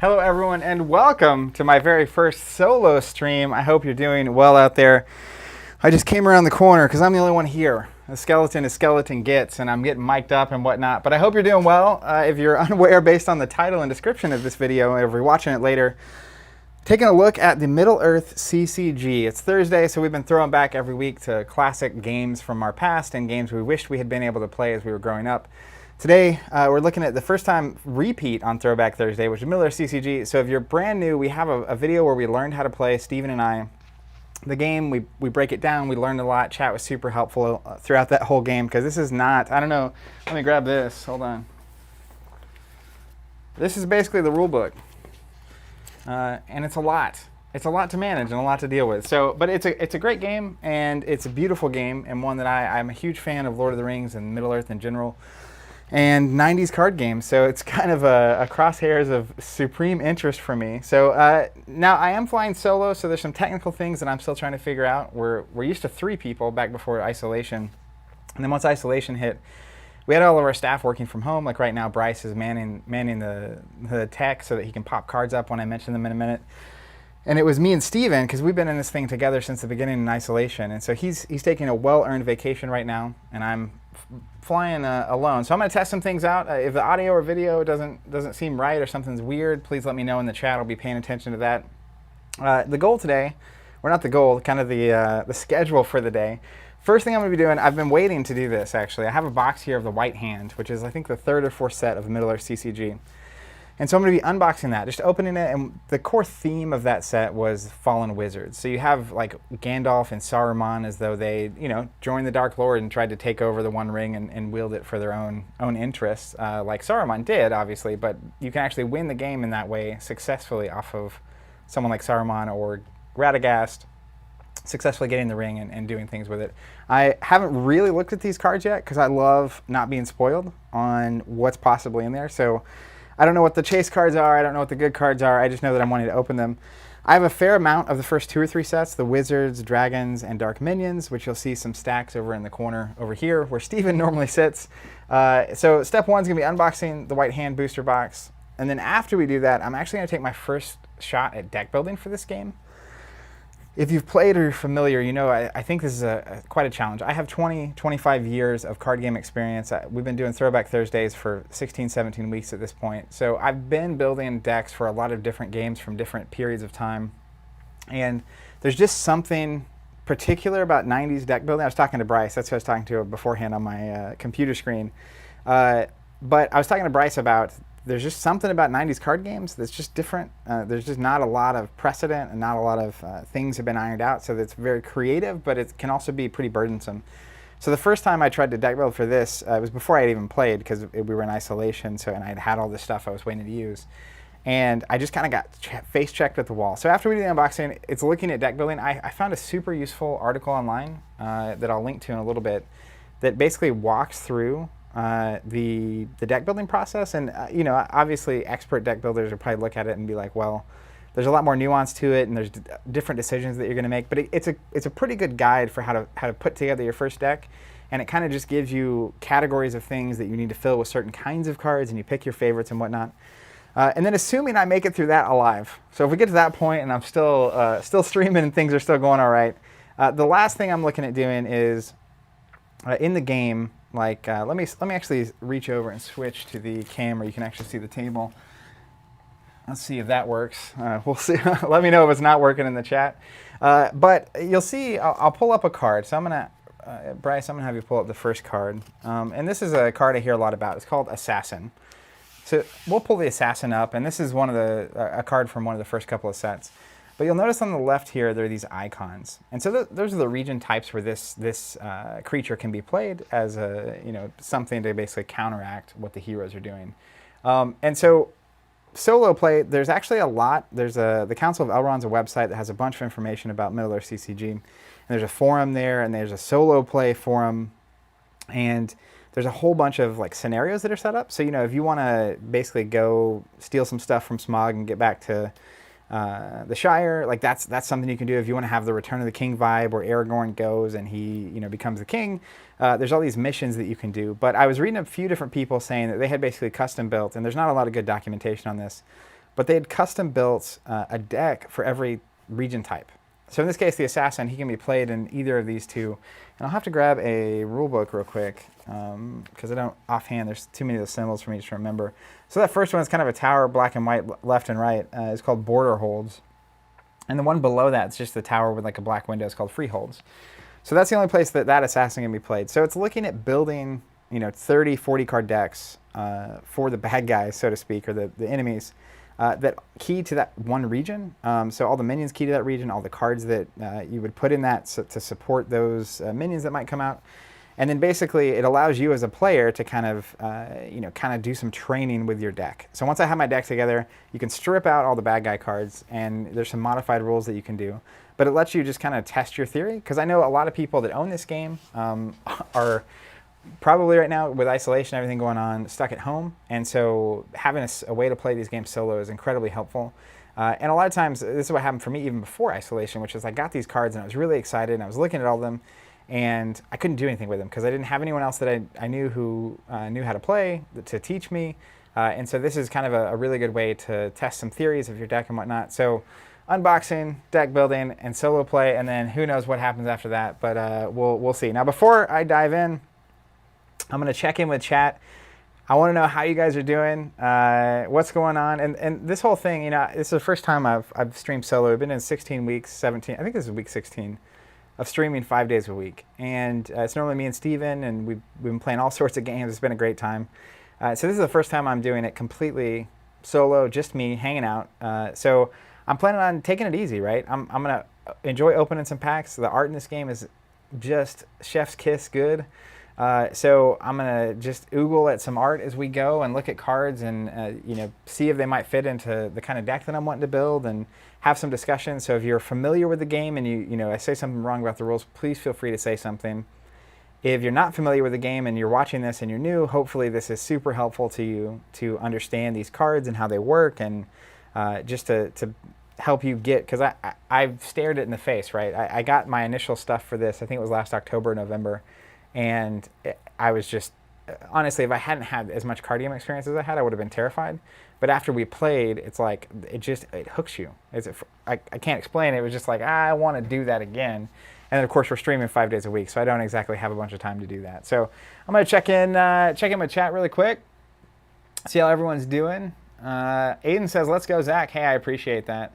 Hello everyone and welcome to my very first solo stream. I hope you're doing well out there. I just came around the corner because I'm the only one here. A skeleton is skeleton gets, and I'm getting mic'd up and whatnot. But I hope you're doing well. If you're unaware based on the title and description of this video, if you're watching it later, taking a look at the Middle-earth CCG. It's Thursday, so we've been throwing back every week to classic games from our past and games we wished we had been able to play as we were growing up. Today, we're looking at the first time repeat on Throwback Thursday, which is Middle-earth CCG. So if you're brand new, we have a video where we learned how to play, Steven and I, the game. We break it down. We learned a lot. Chat was super helpful throughout that whole game because this is not, I don't know, let me grab this. Hold on. This is basically the rule book. And it's a lot. It's a lot to manage and a lot to deal with. So, but it's a great game, and it's a beautiful game, and one that I'm a huge fan of Lord of the Rings and Middle-earth in general. And 90s card games, so it's kind of a crosshairs of supreme interest for me. So now I am flying solo, so there's some technical things that I'm still trying to figure out. We're used to 3 people back before isolation, and then once isolation hit, we had all of our staff working from home. Like right now, Bryce is manning the tech so that he can pop cards up when I mention them in a minute. And it was me and Steven, because we've been in this thing together since the beginning in isolation. And so he's taking a well-earned vacation right now, and I'm flying alone. So I'm going to test some things out. If the audio or video doesn't seem right or something's weird, please let me know in the chat. I'll be paying attention to that. The goal today, or not the goal, kind of the schedule for the day. First thing I'm going to be doing, I've been waiting to do this actually. I have a box here of the White Hand, which is I think the 3rd or 4th set of the Middle-earth CCG. And so I'm going to be unboxing that, just opening it, and the core theme of that set was fallen wizards. So you have like Gandalf and Saruman as though they, joined the Dark Lord and tried to take over the One Ring and wield it for their own interests, like Saruman did, obviously. But you can actually win the game in that way successfully off of someone like Saruman or Radagast successfully getting the ring and doing things with it. I haven't really looked at these cards yet because I love not being spoiled on what's possibly in there. So I don't know what the chase cards are. I don't know what the good cards are. I just know that I'm wanting to open them. I have a fair amount of the first 2 or 3 sets, the Wizards, Dragons, and Dark Minions, which you'll see some stacks over in the corner over here where Steven normally sits. So step 1 is going to be unboxing the White Hand booster box. And then after we do that, I'm actually going to take my first shot at deck building for this game. If you've played or you're familiar, I think this is quite a challenge. I have 25 years of card game experience. We've been doing Throwback Thursdays for 16, 17 weeks at this point. So I've been building decks for a lot of different games from different periods of time. And there's just something particular about 90s deck building. I was talking to Bryce. That's who I was talking to beforehand on my computer screen. But I was talking to Bryce about there's just something about 90s card games that's just different. There's just not a lot of precedent and not a lot of things have been ironed out, so that's very creative, but it can also be pretty burdensome. So the first time I tried to deck build for this, it was before I had even played because we were in isolation, and I had all this stuff I was waiting to use. And I just kind of got face checked at the wall. So after we did the unboxing, it's looking at deck building. I found a super useful article online that I'll link to in a little bit that basically walks through the deck building process, and obviously expert deck builders will probably look at it and be like, well, there's a lot more nuance to it, and there's different decisions that you're going to make. But it's a pretty good guide for how to put together your first deck, and it kind of just gives you categories of things that you need to fill with certain kinds of cards, and you pick your favorites and whatnot. And then assuming I make it through that alive. So if we get to that point and I'm still streaming and things are still going all right, the last thing I'm looking at doing is in the game. Like, let me actually reach over and switch to the camera. You can actually see the table. Let's see if that works. We'll see. Let me know if it's not working in the chat. But you'll see, I'll pull up a card. So I'm going to, Bryce, I'm going to have you pull up the first card. And this is a card I hear a lot about. It's called Assassin. So we'll pull the Assassin up, and this is a card from one of the first couple of sets. But you'll notice on the left here, there are these icons. And so those are the region types where this creature can be played as something to basically counteract what the heroes are doing. And so solo play, there's actually a lot. There's the Council of Elrond's a website that has a bunch of information about Middle-earth CCG. And there's a forum there, and there's a solo play forum. And there's a whole bunch of scenarios that are set up. So if you want to basically go steal some stuff from Smog and get back to the Shire, that's something you can do if you want to have the Return of the King vibe where Aragorn goes and he becomes the king. There's all these missions that you can do. But I was reading a few different people saying that they had basically custom built, and there's not a lot of good documentation on this, but they had custom built a deck for every region type. So in this case, the assassin, he can be played in either of these two. And I'll have to grab a rule book real quick because I don't offhand. There's too many of the symbols for me to remember. So that first one is kind of a tower, black and white, left and right. It's called border holds. And the one below that is just the tower with like a black window. It's called freeholds. So that's the only place that that assassin can be played. So it's looking at building, 30, 40 card decks for the bad guys, so to speak, or the enemies that key to that one region. So all the minions key to that region, all the cards that you would put in that to support those minions that might come out. And then basically it allows you as a player to kind of do some training with your deck. So once I have my deck together, you can strip out all the bad guy cards, and there's some modified rules that you can do. But it lets you just kind of test your theory, because I know a lot of people that own this game are probably right now with isolation, everything going on, stuck at home. And so having a way to play these games solo is incredibly helpful. And a lot of times, this is what happened for me even before isolation, which is I got these cards and I was really excited and I was looking at all of them, and I couldn't do anything with them because I didn't have anyone else that I knew who knew how to play to teach me. And so this is kind of a really good way to test some theories of your deck and whatnot. So unboxing, deck building, and solo play, and then who knows what happens after that, but we'll see. Now before I dive in, I'm going to check in with chat. I want to know how you guys are doing, what's going on, and this whole thing, this is the first time I've streamed solo. I've been in 16 weeks, 17, I think this is week 16, of streaming 5 days a week. And it's normally me and Steven, and we've been playing all sorts of games. It's been a great time. So this is the first time I'm doing it completely solo, just me hanging out. So I'm planning on taking it easy, right? I'm going to enjoy opening some packs. The art in this game is just chef's kiss good. So I'm going to just oogle at some art as we go and look at cards and, see if they might fit into the kind of deck that I'm wanting to build and have some discussion. So if you're familiar with the game and I say something wrong about the rules, please feel free to say something. If you're not familiar with the game and you're watching this and you're new, hopefully this is super helpful to you to understand these cards and how they work, and just to help you get, because I've stared it in the face, right? I got my initial stuff for this, I think it was last October, November, and I was just, honestly, if I hadn't had as much card game experience as I had, I would have been terrified. But after we played, it's like, it hooks you. I can't explain it. It was just like, I want to do that again. And then, of course, we're streaming 5 days a week, so I don't exactly have a bunch of time to do that. So I'm going to check in with chat really quick, see how everyone's doing. Aiden says, let's go, Zach. Hey, I appreciate that.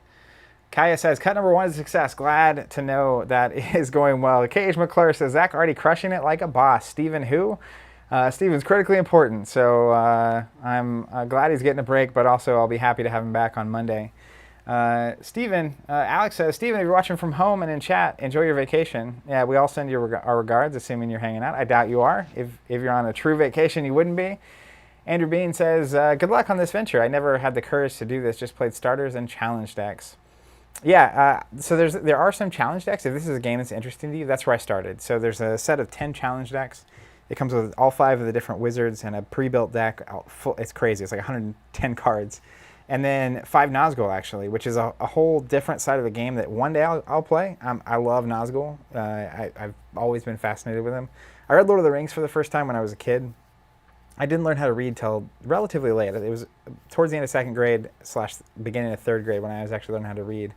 Kaya says, cut number 1 is a success. Glad to know that is going well. KH McClure says, Zach already crushing it like a boss. Steven who? Steven's critically important, so I'm glad he's getting a break, but also I'll be happy to have him back on Monday. Alex says, Steven, if you're watching from home and in chat, enjoy your vacation. Yeah, we all send you our regards, assuming you're hanging out. I doubt you are. If you're on a true vacation, you wouldn't be. Andrew Bean says, good luck on this venture. I never had the courage to do this, just played starters and challenge decks. Yeah, so there are some challenge decks. If this is a game that's interesting to you, that's where I started. So there's a set of 10 challenge decks. It comes with all 5 of the different wizards and a pre-built deck. It's crazy. It's like 110 cards. And then 5 Nazgul, actually, which is a whole different side of the game that one day I'll play. I love Nazgul. I've always been fascinated with him. I read Lord of the Rings for the first time when I was a kid. I didn't learn how to read till relatively late. It was towards the end of 2nd grade / beginning of 3rd grade when I was actually learning how to read.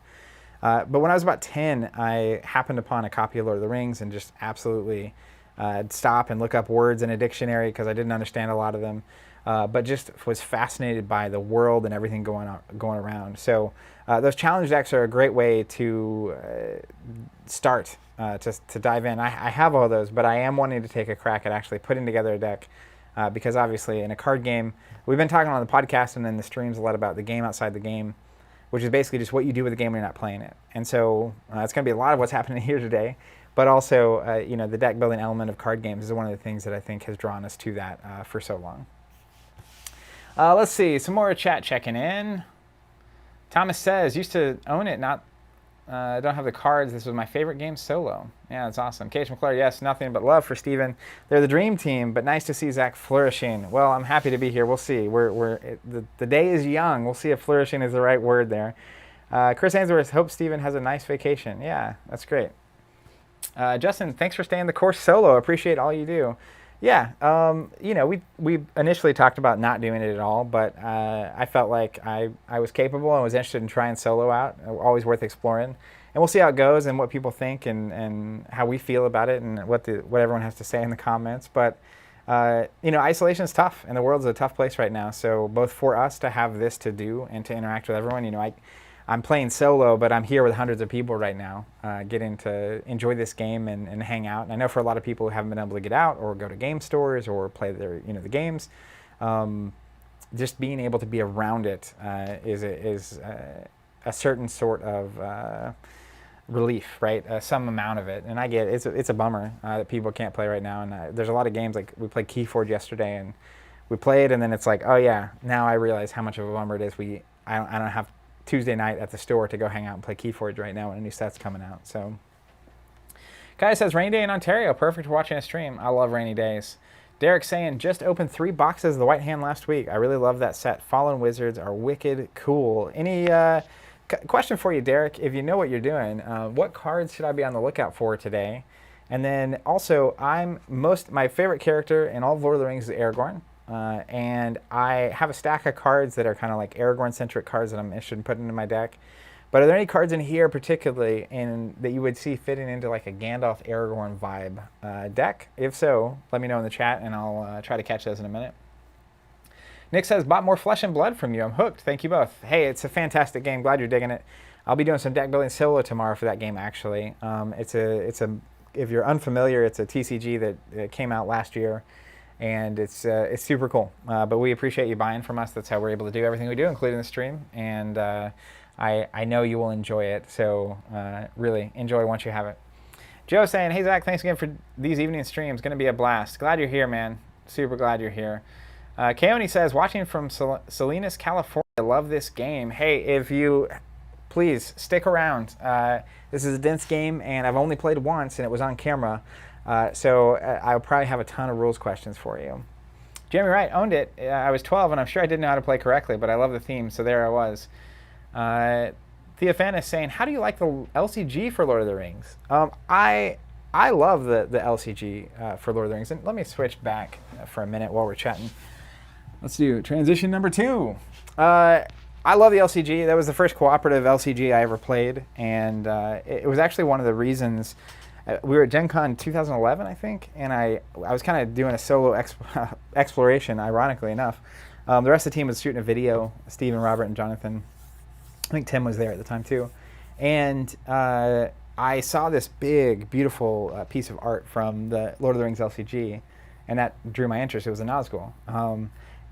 But when I was about 10, I happened upon a copy of Lord of the Rings and just absolutely stop and look up words in a dictionary because I didn't understand a lot of them. But just was fascinated by the world and everything going around. So those challenge decks are a great way to start to dive in. I have all those, but I am wanting to take a crack at actually putting together a deck because obviously in a card game, we've been talking on the podcast and in the streams a lot about the game outside the game, which is basically just what you do with the game when you're not playing it. And so it's going to be a lot of what's happening here today. But also, the deck building element of card games is one of the things that I think has drawn us to that for so long. Let's see, some more chat checking in. Thomas says, used to own it, don't have the cards. This was my favorite game solo. Yeah, that's awesome. KH McClure, yes, nothing but love for Steven. They're the dream team, but nice to see Zach flourishing. Well, I'm happy to be here. We'll see. The day is young. We'll see if flourishing is the right word there. Chris Ainsworth, hope Steven has a nice vacation. Yeah, that's great. Justin, thanks for staying the course solo. Appreciate all you do. Yeah, we initially talked about not doing it at all, but I felt like I was capable and was interested in trying solo out. Always worth exploring, and we'll see how it goes and what people think and how we feel about it and what everyone has to say in the comments. But isolation is tough, and the world's a tough place right now. So both for us to have this to do and to interact with everyone, I'm playing solo, but I'm here with hundreds of people right now, getting to enjoy this game and hang out. And I know for a lot of people who haven't been able to get out or go to game stores or play the games, just being able to be around it is a certain sort of relief, right? Some amount of it. And I get it. It's a bummer that people can't play right now. And there's a lot of games, like we played Keyforge yesterday, and we played, and then it's like, oh yeah, now I realize how much of a bummer it is. I don't have Tuesday night at the store to go hang out and play Keyforge right now when a new set's coming out. So, Kai says, rainy day in Ontario, perfect for watching a stream. I love rainy days. Derek saying, just opened 3 boxes of the White Hand last week. I really love that set. Fallen Wizards are wicked cool. Any question for you, Derek? If you know what you're doing, what cards should I be on the lookout for today? And then also, my favorite character in all of Lord of the Rings is Aragorn. And I have a stack of cards that are kind of like Aragorn-centric cards that I'm interested in putting into my deck. But are there any cards in here particularly that you would see fitting into like a Gandalf-Aragorn vibe deck? If so, let me know in the chat, and I'll try to catch those in a minute. Nick says, bought more Flesh and Blood from you. I'm hooked. Thank you both. Hey, it's a fantastic game. Glad you're digging it. I'll be doing some deck building solo tomorrow for that game, actually. If you're unfamiliar, it's a TCG that came out last year. And it's super cool. But we appreciate you buying from us. That's how we're able to do everything we do, including the stream. And I know you will enjoy it. So really enjoy once you have it. Joe saying, hey, Zach, thanks again for these evening streams. Going to be a blast. Glad you're here, man. Super glad you're here. Keone says, watching from Salinas, California. Love this game. Hey, if you please stick around. This is a dense game, and I've only played once, and it was on camera. So I'll probably have a ton of rules questions for you. Jeremy Wright owned it. I was 12, and I'm sure I didn't know how to play correctly, but I love the theme, so there I was. Theophan is saying, how do you like the LCG for Lord of the Rings? I love the LCG for Lord of the Rings. And let me switch back for a minute while we're chatting. Let's do transition number 2. I love the LCG. That was the first cooperative LCG I ever played, and it was actually one of the reasons. We were at Gen Con 2011, I think, and I was kind of doing a solo exploration, ironically enough. The rest of the team was shooting a video, Steve and Robert and Jonathan. I think Tim was there at the time, too. And I saw this big, beautiful piece of art from the Lord of the Rings LCG, and that drew my interest. It was a Nazgul.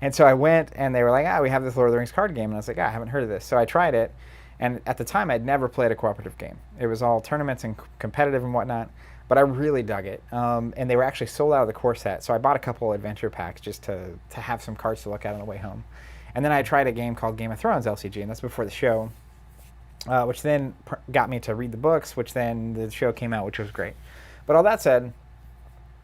And so I went, and they were like, we have this Lord of the Rings card game. And I was like, I haven't heard of this. So I tried it. And at the time, I'd never played a cooperative game. It was all tournaments and competitive and whatnot, but I really dug it. And they were actually sold out of the core set, so I bought a couple adventure packs just to have some cards to look at on the way home. And then I tried a game called Game of Thrones LCG, and that's before the show, which then got me to read the books, which then the show came out, which was great. But all that said,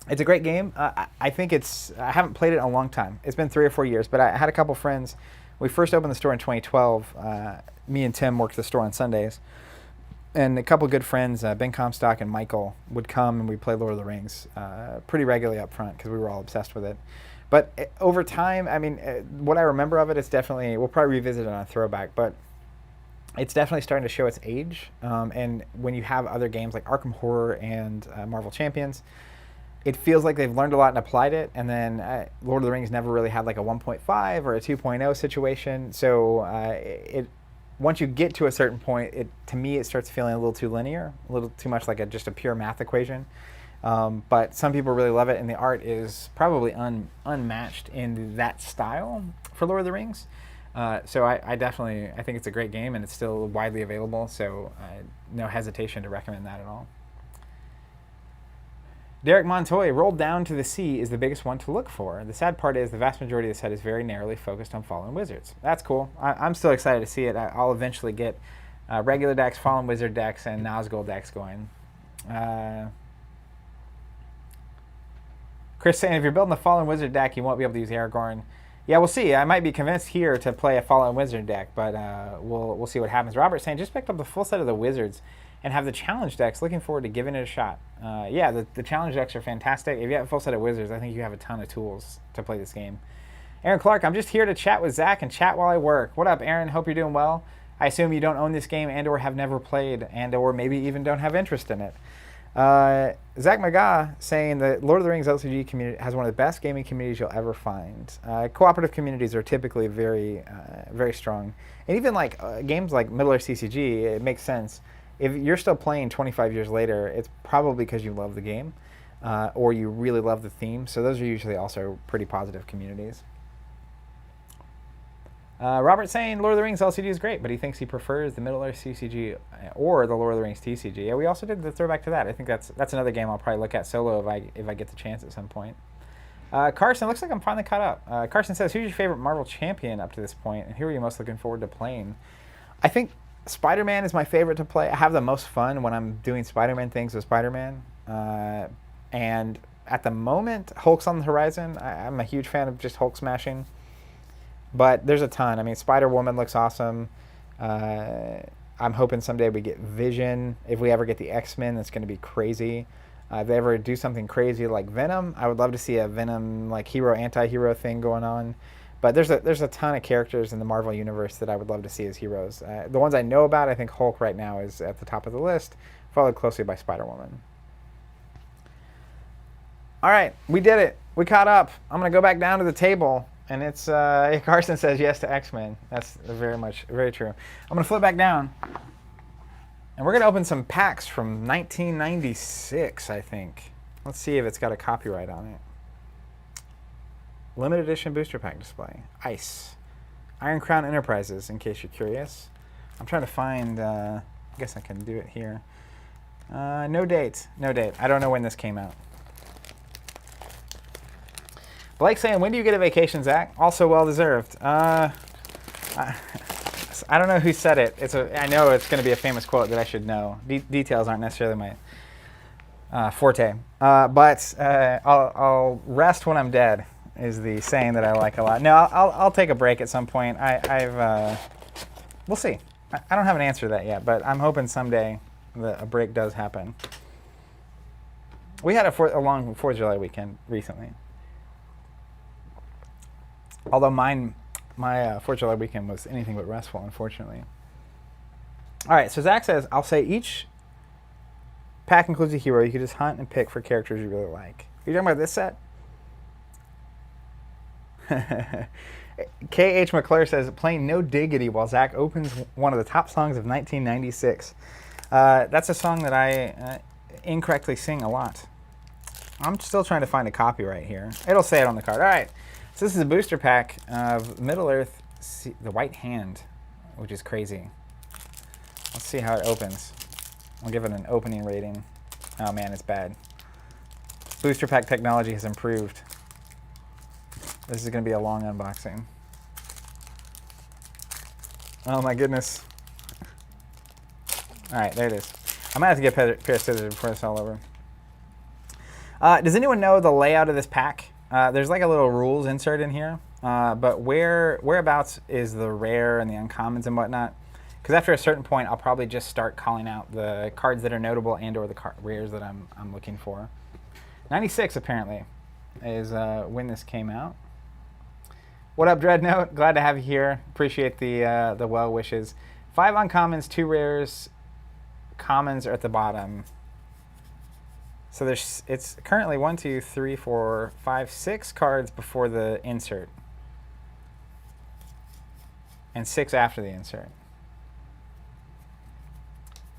it's a great game. I think I haven't played it in a long time. It's been 3 or 4 years, but I had a couple friends. We first opened the store in 2012. Me and Tim worked the store on Sundays. And a couple good friends, Ben Comstock and Michael, would come and we'd play Lord of the Rings pretty regularly up front because we were all obsessed with it. But over time, I mean, what I remember of it is definitely, we'll probably revisit it on a throwback, but it's definitely starting to show its age. And when you have other games like Arkham Horror and Marvel Champions, it feels like they've learned a lot and applied it, and then Lord of the Rings never really had like a 1.5 or a 2.0 situation. So once you get to a certain point, to me it starts feeling a little too linear, a little too much like just a pure math equation. But some people really love it, and the art is probably unmatched in that style for Lord of the Rings. So I definitely think it's a great game, and it's still widely available. So no hesitation to recommend that at all. Derek Montoy, Rolled Down to the Sea is the biggest one to look for. The sad part is the vast majority of the set is very narrowly focused on Fallen Wizards. That's cool. I'm still excited to see it. I'll eventually get regular decks, Fallen Wizard decks, and Nazgul decks going. Chris saying, if you're building a Fallen Wizard deck, you won't be able to use Aragorn. Yeah, we'll see. I might be convinced here to play a Fallen Wizard deck, but we'll see what happens. Robert saying, just picked up the full set of the Wizards. and have the challenge decks. Looking forward to giving it a shot. Yeah, the challenge decks are fantastic. If you have a full set of wizards, I think you have a ton of tools to play this game. Aaron Clark, I'm just here to chat with Zach and chat while I work. What up, Aaron? Hope you're doing well. I assume you don't own this game and or have never played and or maybe even don't have interest in it. Zach McGaw saying that Lord of the Rings LCG community has one of the best gaming communities you'll ever find. Cooperative communities are typically very, very strong. And even like games like Middle-earth CCG, it makes sense. If you're still playing 25 years later, it's probably because you love the game or you really love the theme. So those are usually also pretty positive communities. Robert saying Lord of the Rings LCG is great, but he thinks he prefers the Middle-earth CCG or the Lord of the Rings TCG. Yeah, we also did the throwback to that. I think that's another game I'll probably look at solo if I get the chance at some point. Carson, looks like I'm finally caught up. Carson says, who's your favorite Marvel champion up to this point, and who are you most looking forward to playing? I think Spider-Man is my favorite to play. I have the most fun when I'm doing Spider-Man things with Spider-Man. And at the moment, Hulk's on the horizon. I'm a huge fan of just Hulk smashing. But there's a ton. I mean, Spider-Woman looks awesome. I'm hoping someday we get Vision. If we ever get the X-Men, that's going to be crazy. If they ever do something crazy like Venom, I would love to see a Venom like hero anti-hero thing going on. But there's a ton of characters in the Marvel universe that I would love to see as heroes. The ones I know about, I think Hulk right now is at the top of the list, followed closely by Spider-Woman. All right, we did it. We caught up. I'm going to go back down to the table. And it's, Carson says yes to X-Men. That's very true. I'm going to flip back down. And we're going to open some packs from 1996, I think. Let's see if it's got a copyright on it. Limited edition booster pack display. Ice. Iron Crown Enterprises, in case you're curious. I'm trying to find, I guess I can do it here. No date. I don't know when this came out. Blake saying, when do you get a vacation, Zach? Also well-deserved. I don't know who said it. I know it's going to be a famous quote that I should know. Details aren't necessarily my forte. But I'll rest when I'm dead is the saying that I like a lot. No, I'll take a break at some point. We'll see. I don't have an answer to that yet, but I'm hoping someday that a break does happen. We had a long 4th of July weekend recently. Although my 4th of July weekend was anything but restful, unfortunately. All right, so Zach says, I'll say each pack includes a hero. You can just hunt and pick for characters you really like. Are you talking about this set? K.H. McClure says, playing No Diggity while Zach opens one of the top songs of 1996. That's a song that I incorrectly sing a lot. I'm still trying to find a copyright here. It'll say it on the card. All right. So this is a booster pack of Middle-earth, the White Hand, which is crazy. Let's see how it opens. I'll give it an opening rating. Oh man, it's bad. Booster pack technology has improved. This is going to be a long unboxing. Oh my goodness. All right, there it is. I'm going to have to get a pair of scissors before it's all over. Does anyone know the layout of this pack? There's like a little rules insert in here, but whereabouts is the rare and the uncommons and whatnot? Because after a certain point, I'll probably just start calling out the cards that are notable and or the rares that I'm looking for. 96 apparently is when this came out. What up, Dreadnote? Glad to have you here. Appreciate the well wishes. 5 uncommons, 2 rares, commons are at the bottom. So it's currently 1, 2, 3, 4, 5, 6 cards before the insert. And 6 after the insert.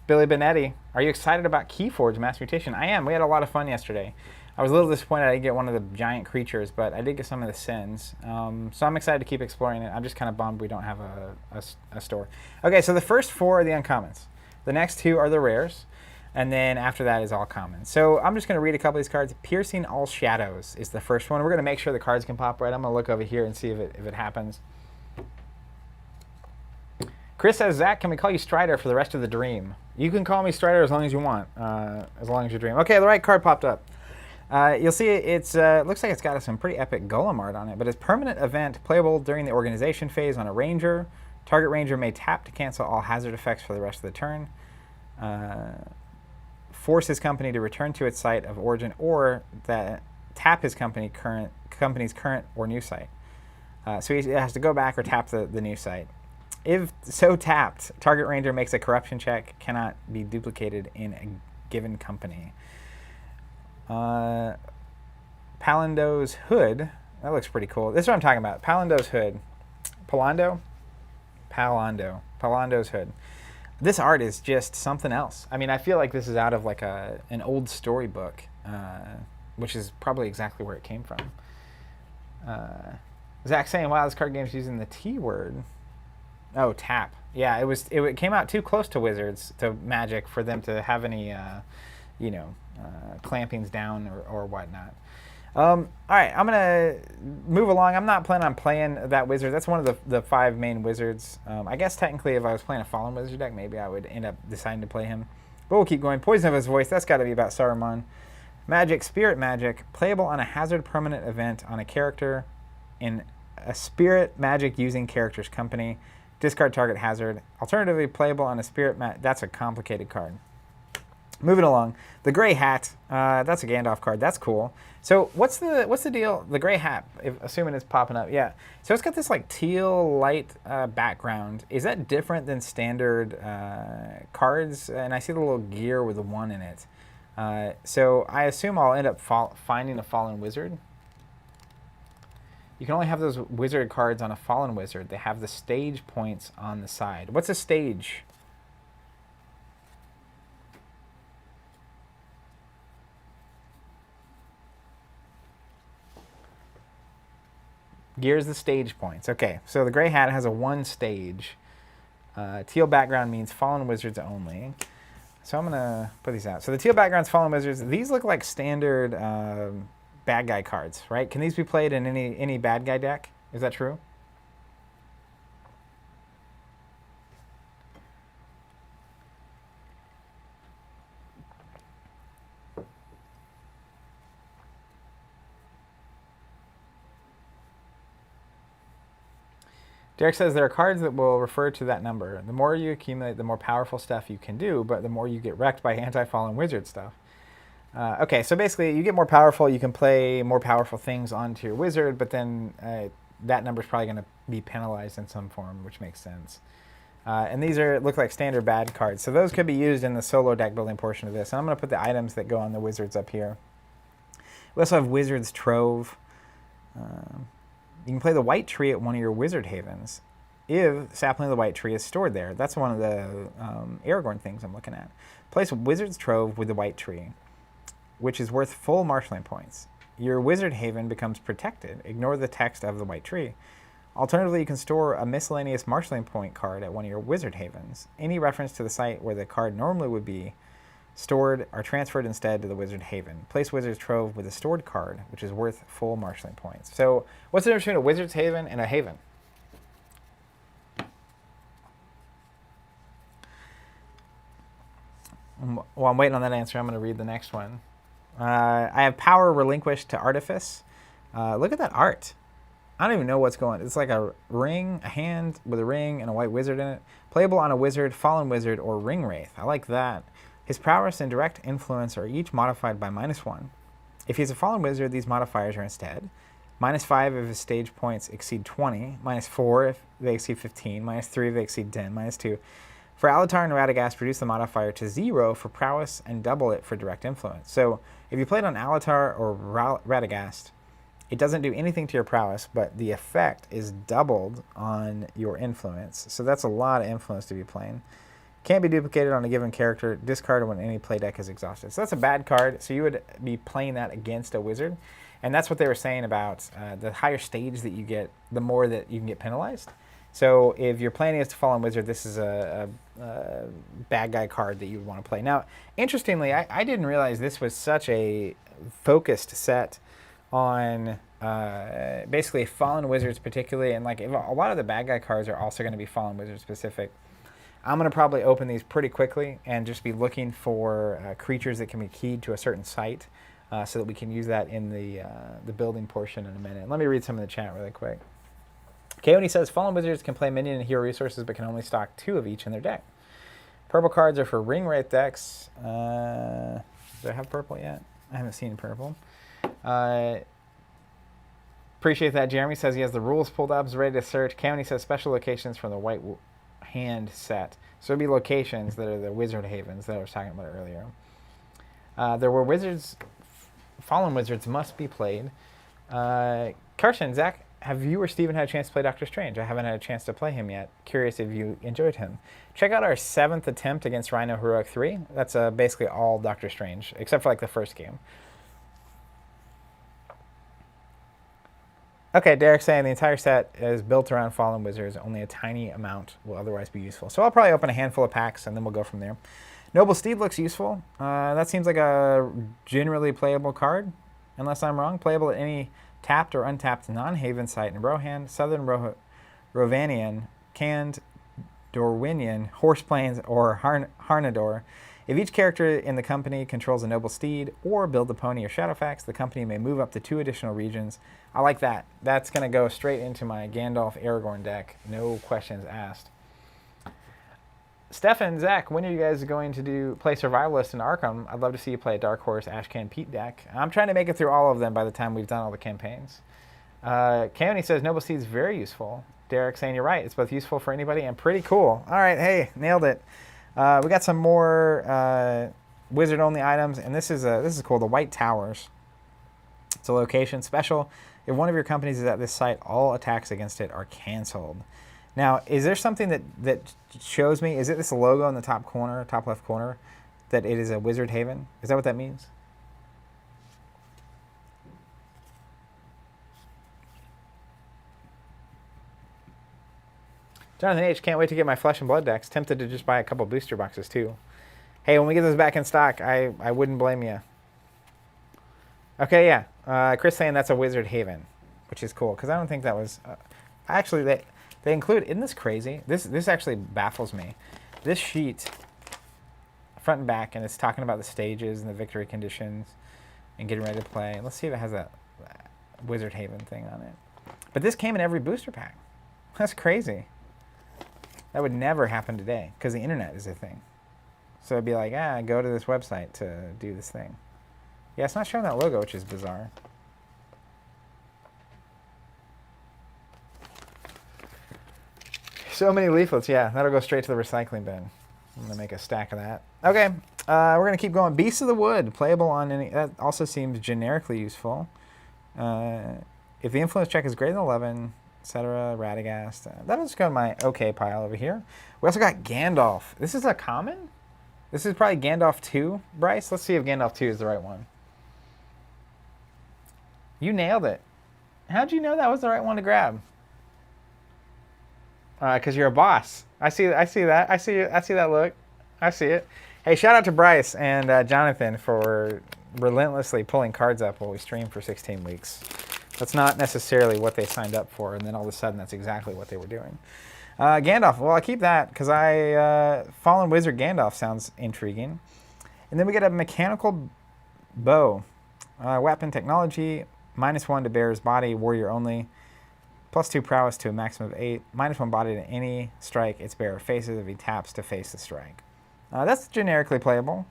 Billy Benetti, are you excited about Keyforge Mass Mutation? I am. We had a lot of fun yesterday. I was a little disappointed I didn't get one of the giant creatures, but I did get some of the sins. So I'm excited to keep exploring it. I'm just kind of bummed we don't have a store. Okay, so the first 4 are the uncommons. The next 2 are the rares. And then after that is all common. So I'm just going to read a couple of these cards. Piercing All Shadows is the first one. We're going to make sure the cards can pop right. I'm going to look over here and see if it happens. Chris says, Zach, can we call you Strider for the rest of the dream? You can call me Strider as long as you want, as long as you dream. Okay, the right card popped up. You'll see it looks like it's got some pretty epic golem art on it, but it's permanent event playable during the organization phase on a ranger. Target ranger may tap to cancel all hazard effects for the rest of the turn. force his company to return to its site of origin, or that tap his company's current or new site. So he has to go back or tap the new site. If so tapped, target ranger makes a corruption check, cannot be duplicated in a given company. Palando's hood. That looks pretty cool. This is what I'm talking about. Palando's hood. Palando's hood. This art is just something else. I mean, I feel like this is out of like an old storybook, which is probably exactly where it came from. Zach saying, wow, this card game's using the T word. Oh, tap. Yeah, it came out too close to Wizards, to Magic, for them to have any, clampings down or whatnot. All right, I'm going to move along. I'm not planning on playing that wizard. That's one of the 5 main wizards. I guess technically if I was playing a Fallen Wizard deck, maybe I would end up deciding to play him. But we'll keep going. Poison of His Voice, that's got to be about Saruman. Magic, Spirit Magic, playable on a hazard permanent event on a character in a Spirit Magic using character's company. Discard target hazard. Alternatively, playable on a Spirit Magic. That's a complicated card. Moving along, the Gray Hat. That's a Gandalf card. That's cool. So what's the deal? The Gray Hat, assuming it's popping up. Yeah. So it's got this like teal light background. Is that different than standard cards? And I see the little gear with the 1 in it. So I assume I'll end up finding a Fallen Wizard. You can only have those wizard cards on a Fallen Wizard. They have the stage points on the side. What's a stage? Gear's the stage points. Okay, so the Gray Hat has a 1 stage. Teal background means Fallen Wizards only. So I'm going to put these out. So the teal background's Fallen Wizards. These look like standard bad guy cards, right? Can these be played in any bad guy deck? Is that true? Derek says there are cards that will refer to that number. The more you accumulate, the more powerful stuff you can do, but the more you get wrecked by anti-Fallen Wizard stuff. Okay, so basically you get more powerful, you can play more powerful things onto your wizard, but then that number's probably going to be penalized in some form, which makes sense. And these look like standard bad cards, so those could be used in the solo deck building portion of this. And I'm going to put the items that go on the wizards up here. We also have Wizard's Trove. You can play the White Tree at one of your Wizard Havens if Sapling of the White Tree is stored there. That's one of the Aragorn things I'm looking at. Place Wizard's Trove with the White Tree, which is worth full marshalling points. Your Wizard Haven becomes protected. Ignore the text of the White Tree. Alternatively, you can store a miscellaneous marshalling point card at one of your Wizard Havens. Any reference to the site where the card normally would be stored are transferred instead to the Wizard Haven. Place Wizard's Trove with a stored card, which is worth full marshalling points. So what's the difference between a Wizard's Haven and a Haven? While I'm waiting on that answer, I'm going to read the next one. I have power relinquished to Artifice. Look at that art. I don't even know what's going on. It's like a ring, a hand with a ring and a white wizard in it. Playable on a wizard, fallen wizard, or ring wraith. I like that. His prowess and direct influence are each modified by -1. If he's a fallen wizard, these modifiers are instead -5 if his stage points exceed 20, -4 if they exceed 15, -3 if they exceed 10, -2. For Alatar and Radagast, reduce the modifier to 0 for prowess and double it for direct influence. So if you played on Alatar or Radagast, it doesn't do anything to your prowess, but the effect is doubled on your influence. So that's a lot of influence to be playing. Can't be duplicated on a given character. Discarded when any play deck is exhausted. So that's a bad card. So you would be playing that against a wizard. And that's what they were saying about the higher stage that you get, the more that you can get penalized. So if you're playing against a fallen wizard, this is a bad guy card that you would want to play. Now, interestingly, I didn't realize this was such a focused set on basically fallen wizards particularly, and like if a lot of the bad guy cards are also going to be fallen wizard specific. I'm going to probably open these pretty quickly and just be looking for creatures that can be keyed to a certain site so that we can use that in the building portion in a minute. Let me read some of the chat really quick. Keone says, fallen wizards can play minion and hero resources but can only stock 2 of each in their deck. Purple cards are for ring wraith decks. Do I have purple yet? I haven't seen purple. Appreciate that. Jeremy says he has the rules pulled up, is ready to search. County says special locations from the white hand set. So it'd be locations that are the wizard havens that I was talking about earlier. There were wizards. Fallen wizards must be played. Carson, Zach, have you or Steven had a chance to play Doctor Strange? I haven't had a chance to play him yet. Curious if you enjoyed him. Check out our 7th attempt against Rhino Heroic 3. That's basically all Doctor Strange, except for like the first game. Okay, Derek's saying the entire set is built around Fallen Wizards. Only a tiny amount will otherwise be useful. So I'll probably open a handful of packs, and then we'll go from there. Noble Steed looks useful. That seems like a generally playable card, unless I'm wrong. Playable at any tapped or untapped non-haven site in Rohan, Southern Rovanian, Canned, Dorwinian, Horseplains, or Harnador. If each character in the company controls a Noble Steed or build a pony or Shadowfax, the company may move up to 2 additional regions. I like that. That's going to go straight into my Gandalf Aragorn deck. No questions asked. Stefan, Zach, when are you guys going to play Survivalist in Arkham? I'd love to see you play a Dark Horse Ashcan Pete deck. I'm trying to make it through all of them by the time we've done all the campaigns. County says Noble Steed is very useful. Derek saying you're right. It's both useful for anybody and pretty cool. All right, hey, nailed it. We got some more wizard-only items, and this is cool. The White Towers. It's a location special. If one of your companies is at this site, all attacks against it are canceled. Now, is there something that shows me? Is it this logo in the top corner, top left corner, that it is a wizard haven? Is that what that means? Jonathan H. Can't wait to get my Flesh and Blood decks. Tempted to just buy a couple booster boxes too. Hey, when we get those back in stock, I wouldn't blame you. Okay, yeah. Chris saying that's a Wizard Haven, which is cool because I don't think that was. Actually, they include. Isn't this crazy? This actually baffles me. This sheet, front and back, and it's talking about the stages and the victory conditions and getting ready to play. Let's see if it has that Wizard Haven thing on it. But this came in every booster pack. That's crazy. That would never happen today because the internet is a thing. So it'd be like, go to this website to do this thing. Yeah, it's not showing that logo, which is bizarre. So many leaflets, yeah. That'll go straight to the recycling bin. I'm going to make a stack of that. Okay, we're going to keep going. Beasts of the Wood, playable on any... That also seems generically useful. If the influence check is greater than 11... etc. Radagast. That'll just go in my okay pile over here. We also got Gandalf. This is a common? This is probably Gandalf 2, Bryce. Let's see if Gandalf 2 is the right one. You nailed it. How'd you know that was the right one to grab? Because you're a boss. I see that. I see that look. I see it. Hey, shout out to Bryce and Jonathan for relentlessly pulling cards up while we stream for 16 weeks. That's not necessarily what they signed up for, and then all of a sudden that's exactly what they were doing. Gandalf, well, I'll keep that because Fallen Wizard Gandalf sounds intriguing. And then we get a mechanical bow. Weapon technology, -1 to bearer's body, warrior only. +2 prowess to a maximum of 8. -1 body to any strike its bearer faces if he taps to face the strike. That's generically playable,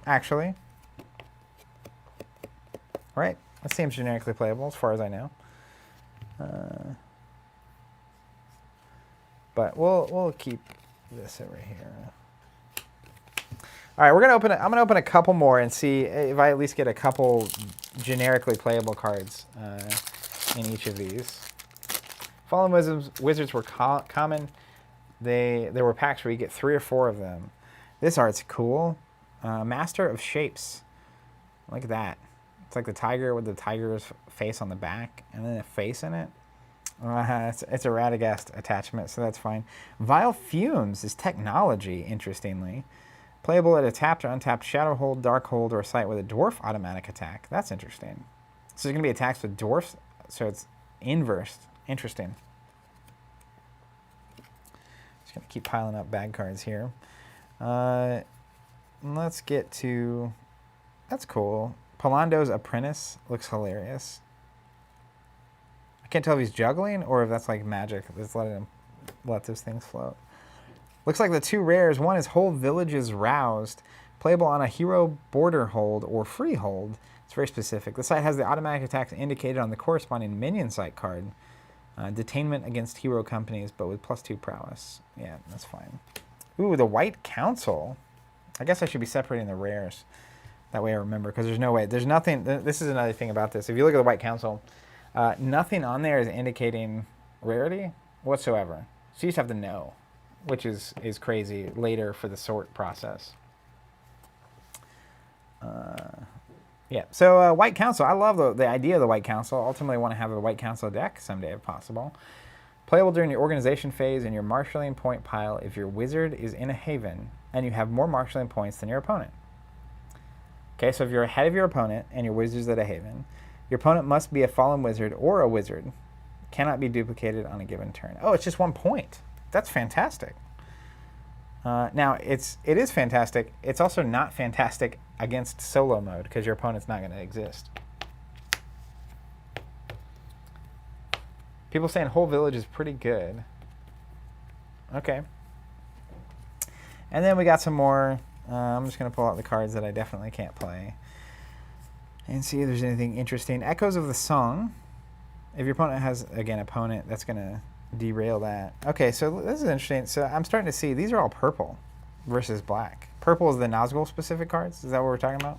actually. Right? That seems generically playable as far as I know. But we'll keep this over here. All right, I'm gonna open a couple more and see if I at least get a couple generically playable cards in each of these. Fallen Wizards were common. There were packs where you get 3 or 4 of them. This art's cool. Master of Shapes. Look at that. It's like the tiger with the tiger's face on the back and then a face in it. It's a Radagast attachment, so that's fine. Vile Fumes is technology, interestingly. Playable at a tapped or untapped Shadow Hold, Dark Hold, or a site with a Dwarf automatic attack. That's interesting. So there's going to be attacks with Dwarfs, so it's inversed. Interesting. Just going to keep piling up bad cards here. Let's get to... That's cool. Palando's Apprentice looks hilarious. I can't tell if he's juggling or if that's like magic that's letting him let those things float. Looks like the 2 rares. One is Whole Villages Roused, playable on a hero border hold or free hold. It's very specific. The site has the automatic attacks indicated on the corresponding minion site card. Detainment against hero companies, but with +2 prowess. Yeah, that's fine. Ooh, the White Council. I guess I should be separating the rares. That way I remember, because there's no way. There's nothing. This is another thing about this. If you look at the White Council, nothing on there is indicating rarity whatsoever. So you just have to know, which is crazy later for the sort process. Yeah, so White Council. I love the idea of the White Council. Ultimately, I want to have a White Council deck someday if possible. Playable during your organization phase in your marshalling point pile if your wizard is in a haven and you have more marshalling points than your opponent. Okay, so if you're ahead of your opponent and your wizard's at a haven, your opponent must be a fallen wizard or a wizard. Cannot be duplicated on a given turn. Oh, it's just 1 point. That's fantastic. Now, it is fantastic. It's also not fantastic against solo mode because your opponent's not going to exist. People saying Whole Village is pretty good. Okay. And then we got some more. I'm just going to pull out the cards that I definitely can't play and see if there's anything interesting. Echoes of the Song. If your opponent has, again, opponent, that's going to derail that. Okay, so this is interesting. So I'm starting to see these are all purple versus black. Purple is the Nazgul specific cards. Is that what we're talking about?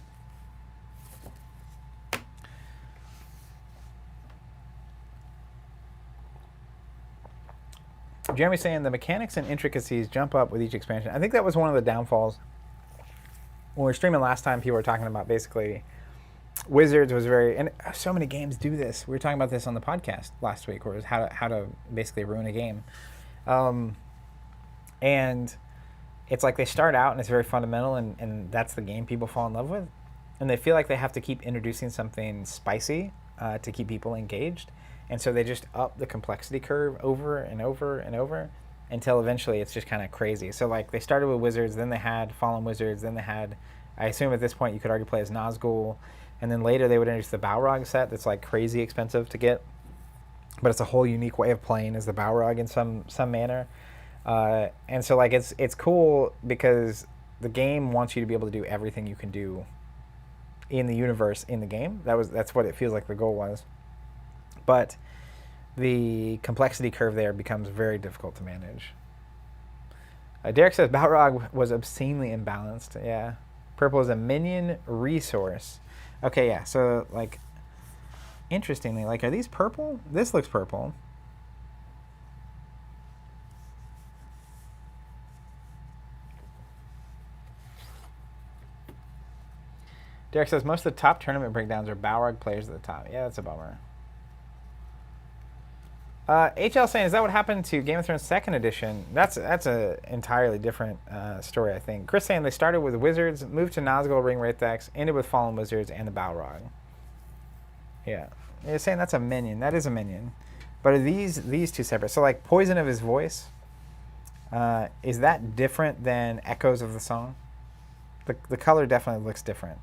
Jeremy's saying the mechanics and intricacies jump up with each expansion. I think that was one of the downfalls. When we were streaming last time, people were talking about basically Wizards was very, and so many games do this. We were talking about this on the podcast last week, where it was how to basically ruin a game. And it's like they start out and it's very fundamental, and that's the game people fall in love with. And they feel like they have to keep introducing something spicy to keep people engaged. And so they just up the complexity curve over and over and over until eventually it's just kind of crazy. So like they started with Wizards, then they had Fallen Wizards, then they had, I assume at this point you could already play as Nazgul, and then later they would introduce the Balrog set that's like crazy expensive to get, but it's a whole unique way of playing as the Balrog in some manner. And so like it's cool because the game wants you to be able to do everything you can do in the universe in the game. That's what it feels like the goal was. But the complexity curve there becomes very difficult to manage. Derek says Balrog was obscenely imbalanced. Yeah. Purple is a minion resource. Okay, yeah. So, like, interestingly, like, are these purple? This looks purple. Derek says most of the top tournament breakdowns are Balrog players at the top. Yeah, that's a bummer. HL saying, is that what happened to Game of Thrones 2nd edition? That's a entirely different story, I think. Chris saying they started with Wizards, moved to Nazgul Ring Wraith decks, ended with Fallen Wizards and the Balrog. Yeah. You're saying that's a minion. That is a minion. But are these two separate? So like Poison of His Voice, is that different than Echoes of the Song? The color definitely looks different.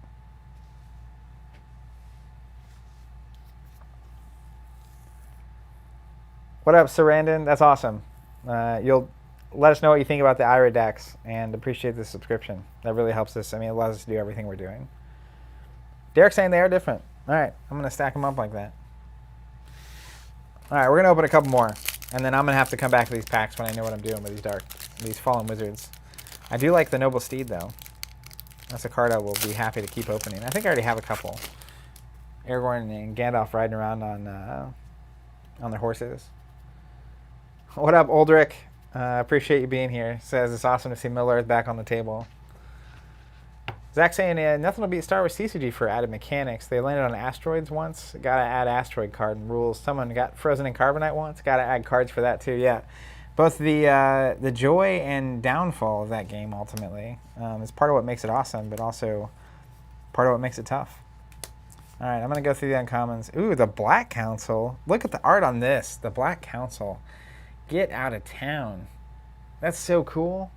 What up, Sarandon? That's awesome. You'll let us know what you think about the Ira decks and appreciate the subscription. That really helps us. I mean, it allows us to do everything we're doing. Derek's saying they are different. All right, I'm going to stack them up like that. All right, we're going to open a couple more, and then I'm going to have to come back to these packs when I know what I'm doing with these Fallen Wizards. I do like the Noble Steed, though. That's a card I will be happy to keep opening. I think I already have a couple. Aragorn and Gandalf riding around on their horses. What up, Oldrick? Appreciate you being here. Says it's awesome to see Middle-earth back on the table. Zach saying nothing will beat Star Wars CCG for added mechanics. They landed on asteroids once. Gotta add asteroid card and rules. Someone got frozen in carbonite once. Gotta add cards for that too. Yeah, both the joy and downfall of that game ultimately is part of what makes it awesome, but also part of what makes it tough. All right, I'm gonna go through the uncommons. Ooh, the Black Council. Look at the art on this. The Black Council. Get out of town. That's so cool.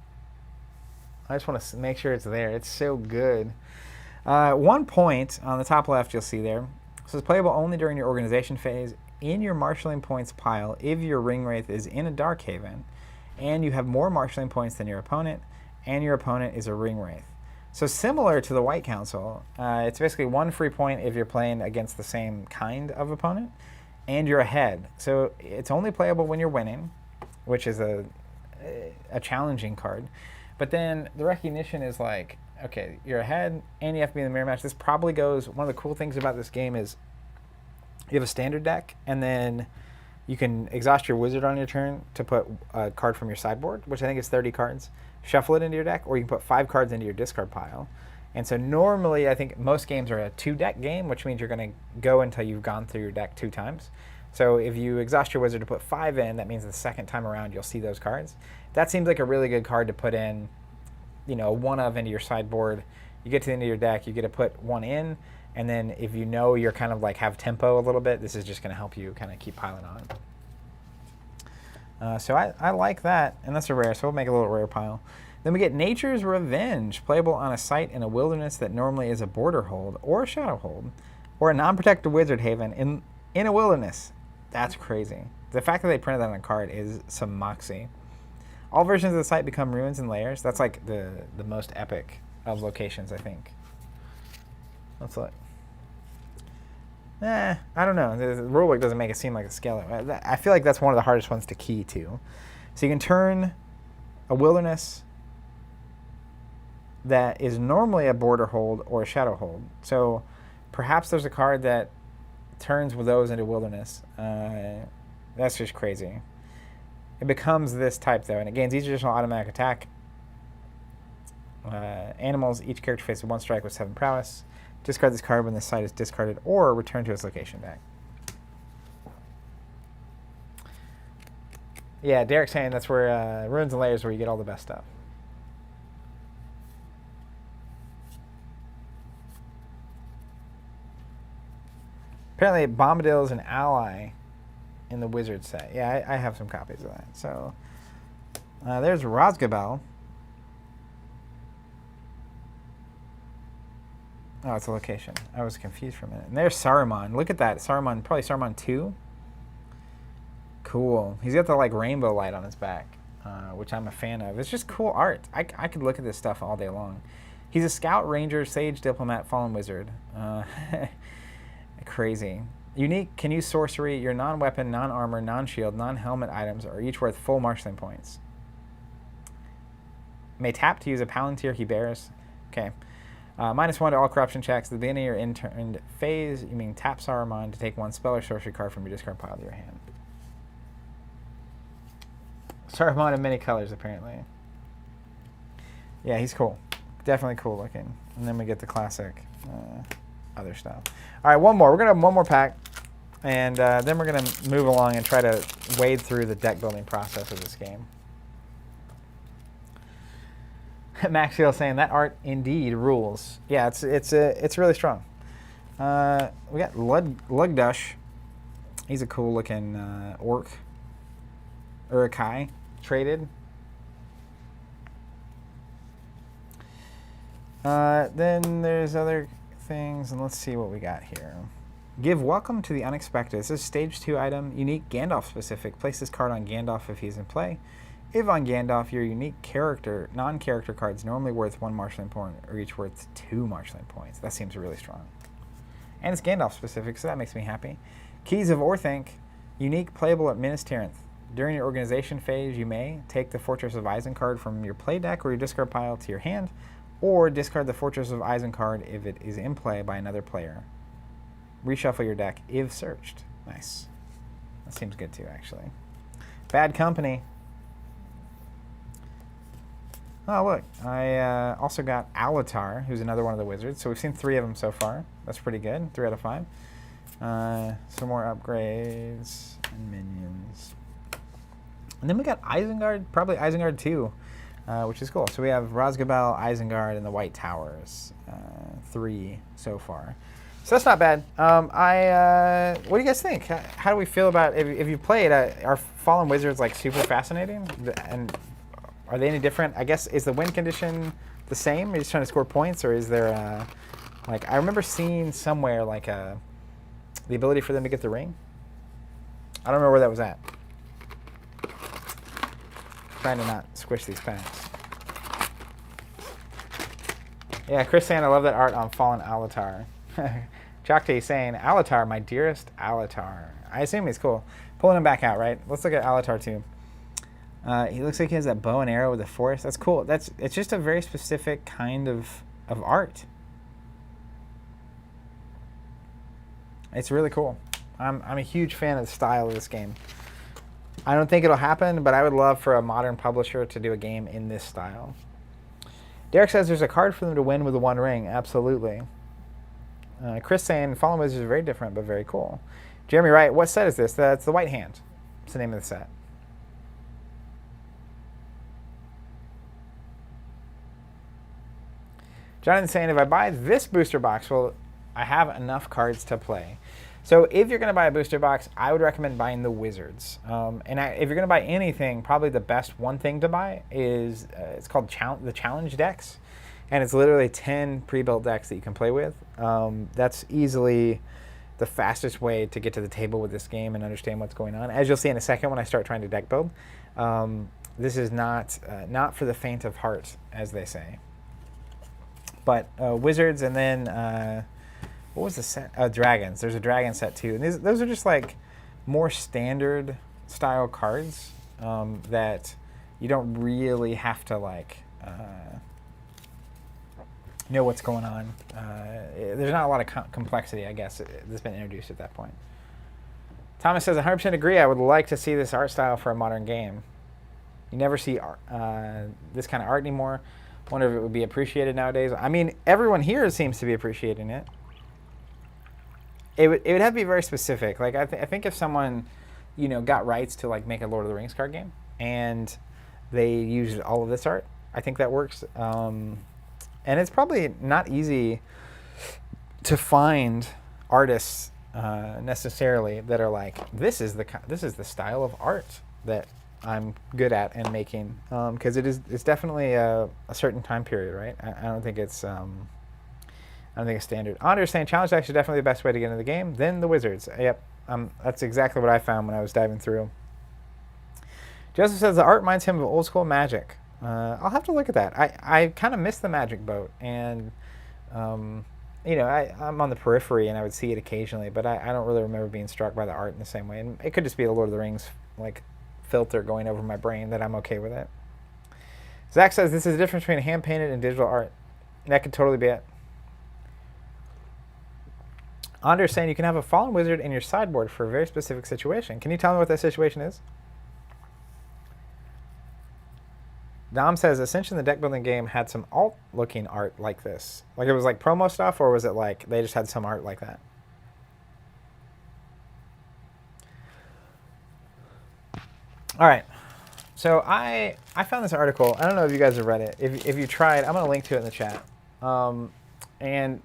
I just want to make sure it's there. It's so good. 1 point on the top left you'll see there. So it's playable only during your organization phase in your marshalling points pile if your Ring Wraith is in a Dark Haven and you have more marshalling points than your opponent, and your opponent is a ring wraith. So similar to the White Council, it's basically 1 free point if you're playing against the same kind of opponent, and you're ahead. So it's only playable when you're winning, which is a challenging card. But then the recognition is like, okay, you're ahead, and you have to be in the mirror match. This probably goes, one of the cool things about this game is you have a standard deck, and then you can exhaust your wizard on your turn to put a card from your sideboard, which I think is 30 cards, shuffle it into your deck, or you can put 5 cards into your discard pile. And so normally, I think most games are a 2-deck game, which means you're going to go until you've gone through your deck 2 times. So if you exhaust your wizard to put 5 in, that means the second time around you'll see those cards. That seems like a really good card to put in, you know, 1 of into your sideboard. You get to the end of your deck, you get to put 1 in, and then if you know you're kind of like have tempo a little bit, this is just going to help you kind of keep piling on. So I like that, and that's a rare, so we'll make a little rare pile. Then we get Nature's Revenge, playable on a site in a wilderness that normally is a border hold or a shadow hold, or a non-protected wizard haven in a wilderness. That's crazy. The fact that they printed that on a card is some moxie. All versions of the site become ruins and layers. That's like the most epic of locations, I think. Let's look. I don't know. The rulebook doesn't make it seem like a skeleton. I feel like that's one of the hardest ones to key to. So you can turn a wilderness that is normally a border hold or a shadow hold. So perhaps there's a card that turns with those into wilderness. That's just crazy. It becomes this type, though, and it gains each additional automatic attack. Animals, each character faces 1 strike with 7 prowess. Discard this card when the site is discarded, or return to its location deck. Yeah, Derek's saying that's where Ruins and Layers where you get all the best stuff. Apparently, Bombadil is an ally in the Wizard set. Yeah, I have some copies of that. So there's Rosgabel. Oh, it's a location. I was confused for a minute. And there's Saruman. Look at that. Saruman, probably Saruman 2. Cool. He's got the like rainbow light on his back, which I'm a fan of. It's just cool art. I could look at this stuff all day long. He's a scout, ranger, sage, diplomat, fallen wizard. Crazy. Unique, can use sorcery. Your non-weapon, non-armor, non-shield, non-helmet items are each worth full marshalling points. May tap to use a palantir he bears. Okay. -1 to all corruption checks. At the beginning of your end phase, you mean tap Saruman to take 1 spell or sorcery card from your discard pile to your hand. Saruman in many colors, apparently. Yeah, he's cool. Definitely cool looking. And then we get the classic other stuff. All right, one more. We're going to have one more pack, and then we're going to move along and try to wade through the deck building process of this game. Maxiel saying that art indeed rules. Yeah, it's really strong. We got Lugdush. He's a cool looking orc. Urukai traded. Then there's other things, and let's see what we got here. Give Welcome to the Unexpected. This is a stage 2 item, unique Gandalf specific. Place this card on Gandalf if he's in play. If on Gandalf, your unique character, non-character cards normally worth 1 marshalling point or each worth 2 marshalling points. That seems really strong. And it's Gandalf specific, so that makes me happy. Keys of Orthanc, unique, playable at Minas Tirith. During your organization phase, you may take the Fortress of Isengard from your play deck or your discard pile to your hand, or discard the Fortress of Isengard if it is in play by another player. Reshuffle your deck if searched. Nice. That seems good too, actually. Bad Company. Oh, look. I also got Alatar, who's another one of the wizards. So we've seen 3 of them so far. That's pretty good. 3 out of 5. Some more upgrades and minions. And then we got Isengard, probably Isengard 2, which is cool. So we have Rosgabel, Isengard, and the White Towers. 3 so far. So that's not bad. What do you guys think? How do we feel about, if you played, are Fallen Wizards like super fascinating? And are they any different? I guess, is the win condition the same? Are you just trying to score points, or is there like, I remember seeing somewhere like the ability for them to get the ring. I don't remember where that was at. trying to not squish these packs. Yeah, Chris saying, I love that art on Fallen Alatar. Chakti saying, Alatar, my dearest Alatar. I assume he's cool. Pulling him back out, right? Let's look at Alatar 2. He looks like he has that bow and arrow with the forest. That's cool. It's just a very specific kind of art. It's really cool. I'm a huge fan of the style of this game. I don't think it'll happen, but I would love for a modern publisher to do a game in this style. Derek says there's a card for them to win with the One Ring. Absolutely. Chris saying Fallen Wizards is very different, but very cool. Jeremy Wright, what set is this? That's the White Hand. It's the name of the set. Jonathan saying, if I buy this booster box, will I have enough cards to play? So if you're going to buy a booster box, I would recommend buying the Wizards. If you're going to buy anything, probably the best one thing to buy is, it's called the Challenge decks. And it's literally 10 pre-built decks that you can play with. That's easily the fastest way to get to the table with this game and understand what's going on. As you'll see in a second when I start trying to deck build, this is not for the faint of heart, as they say. But Wizards, and then what was the set? Dragons. There's a dragon set too. And those are just like more standard style cards that you don't really have to like know what's going on. There's not a lot of complexity, I guess, that's been introduced at that point. Thomas says, 100% agree. I would like to see this art style for a modern game. You never see this kind of art anymore. Wonder if it would be appreciated nowadays. I mean, everyone here seems to be appreciating it. It would have to be very specific. Like I think if someone, got rights to like make a Lord of the Rings card game and they used all of this art, I think that works. And it's probably not easy to find artists necessarily that are like, this is the style of art that I'm good at and making, because it's definitely a certain time period, right? I don't think it's standard. Anders saying challenge decks are definitely the best way to get into the game. Then the Wizards. Yep, that's exactly what I found when I was diving through. Joseph says the art reminds him of old school Magic. I'll have to look at that. I kind of miss the Magic boat, and I'm on the periphery and I would see it occasionally, but I don't really remember being struck by the art in the same way. And it could just be the Lord of the Rings like filter going over my brain that I'm okay with it. Zach says this is the difference between hand painted and digital art. That could totally be it. Anders saying you can have a Fallen Wizard in your sideboard for a very specific situation. Can you tell me what that situation is? Dom says, essentially the deck building game had some alt-looking art like this. Like it was like promo stuff, or was it like they just had some art like that? All right. So I found this article. I don't know if you guys have read it. If you tried, I'm going to link to it in the chat. And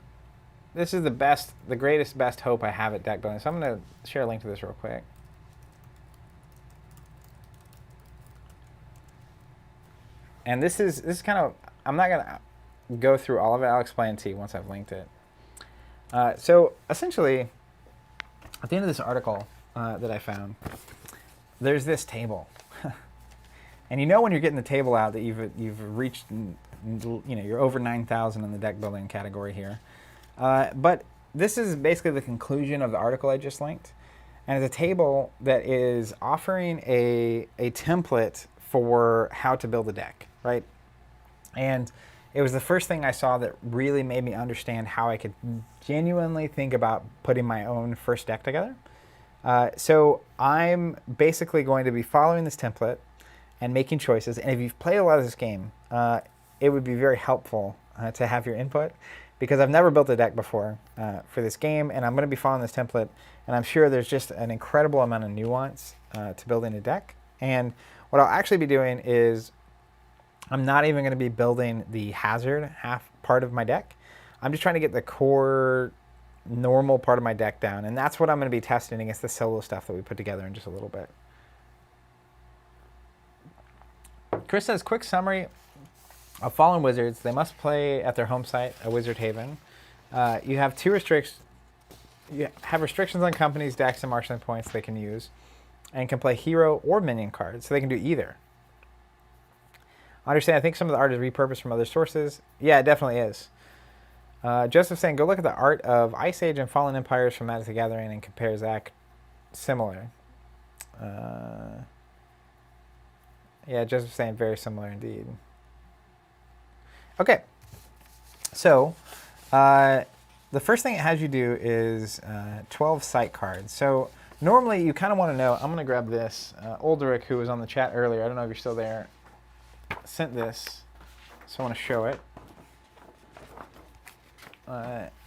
this is the greatest, best hope I have at deck building. So I'm going to share a link to this real quick. And this is kind of, I'm not going to go through all of it. I'll explain to you once I've linked it. So essentially, at the end of this article that I found, there's this table. And when you're getting the table out that you've reached, you're over 9,000 in the deck building category here. But this is basically the conclusion of the article I just linked. And it's a table that is offering a template for how to build a deck, right? And it was the first thing I saw that really made me understand how I could genuinely think about putting my own first deck together. So I'm basically going to be following this template and making choices. And if you've played a lot of this game, it would be very helpful to have your input, because I've never built a deck before for this game, and I'm going to be following this template, and I'm sure there's just an incredible amount of nuance to building a deck. And what I'll actually be doing is I'm not even going to be building the hazard half part of my deck. I'm just trying to get the core normal part of my deck down, and that's what I'm going to be testing against the solo stuff that we put together in just a little bit. Chris says, quick summary of Fallen Wizards. They must play at their home site, a Wizard Haven. You have you have restrictions on companies, decks, and marshaling points they can use, and can play hero or minion cards, so they can do either. Understand, I think some of the art is repurposed from other sources. Yeah, it definitely is. Joseph saying, go look at the art of Ice Age and Fallen Empires from Magic the Gathering and compare Zach. Similar. Yeah, Joseph saying very similar indeed. Okay. So, the first thing it has you do is 12 site cards. So, normally you kind of want to know, I'm going to grab this. Olderick, who was on the chat earlier, I don't know if you're still there, sent this. So I want to show it.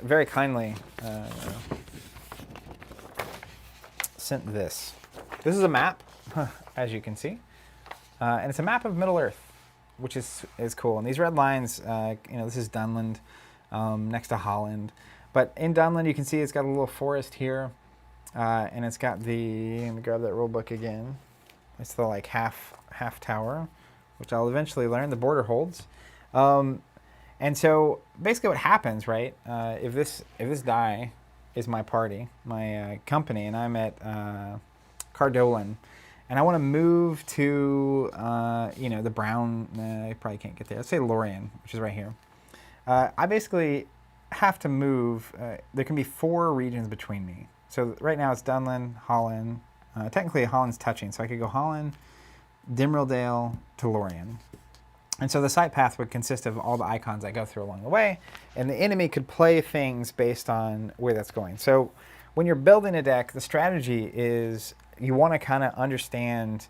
Very kindly sent this. This is a map, as you can see, and it's a map of Middle-earth, which is cool. And these red lines, this is Dunland, next to Holland. But in Dunland, you can see it's got a little forest here, and it's got the. Let me grab that rule book again. It's the like half tower, which I'll eventually learn the border holds. And so basically what happens, right, if this die is my party, my company, and I'm at Cardolan, and I want to move to, the brown, I probably can't get there. Let's say Lorien, which is right here. I basically have to move. There can be 4 regions between me. So right now it's Dunland, Holland. Technically Holland's touching, so I could go Holland, Dimrildale to Lorien. And so the site path would consist of all the icons I go through along the way, and the enemy could play things based on where that's going. So when you're building a deck, the strategy is you want to kind of understand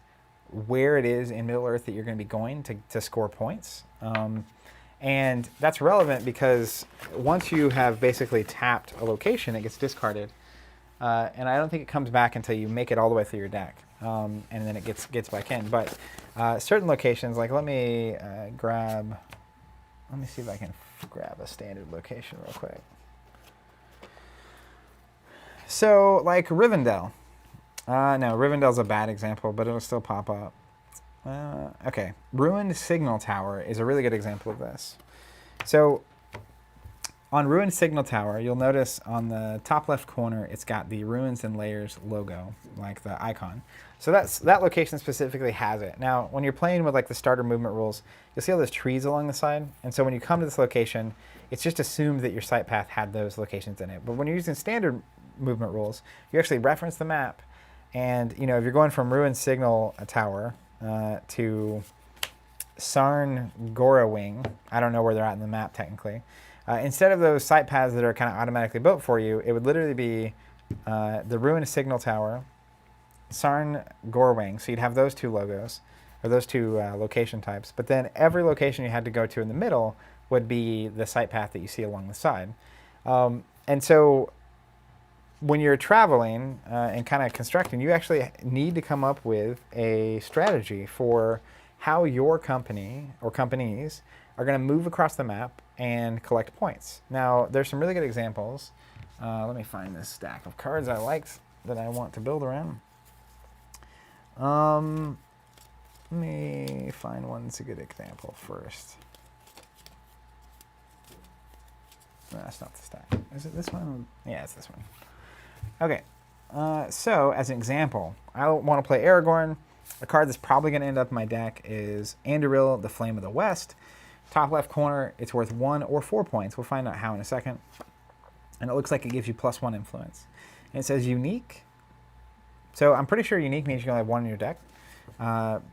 where it is in Middle-earth that you're going to be going to score points. And that's relevant because once you have basically tapped a location, it gets discarded. And I don't think it comes back until you make it all the way through your deck. And then it gets back in. But certain locations, like let me see if I can grab a standard location real quick. So like Rivendell. No, Rivendell's a bad example, but it'll still pop up. Okay, Ruined Signal Tower is a really good example of this. So on Ruined Signal Tower, you'll notice on the top left corner, it's got the Ruins and Layers logo, like the icon. So that location specifically has it. Now, when you're playing with like the starter movement rules, you'll see all those trees along the side. And so when you come to this location, it's just assumed that your site path had those locations in it. But when you're using standard movement rules, you actually reference the map. And if you're going from Ruined Signal Tower to Sarn Gorawing, I don't know where they're at in the map technically. Instead of those site paths that are kind of automatically built for you, it would literally be the Ruined Signal Tower, Sarn Gorwang. So you'd have those 2 logos, or those 2 location types. But then every location you had to go to in the middle would be the site path that you see along the side. And so when you're traveling and kind of constructing, you actually need to come up with a strategy for how your company or companies are going to move across the map and collect points. Now, there's some really good examples. Let me find this stack of cards I liked that I want to build around. Let me find one that's a good example first. No, that's not the stack. Is it this one? Yeah, it's this one. Okay, so as an example, I want to play Aragorn. A card that's probably going to end up in my deck is Anduril, the Flame of the West. Top left corner, it's worth 1 or 4 points. We'll find out how in a second. And it looks like it gives you +1 influence. And it says unique. So I'm pretty sure unique means you can only have 1 in your deck.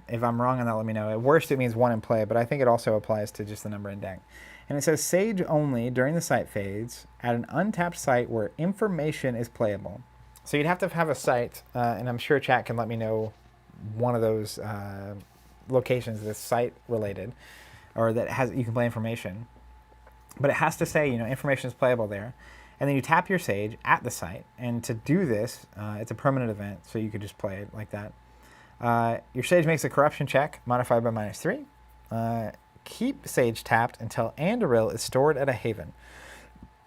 If I'm wrong on that, let me know. At worst, it means 1 in play, but I think it also applies to just the number in deck. And it says Sage only during the site phase at an untapped site where information is playable. So you'd have to have a site, and I'm sure chat can let me know one of those locations that's site related, or that has you can play information. But it has to say, information is playable there. And then you tap your Sage at the site. And to do this, it's a permanent event, so you could just play it like that. Your Sage makes a corruption check, modified by -3. Keep Sage tapped until Anduril is stored at a haven.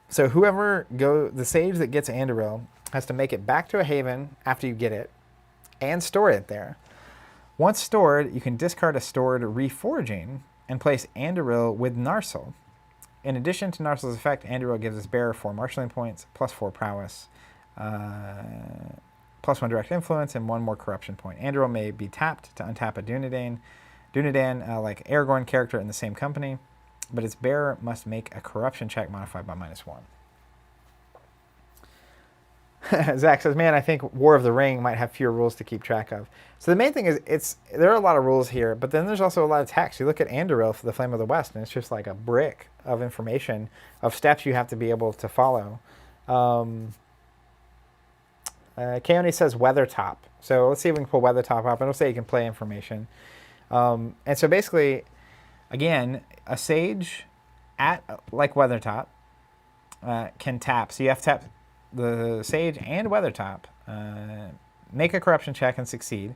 So the Sage that gets Anduril has to make it back to a haven after you get it and store it there. Once stored, you can discard a stored Reforging and place Anduril with Narsil. In addition to Narsil's effect, Anduril gives its bearer 4 marshalling points, +4 prowess, +1 direct influence, and 1 more corruption point. Anduril may be tapped to untap a Dunedain. Dunedain, like Aragorn character in the same company, but its bearer must make a corruption check modified by -1. Zach says, man, I think War of the Ring might have fewer rules to keep track of. So the main thing is there are a lot of rules here, but then there's also a lot of text. You look at Andoril for the Flame of the West, and it's just like a brick of information, of steps you have to be able to follow. Keone says Weathertop. So let's see if we can pull Weathertop up. It'll say you can play information. And so basically, again, a sage like Weathertop can tap. So you have to tap the sage and Weathertop, make a corruption check and succeed.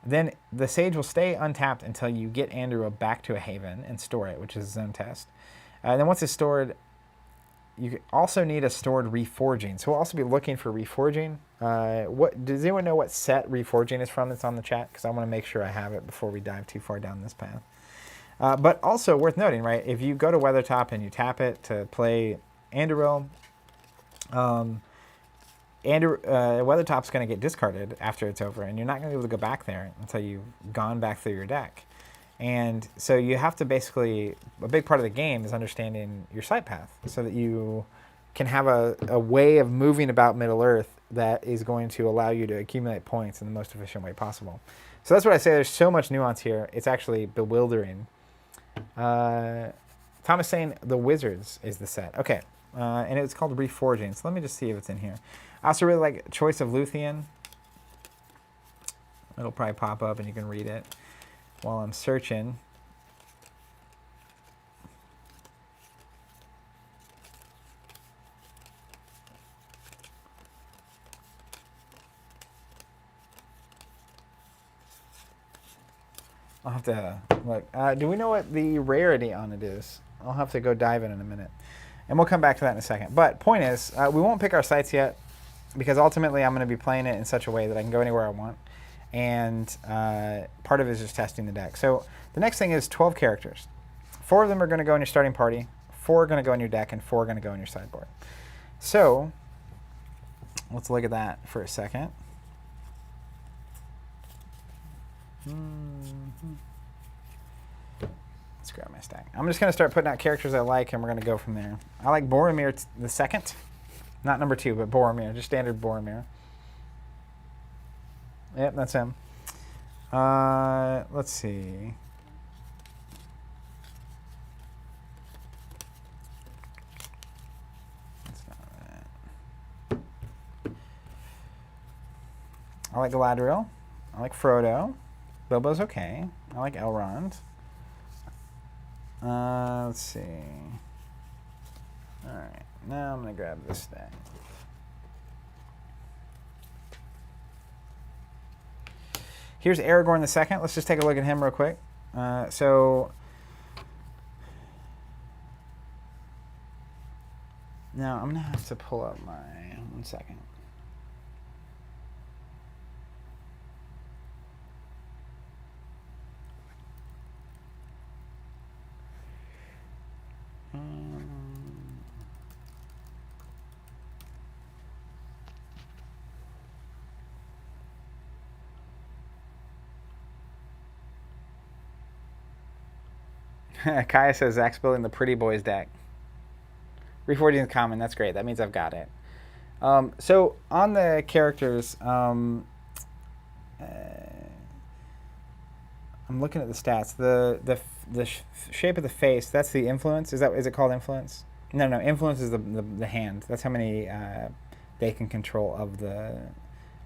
Then the sage will stay untapped until you get Andoril back to a haven and store it, which is a zone test. Then once it's stored, you also need a stored reforging. So we'll also be looking for reforging. Does anyone know what set reforging is from that's on the chat? Because I want to make sure I have it before we dive too far down this path. But also worth noting, right? If you go to Weathertop and you tap it to play Andoril, Weathertop's going to get discarded after it's over, and you're not going to be able to go back there until you've gone back through your deck. And so you have to basically, a big part of the game is understanding your site path so that you can have a way of moving about Middle-earth that is going to allow you to accumulate points in the most efficient way possible. So that's what I say. There's so much nuance here. It's actually bewildering. Thomas saying the Wizards is the set. Okay. And it's called Reforging. So let me just see if it's in here. I also really like Choice of Luthien. It'll probably pop up and you can read it while I'm searching. I'll have to look. Do we know what the rarity on it is? I'll have to go dive in a minute. And we'll come back to that in a second. But point is, we won't pick our sites yet because ultimately I'm going to be playing it in such a way that I can go anywhere I want. And part of it is just testing the deck. So the next thing is 12 characters. 4 of them are going to go in your starting party, 4 are going to go in your deck, and 4 are going to go in your sideboard. So let's look at that for a second. Let's grab my stack. I'm just going to start putting out characters I like, and we're going to go from there. I like Boromir the second. Not number 2, but Boromir. Just standard Boromir. Yep, that's him. Let's see. That's not that. I like Galadriel. I like Frodo. Bilbo's okay. I like Elrond. Let's see. Alright, now I'm going to grab this stack. Here's Aragorn the Second. Let's just take a look at him real quick. So now I'm going to have to pull up my, 1 second. Kaya says Zach's building the Pretty Boys deck. Reforging is common. That's great. That means I've got it. So on the characters, I'm looking at the stats. The shape of the face, that's the influence. Is it called influence? No. Influence is the hand. That's how many they can control of the.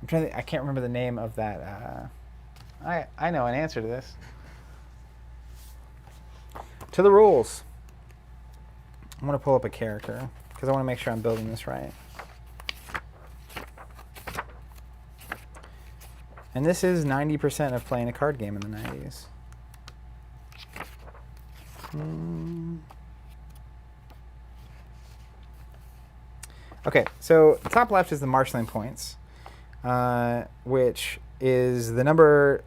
I'm trying to. I can't remember the name of that. I know an answer to this. To the rules. I'm going to pull up a character because I want to make sure I'm building this right. And this is 90% of playing a card game in the 90s. Okay, so the top left is the marshalling points, which is the number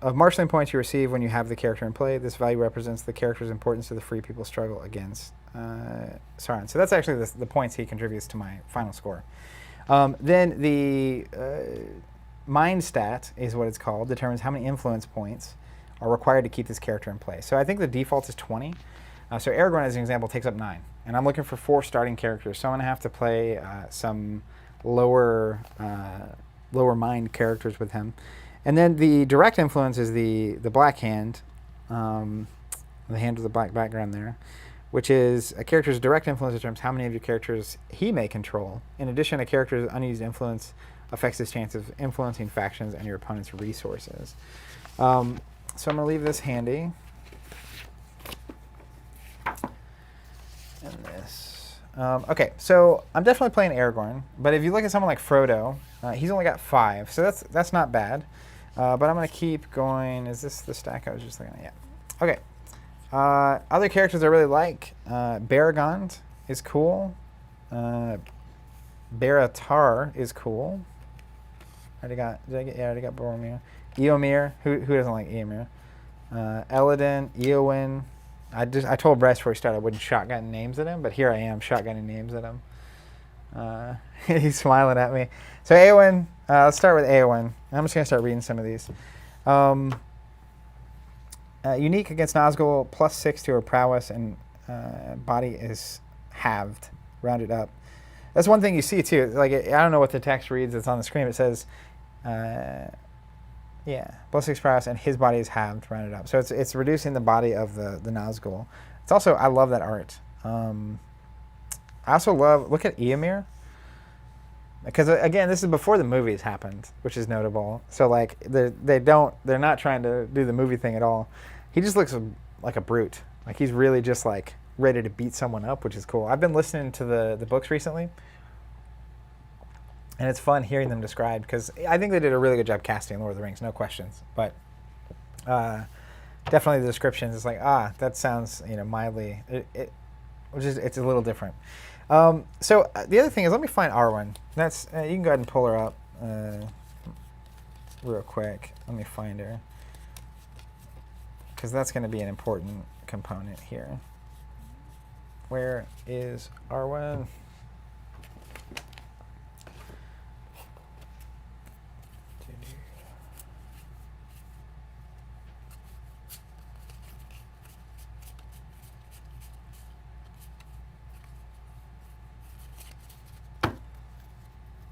of marshalling points you receive when you have the character in play. This value represents the character's importance to the free people struggle against Sauron. So that's actually the points he contributes to my final score. Then the mind stat is what it's called, determines how many influence points are required to keep this character in play. So I think the default is 20. So Aragorn, as an example, takes up 9. And I'm looking for 4 starting characters, so I'm going to have to play some lower mind characters with him. And then the direct influence is the Black Hand, the hand with the black background there, which is a character's direct influence determines how many of your characters he may control. In addition, a character's unused influence affects his chance of influencing factions and your opponent's resources. So I'm going to leave this handy. And this. Okay, so I'm definitely playing Aragorn, but if you look at someone like Frodo, he's only got 5, so that's not bad. But I'm going to keep going. Is this the stack I was just looking at? Yeah. Okay. Other characters I really like. Baragond is cool. Baratar is cool. I already got Boromir. Eomir. Who doesn't like Eomir? Eladin, Eowyn. I told Bryce before we started I wouldn't shotgun names at him, but here I am shotgunning names at him. He's smiling at me. So Eowyn, let's start with Eowyn. I'm just going to start reading some of these. Unique against Nazgul, +6 to her prowess, and body is halved, rounded up. That's one thing you see too. Like I don't know what the text reads. It's on the screen. It says, +6 prowess, and his body is halved, rounded up. So it's reducing the body of the Nazgul. It's also, I love that art. I also look at Eomir. Because again, this is before the movies happened, which is notable. So like they're not trying to do the movie thing at all. He just looks like a brute. Like he's really just like ready to beat someone up, which is cool. I've been listening to the books recently, and it's fun hearing them described because I think they did a really good job casting Lord of the Rings, no questions. But definitely the descriptions is like that sounds mildly it's a little different. So the other thing is, let me find Arwen. That's you can go ahead and pull her up real quick. Let me find her because that's going to be an important component here. Where is Arwen?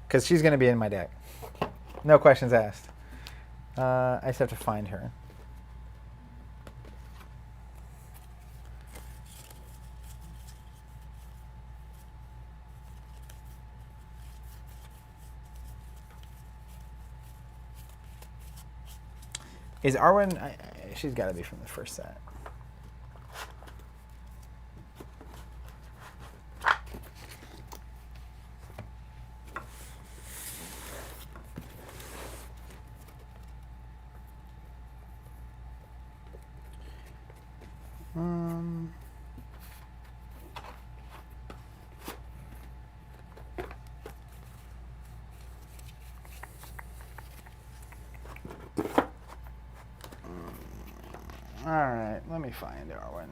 Because she's going to be in my deck. No questions asked. I just have to find her. Is Arwen... she's got to be from the first set. All right, let me find Arwen.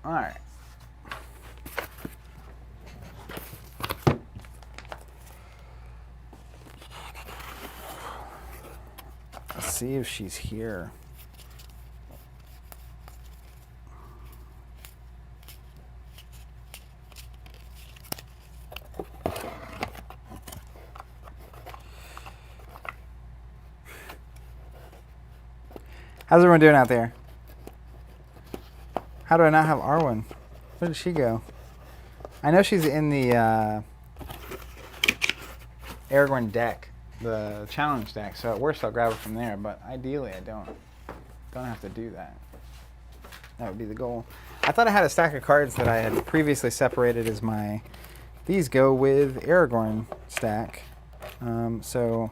All right. Let's see if she's here. How's everyone doing out there? How do I not have Arwen? Where did she go? I know she's in the Aragorn deck, the challenge deck, so at worst I'll grab her from there, but ideally I don't have to do that. That would be the goal. I thought I had a stack of cards that I had previously separated as my... These go with Aragorn stack, so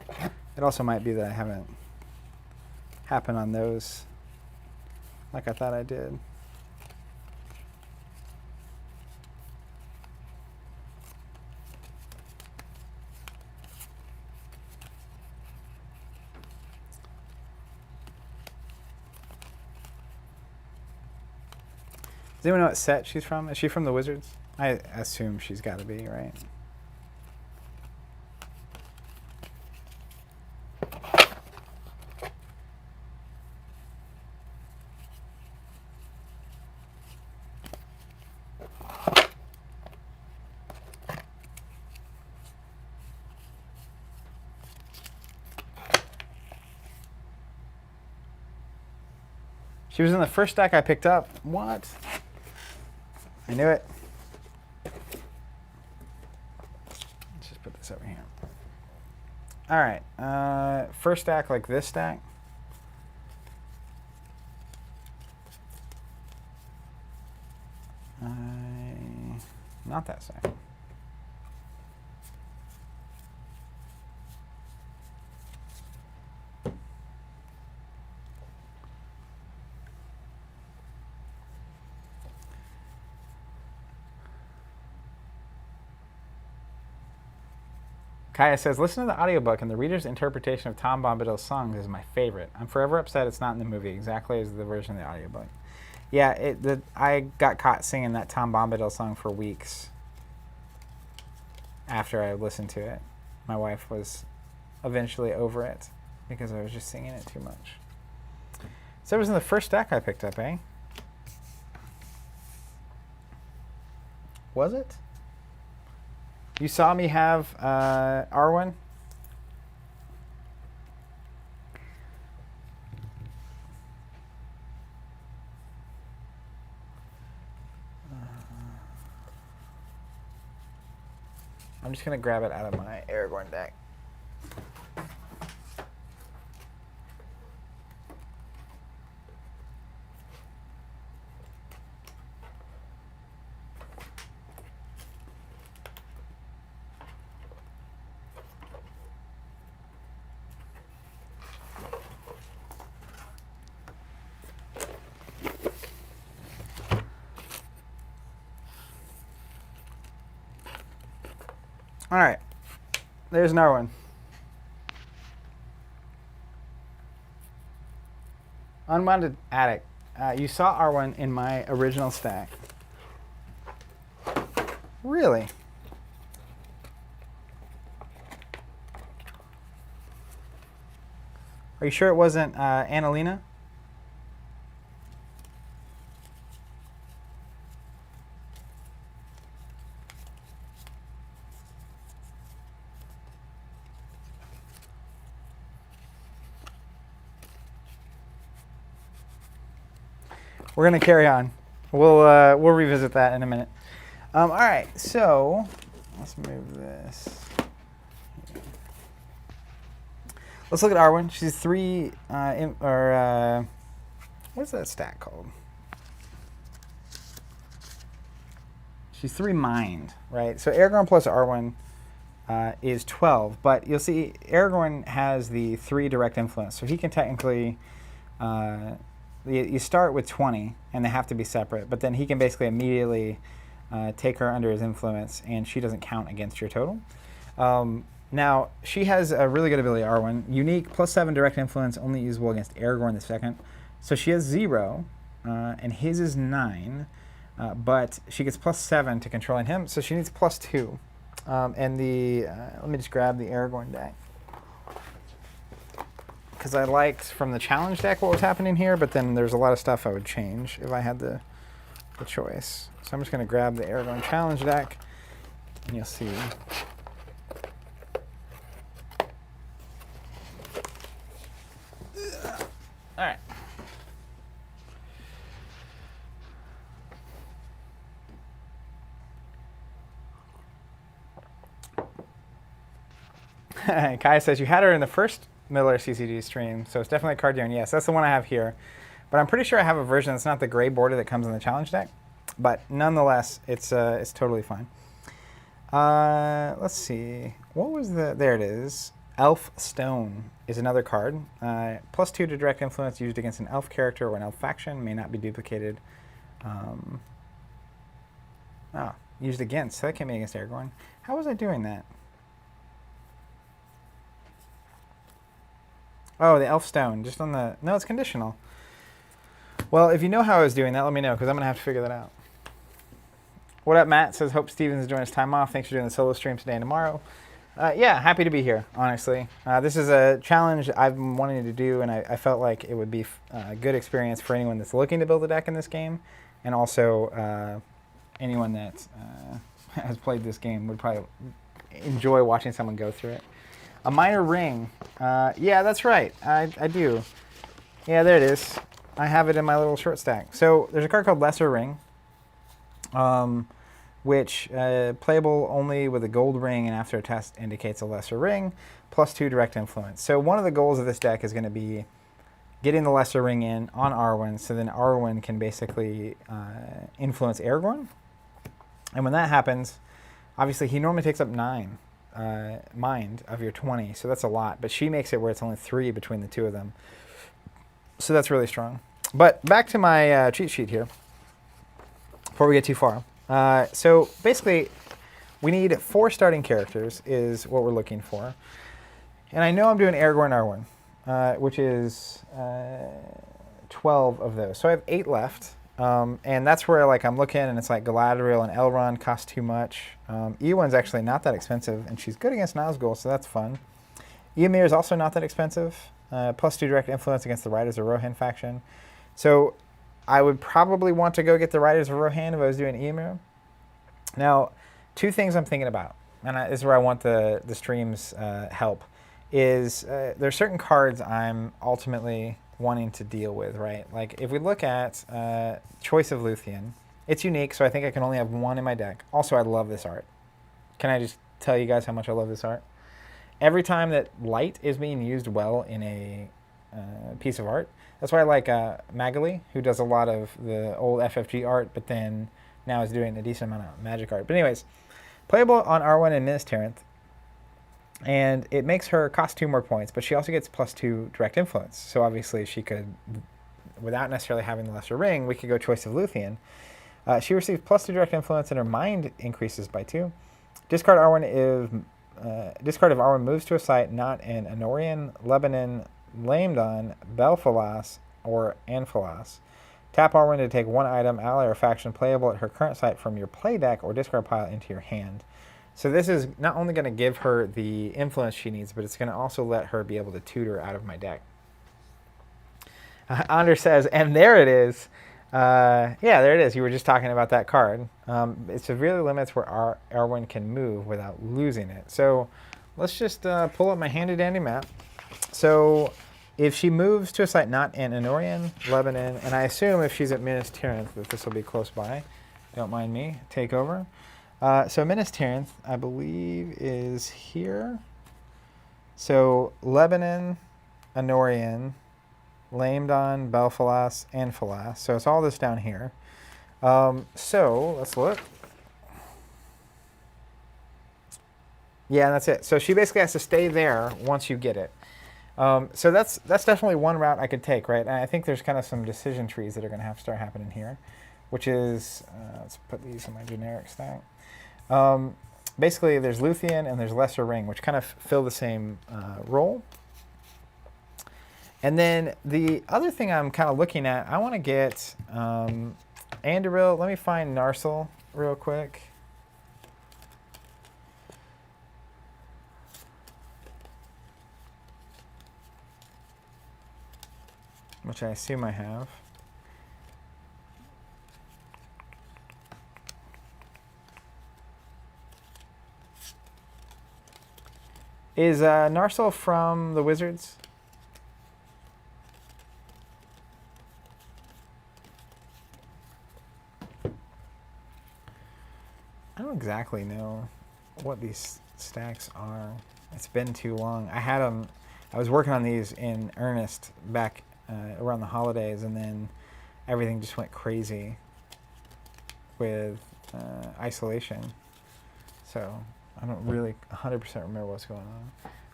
it also might be that I haven't happened on those like I thought I did. Does anyone know what set she's from? Is she from the Wizards? I assume she's got to be, right? She was in the first deck I picked up. What? I knew it. Let's just put this over here. All right. First stack like this stack. Not that stack. Kaya says, listen to the audiobook and the reader's interpretation of Tom Bombadil's songs is my favorite. I'm forever upset it's not in the movie, exactly as the version of the audiobook. Yeah, I got caught singing that Tom Bombadil song for weeks after I listened to it. My wife was eventually over it because I was just singing it too much. So it was in the first deck I picked up, eh? Was it? You saw me have Arwen? I'm just going to grab it out of my Aragorn deck. All right, there's another one. Unwanted Attic. You saw R1 in my original stack. Really? Are you sure it wasn't Annalena? We're gonna carry on. We'll revisit that in a minute. All right, so let's move this. Let's look at Arwen. She's 3, what's that stat called? She's 3 mind, right? So Aragorn plus Arwen is 12, but you'll see Aragorn has the 3 direct influence, so he can technically. You start with 20, and they have to be separate, but then he can basically immediately take her under his influence, and she doesn't count against your total. Now, she has a really good ability, Arwen. Unique, +7 direct influence, only usable against Aragorn II. So she has 0, and his is 9, but she gets +7 to controlling him, so she needs +2. And let me just grab the Aragorn deck, because I liked from the challenge deck what was happening here, but then there's a lot of stuff I would change if I had the choice. So I'm just going to grab the Aragorn challenge deck, and you'll see. All right. Kai says, you had her in the first Middle-earth CCG stream, so it's definitely a card you're in. Yes, that's the one I have here. But I'm pretty sure I have a version that's not the gray border that comes in the challenge deck. But nonetheless, it's totally fine. Let's see. What was there it is. Elf Stone is another card. +2 to direct influence used against an elf character or an elf faction. May not be duplicated. Used against. So that can't be against Aragorn. How was I doing that? Oh, the Elf Stone. Just on the... No, it's conditional. Well, if you know how I was doing that, let me know, because I'm going to have to figure that out. What up, Matt? Says, hope Steven's enjoying his time off. Thanks for doing the solo stream today and tomorrow. Yeah, happy to be here, honestly. This is a challenge I've been wanting to do, and I felt like it would be a good experience for anyone that's looking to build a deck in this game, and also anyone that has played this game would probably enjoy watching someone go through it. A minor ring. Yeah, that's right. I do. Yeah, there it is. I have it in my little short stack. So there's a card called Lesser Ring, which playable only with a gold ring, and after a test indicates a lesser ring, +2 direct influence. So one of the goals of this deck is going to be getting the lesser ring in on Arwen, so then Arwen can basically influence Aragorn. And when that happens, obviously he normally takes up 9 mind of your 20, so that's a lot, but she makes it where it's only 3 between the two of them. So that's really strong. But back to my cheat sheet here, before we get too far. So basically, we need 4 starting characters is what we're looking for. And I know I'm doing Aragorn Arwen, which is 12 of those. So I have 8 left. And that's where like I'm looking, and it's like Galadriel and Elrond cost too much. Eowyn's actually not that expensive, and she's good against Nazgul, so that's fun. Ymir is also not that expensive. +2 direct influence against the Riders of Rohan faction. So I would probably want to go get the Riders of Rohan if I was doing Ymir. Now, 2 things I'm thinking about, and this is where I want the stream's help, is there's certain cards I'm ultimately wanting to deal with, right? Like if we look at Choice of Luthien, it's unique, so I think I can only have 1 in my deck. Also, I love this art. Can I just tell you guys how much I love this art? Every time that light is being used well in a piece of art, that's why I like Magali, who does a lot of the old FFG art, but then now is doing a decent amount of magic art. But anyways, playable on Arwen and Minas Tirith, and it makes her cost 2 more points, but she also gets +2 direct influence. So obviously she could, without necessarily having the lesser ring, we could go Choice of Luthien. She receives +2 direct influence, and her mind increases by 2. Discard Arwen if Arwen moves to a site not in Anorian, Lebanon, Laimdon, Belfalas, or Anfalas. Tap Arwen to take 1 item, ally, or faction playable at her current site from your play deck or discard pile into your hand. So this is not only going to give her the influence she needs, but it's going to also let her be able to tutor out of my deck. Anders says, and there it is. Yeah, there it is. You were just talking about that card. It severely limits where Arwen can move without losing it. So let's just pull up my handy-dandy map. So if she moves to a site not in Anorian, Lebanon, and I assume if she's at Minas Tirith that this will be close by. Don't mind me. Take over. So Minas Tirith, I believe, is here. So Lebanon, Anorian, Laimdon, Belfalas, Anfalas. So it's all this down here. So let's look. Yeah, that's it. So she basically has to stay there once you get it. So that's definitely one route I could take, right? And I think there's kind of some decision trees that are going to have to start happening here, which is, let's put these in my generic stack. Basically, there's Luthien and there's Lesser Ring, which kind of fill the same role. And then the other thing I'm kind of looking at, I want to get Anduril. Let me find Narsil real quick. Which I assume I have. Is Narsil from the Wizards? I don't exactly know what these stacks are. It's been too long. I was working on these in earnest back around the holidays, and then everything just went crazy with isolation. So I don't really 100% remember what's going on.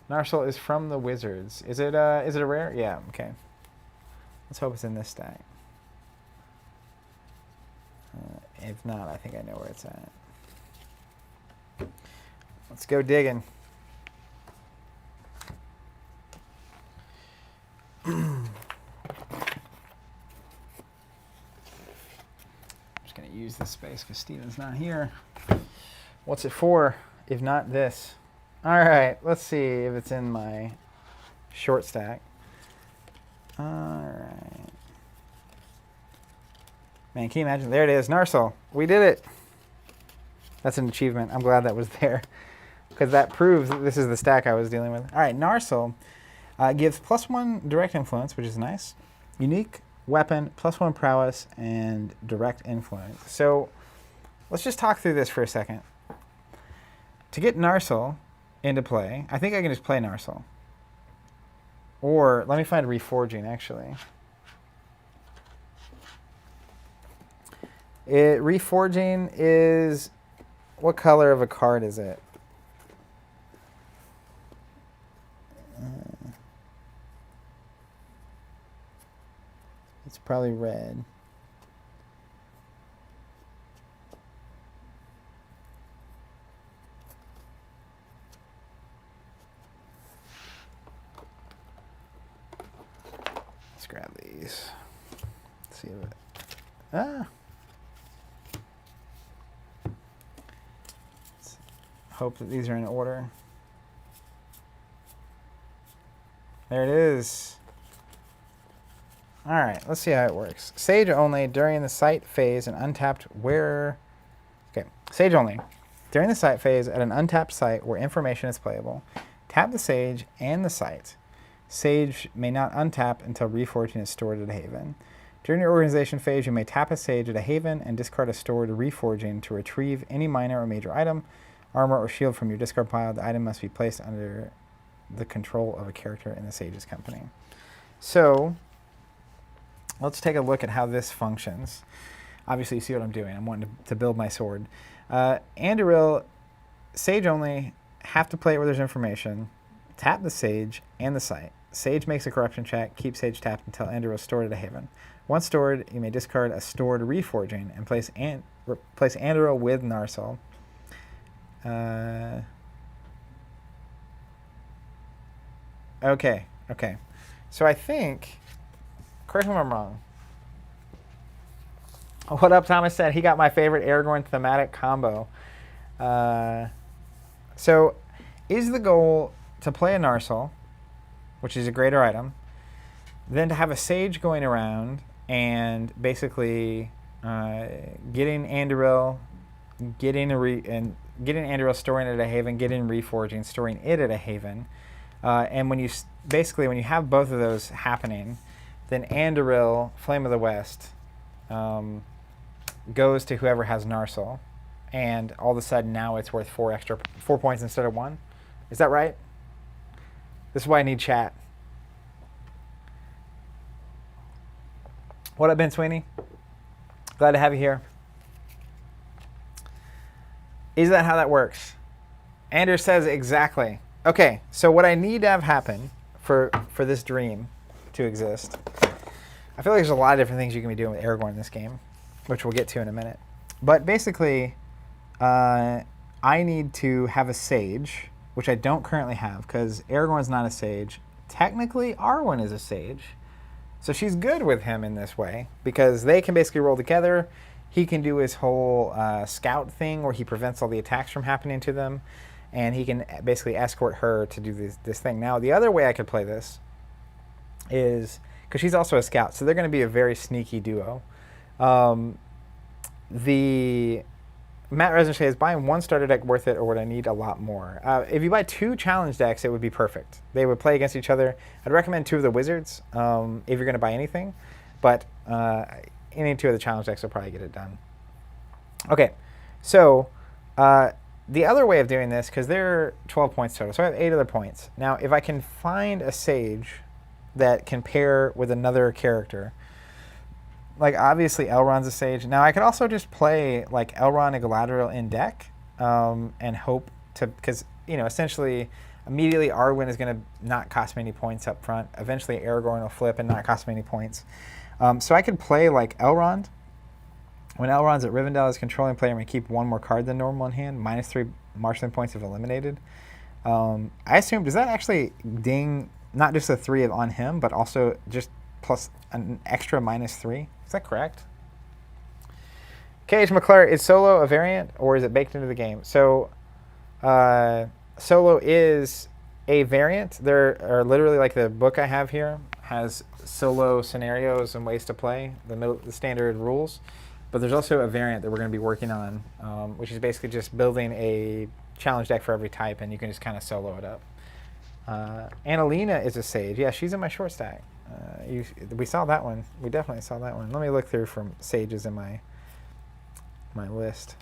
Narsil is from the Wizards. Is it a rare? Yeah, okay. Let's hope it's in this stack. If not, I think I know where it's at. Let's go digging. going to use this space because Steven's not here. What's it for, if not this? All right, let's see if it's in my short stack. All right. Man, can you imagine? There it is, Narsil. We did it. That's an achievement. I'm glad that was there because that proves that this is the stack I was dealing with. All right, Narsil gives +1 direct influence, which is nice. Unique weapon, +1 prowess, and direct influence. So let's just talk through this for a second. To get Narsil into play, I think I can just play Narsil. Or let me find Reforging, actually. Reforging is, what color of a card is it? It's probably red. Let's grab these. Let's see if it. Let's hope that these are in order. There it is. All right, let's see how it works. Sage only during the sight phase and untapped where... Okay, Sage only. During the sight phase at an untapped site where information is playable, tap the Sage and the site. Sage may not untap until Reforging is stored at a haven. During your organization phase, you may tap a Sage at a haven and discard a stored Reforging to retrieve any minor or major item, armor, or shield from your discard pile. The item must be placed under the control of a character in the Sage's company. So let's take a look at how this functions. Obviously, you see what I'm doing. I'm wanting to build my sword. Anduril, Sage only, have to play it where there's information. Tap the Sage and the site. Sage makes a corruption check. Keep Sage tapped until Anduril is stored at a haven. Once stored, you may discard a stored Reforging and replace Anduril with Narsil. Okay. So I think, correct me if I'm wrong. What up, Thomas said he got my favorite Aragorn thematic combo. So is the goal to play a Narsil, which is a greater item, then to have a Sage going around and basically getting Anduril, getting Anduril, storing it at a haven, getting Reforging, storing it at a haven. And when you have both of those happening, then Anduril, Flame of the West, goes to whoever has Narsil, and all of a sudden now it's worth 4 points instead of 1. Is that right? This is why I need chat. What up, Ben Sweeney? Glad to have you here. Is that how that works? Anders says exactly. Okay, so what I need to have happen for this dream to exist, I feel like there's a lot of different things you can be doing with Aragorn in this game, which we'll get to in a minute. But basically, I need to have a Sage, which I don't currently have because Aragorn's not a Sage. Technically, Arwen is a Sage. So she's good with him in this way because they can basically roll together. He can do his whole scout thing where he prevents all the attacks from happening to them. And he can basically escort her to do this thing. Now, the other way I could play this is, because she's also a scout, so they're going to be a very sneaky duo. The Matt Resner says, buying one starter deck worth it, or would I need a lot more? If you buy 2 challenge decks, it would be perfect. They would play against each other. I'd recommend 2 of the wizards if you're going to buy anything, but any 2 of the challenge decks will probably get it done. Okay, so the other way of doing this, because they're 12 points total, so I have 8 other points. Now, if I can find a Sage that can pair with another character, like obviously Elrond's a Sage. Now I could also just play like Elrond and Galadriel in deck and hope to, because essentially immediately Arwen is going to not cost me any points up front. Eventually Aragorn will flip and not cost me any points. So I could play like Elrond. When Elrond's at Rivendell as controlling player, I'm going to keep 1 more card than normal in hand. -3 marshaling points if eliminated. I assume, does that actually ding not just the 3 on him, but also just plus an extra -3? Is that correct? KH McClure, is solo a variant or is it baked into the game? So solo is a variant. There are literally, like the book I have here has solo scenarios and ways to play, the standard rules. But there's also a variant that we're going to be working on, which is basically just building a challenge deck for every type, and you can just kind of solo it up. Annalena is a Sage. Yeah, she's in my short stack. We saw that one. We definitely saw that one. Let me look through from Sages in my list.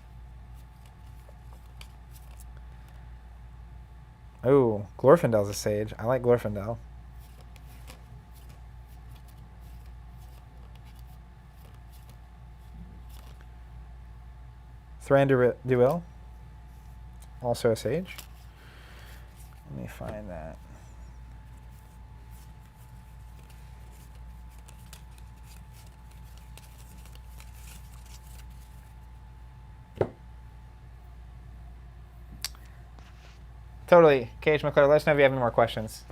Oh, Glorfindel's a Sage. I like Glorfindel. Thranduil, also a Sage. Let me find that. Totally. KH McClure, let us know if you have any more questions.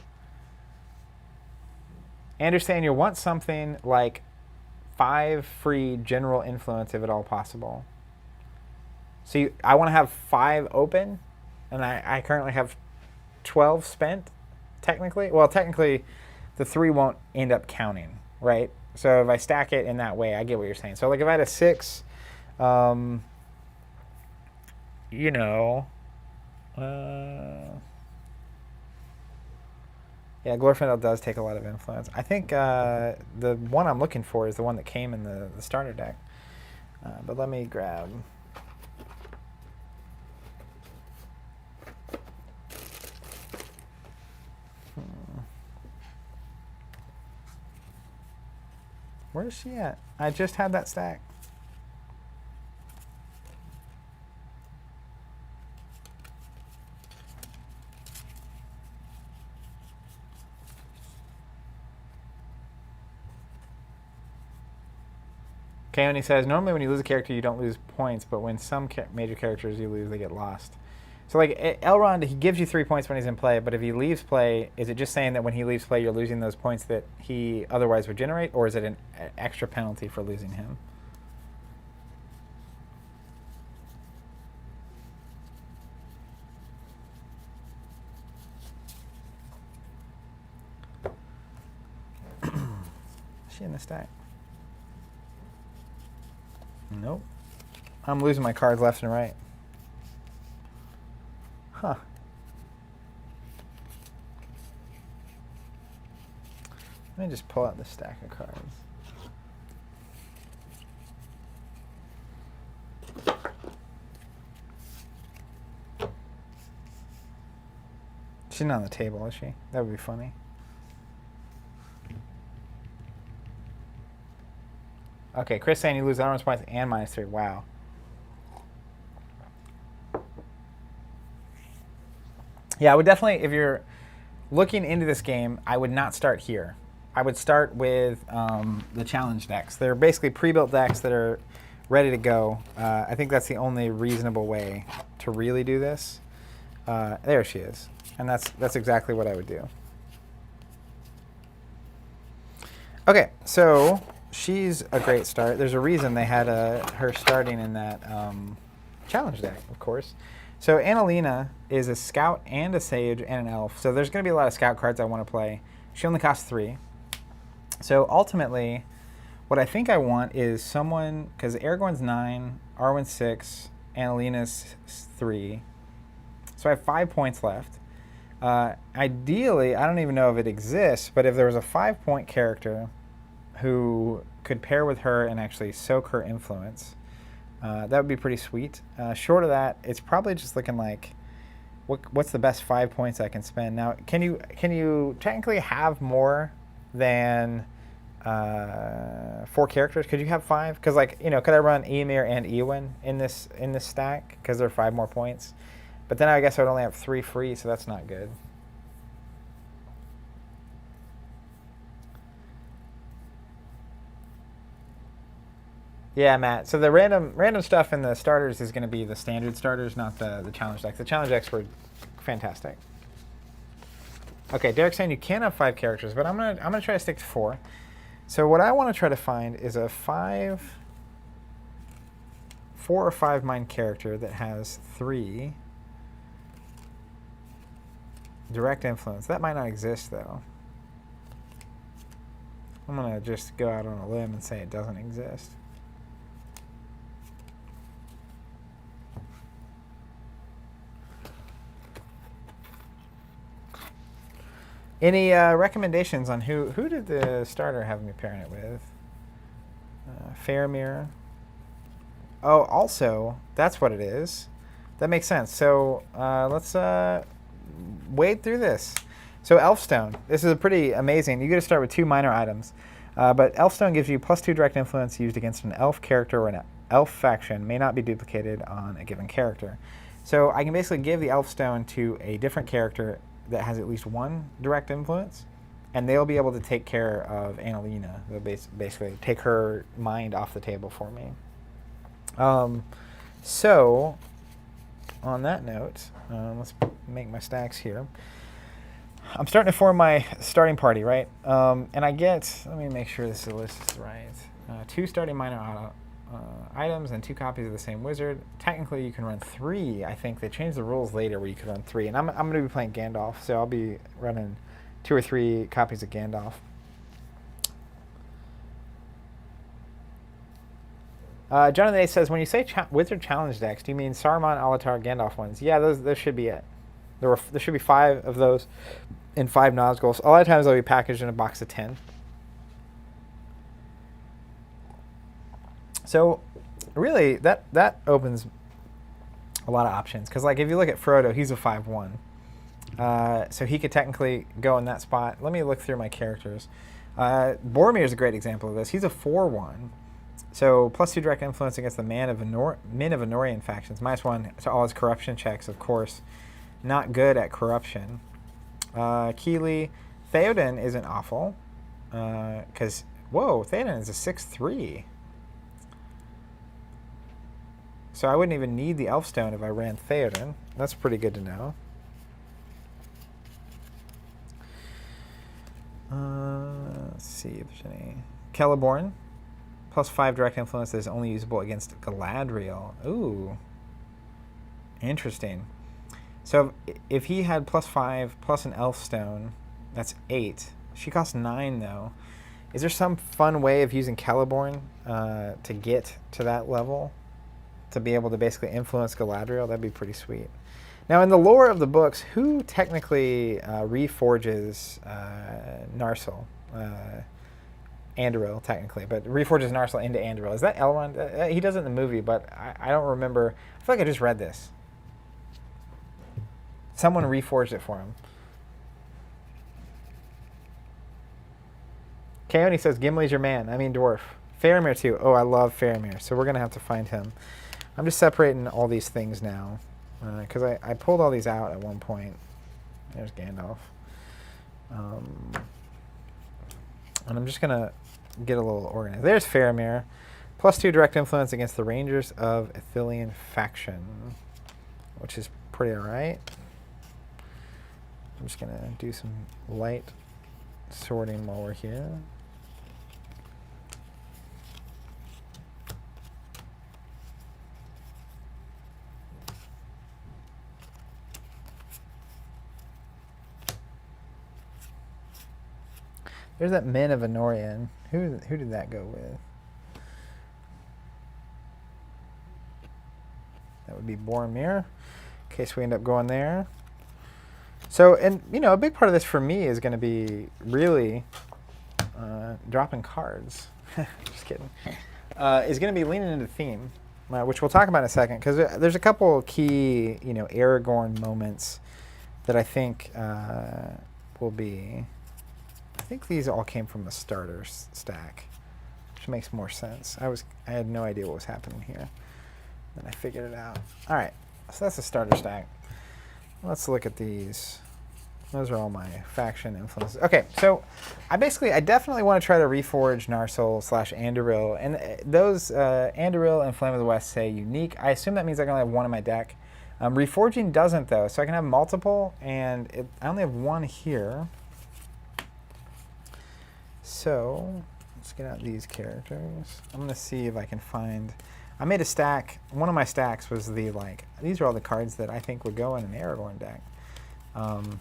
Anderson, you want something like 5 free general influence if at all possible. So I want to have 5 open, and I currently have 12 spent, technically. Well, technically, the 3 won't end up counting, right? So if I stack it in that way, I get what you're saying. So like if I had a 6, you know, yeah, Glorfindel does take a lot of influence. I think the one I'm looking for is the one that came in the starter deck. But let me grab... Where is she at? I just had that stack. Kaoni says, normally when you lose a character, you don't lose points, but when some major characters you lose, they get lost. So like Elrond, he gives you 3 points when he's in play, but if he leaves play, is it just saying that when he leaves play, you're losing those points that he otherwise would generate, or is it an extra penalty for losing him? Is she in the stack? Nope. I'm losing my cards left and right. Huh. Let me just pull out the stack of cards. She's not on the table, is she? That would be funny. Okay, Chris saying you lose Elrond's points and -3. Wow. Yeah, I would definitely, if you're looking into this game, I would not start here. I would start with the challenge decks. They're basically pre-built decks that are ready to go. I think that's the only reasonable way to really do this. There she is. And that's exactly what I would do. Okay, so she's a great start. There's a reason they had her starting in that challenge deck, of course. So Annalena is a scout and a sage and an elf. So there's going to be a lot of scout cards I want to play. She only costs 3. So ultimately, what I think I want is someone, because Aragorn's 9, Arwen's 6, Annalena's 3. So I have 5 points left. Ideally, I don't even know if it exists, but if there was a 5-point character who could pair with her and actually soak her influence, that would be pretty sweet. Short of that, it's probably just looking like, what's the best 5 points I can spend? Now, can you technically have more than 4 characters? Could you have 5? Because like, you know, could I run Ymir and Eowyn in this stack because they're 5 more points? But then I guess I would only have 3 free, so that's not good. Yeah, Matt. So the random stuff in the starters is going to be the standard starters, not the challenge decks. The challenge decks were fantastic. Okay, Derek's saying you can have 5 characters, but I'm gonna try to stick to 4. So what I want to try to find is a 5. 4 or 5 mine character that has 3 direct influence. That might not exist, though. I'm going to just go out on a limb and say it doesn't exist. Any recommendations on who did the starter have me pairing it with? Faramir. Oh, also, that's what it is. That makes sense. So let's wade through this. So Elfstone. This is a pretty amazing. You get to start with 2 minor items. But Elfstone gives you +2 direct influence used against an elf character or an elf faction. May not be duplicated on a given character. So I can basically give the Elfstone to a different character that has at least 1 direct influence, and they'll be able to take care of Annalena. They'll basically take her mind off the table for me. So, on that note, let's make my stacks here. I'm starting to form my starting party, right? And I get, let me make sure this list is right. 2 starting minor items and 2 copies of the same wizard. Technically, you can run 3. I think they changed the rules later where you could run 3. And I'm going to be playing Gandalf, so I'll be running 2 or 3 copies of Gandalf. Jonathan A says, when you say wizard challenge decks, do you mean Saruman, Alatar, Gandalf ones? Yeah, those should be it. There should be 5 of those in 5 Nazguls. A lot of times they'll be packaged in a box of 10. So really, that opens a lot of options. Because like if you look at Frodo, he's a 5/1. So he could technically go in that spot. Let me look through my characters. Boromir is a great example of this. He's a 4/1. So +2 direct influence against the Min of Anorian factions. -1 to all his corruption checks, of course. Not good at corruption. Keeley. Theoden isn't awful. Because, whoa, Theoden is a 6/3. So I wouldn't even need the Elfstone if I ran Theoden. That's pretty good to know. Let's see if there's any. Celeborn. +5 direct influence that is only usable against Galadriel. Ooh. Interesting. So if he had +5 plus an Elfstone, that's 8. She costs 9, though. Is there some fun way of using Celeborn to get to that level? To be able to basically influence Galadriel? That'd be pretty sweet. Now, in the lore of the books, who technically reforges Narsil? Anduril, technically, but reforges Narsil into Anduril. Is that Elrond? He does it in the movie, but I don't remember. I feel like I just read this. Someone reforged it for him. Keone says, Gimli's your man. I mean, dwarf. Faramir, too. Oh, I love Faramir, so we're going to have to find him. I'm just separating all these things now, because I pulled all these out at one point. There's Gandalf. And I'm just going to get a little organized. There's Faramir. +2 direct influence against the Rangers of Ithilien faction, which is pretty alright. I'm just going to do some light sorting while we're here. There's that Min of Anorian. Who did that go with? That would be Boromir, in case we end up going there. So, and you know, a big part of this for me is going to be really dropping cards. Just kidding. Is going to be leaning into theme, which we'll talk about in a second, because there's a couple key, you know, Aragorn moments that I think will be. I think these all came from the starter stack, which makes more sense. I had no idea what was happening here. Then I figured it out. All right, so that's the starter stack. Let's look at these. Those are all my faction influences. Okay, so I definitely want to try to reforge Narsil / Anduril. And those Anduril and Flame of the West say unique. I assume that means I can only have one in my deck. Reforging doesn't, though, so I can have multiple, and I only have one here. So let's get out these characters. I'm going to see if I can find. I made a stack. One of my stacks was the, like, these are all the cards that I think would go in an Aragorn deck. And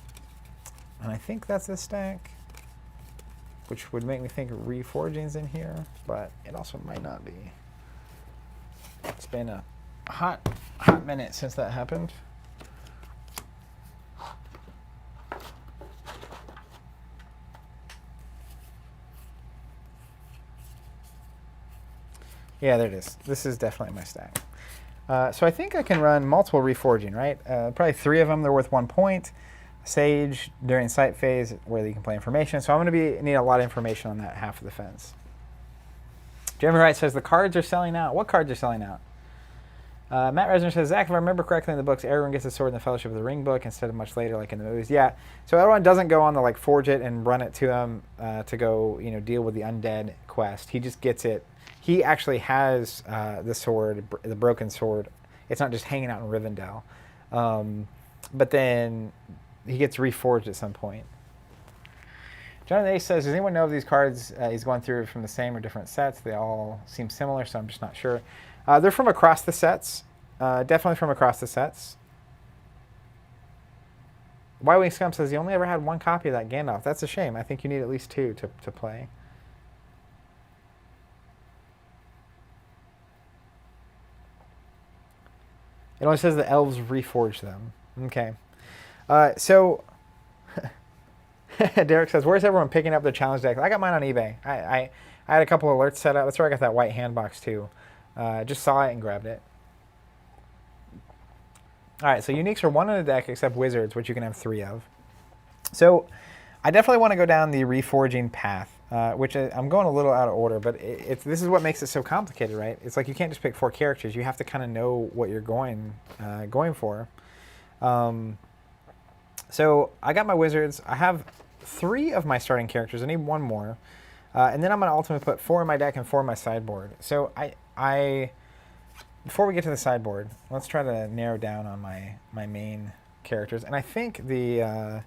I think that's a stack, which would make me think Reforging's in here, but it also might not be. It's been a hot minute since that happened. Yeah, there it is. This is definitely my stack. So I think I can run multiple Reforging, right? Probably 3 of them. They're worth 1 point. Sage during sight phase where you can play information. So I'm going to need a lot of information on that half of the fence. Jeremy Wright says the cards are selling out. What cards are selling out? Matt Resner says, Zach, if I remember correctly in the books, Aragorn gets a sword in the Fellowship of the Ring book instead of much later, like in the movies. Yeah, so Elrond doesn't go on to like forge it and run it to him to go, deal with the undead quest. He just gets it. He actually has the sword, the broken sword. It's not just hanging out in Rivendell. But then he gets reforged at some point. Jonathan A says, does anyone know if these cards he's going through from the same or different sets? They all seem similar, so I'm just not sure. They're from across the sets. Definitely from across the sets. Y-Wing Scum says, you only ever had 1 copy of that Gandalf. That's a shame. I think you need at least 2 to play. It only says the elves reforged them. Okay. So Derek says, where's everyone picking up their challenge deck? I got mine on eBay. I had a couple alerts set up. That's where I got that white hand box too. Just saw it and grabbed it. All right, so uniques are 1 in a deck except wizards, which you can have 3 of. So I definitely want to go down the reforging path, which I'm going a little out of order, but this is what makes it so complicated, right? It's like you can't just pick 4 characters. You have to kind of know what you're going for. So I got my wizards. I have 3 of my starting characters. I need 1 more. And then I'm going to ultimately put 4 in my deck and 4 in my sideboard. So before we get to the sideboard, let's try to narrow down on my main characters. And I think the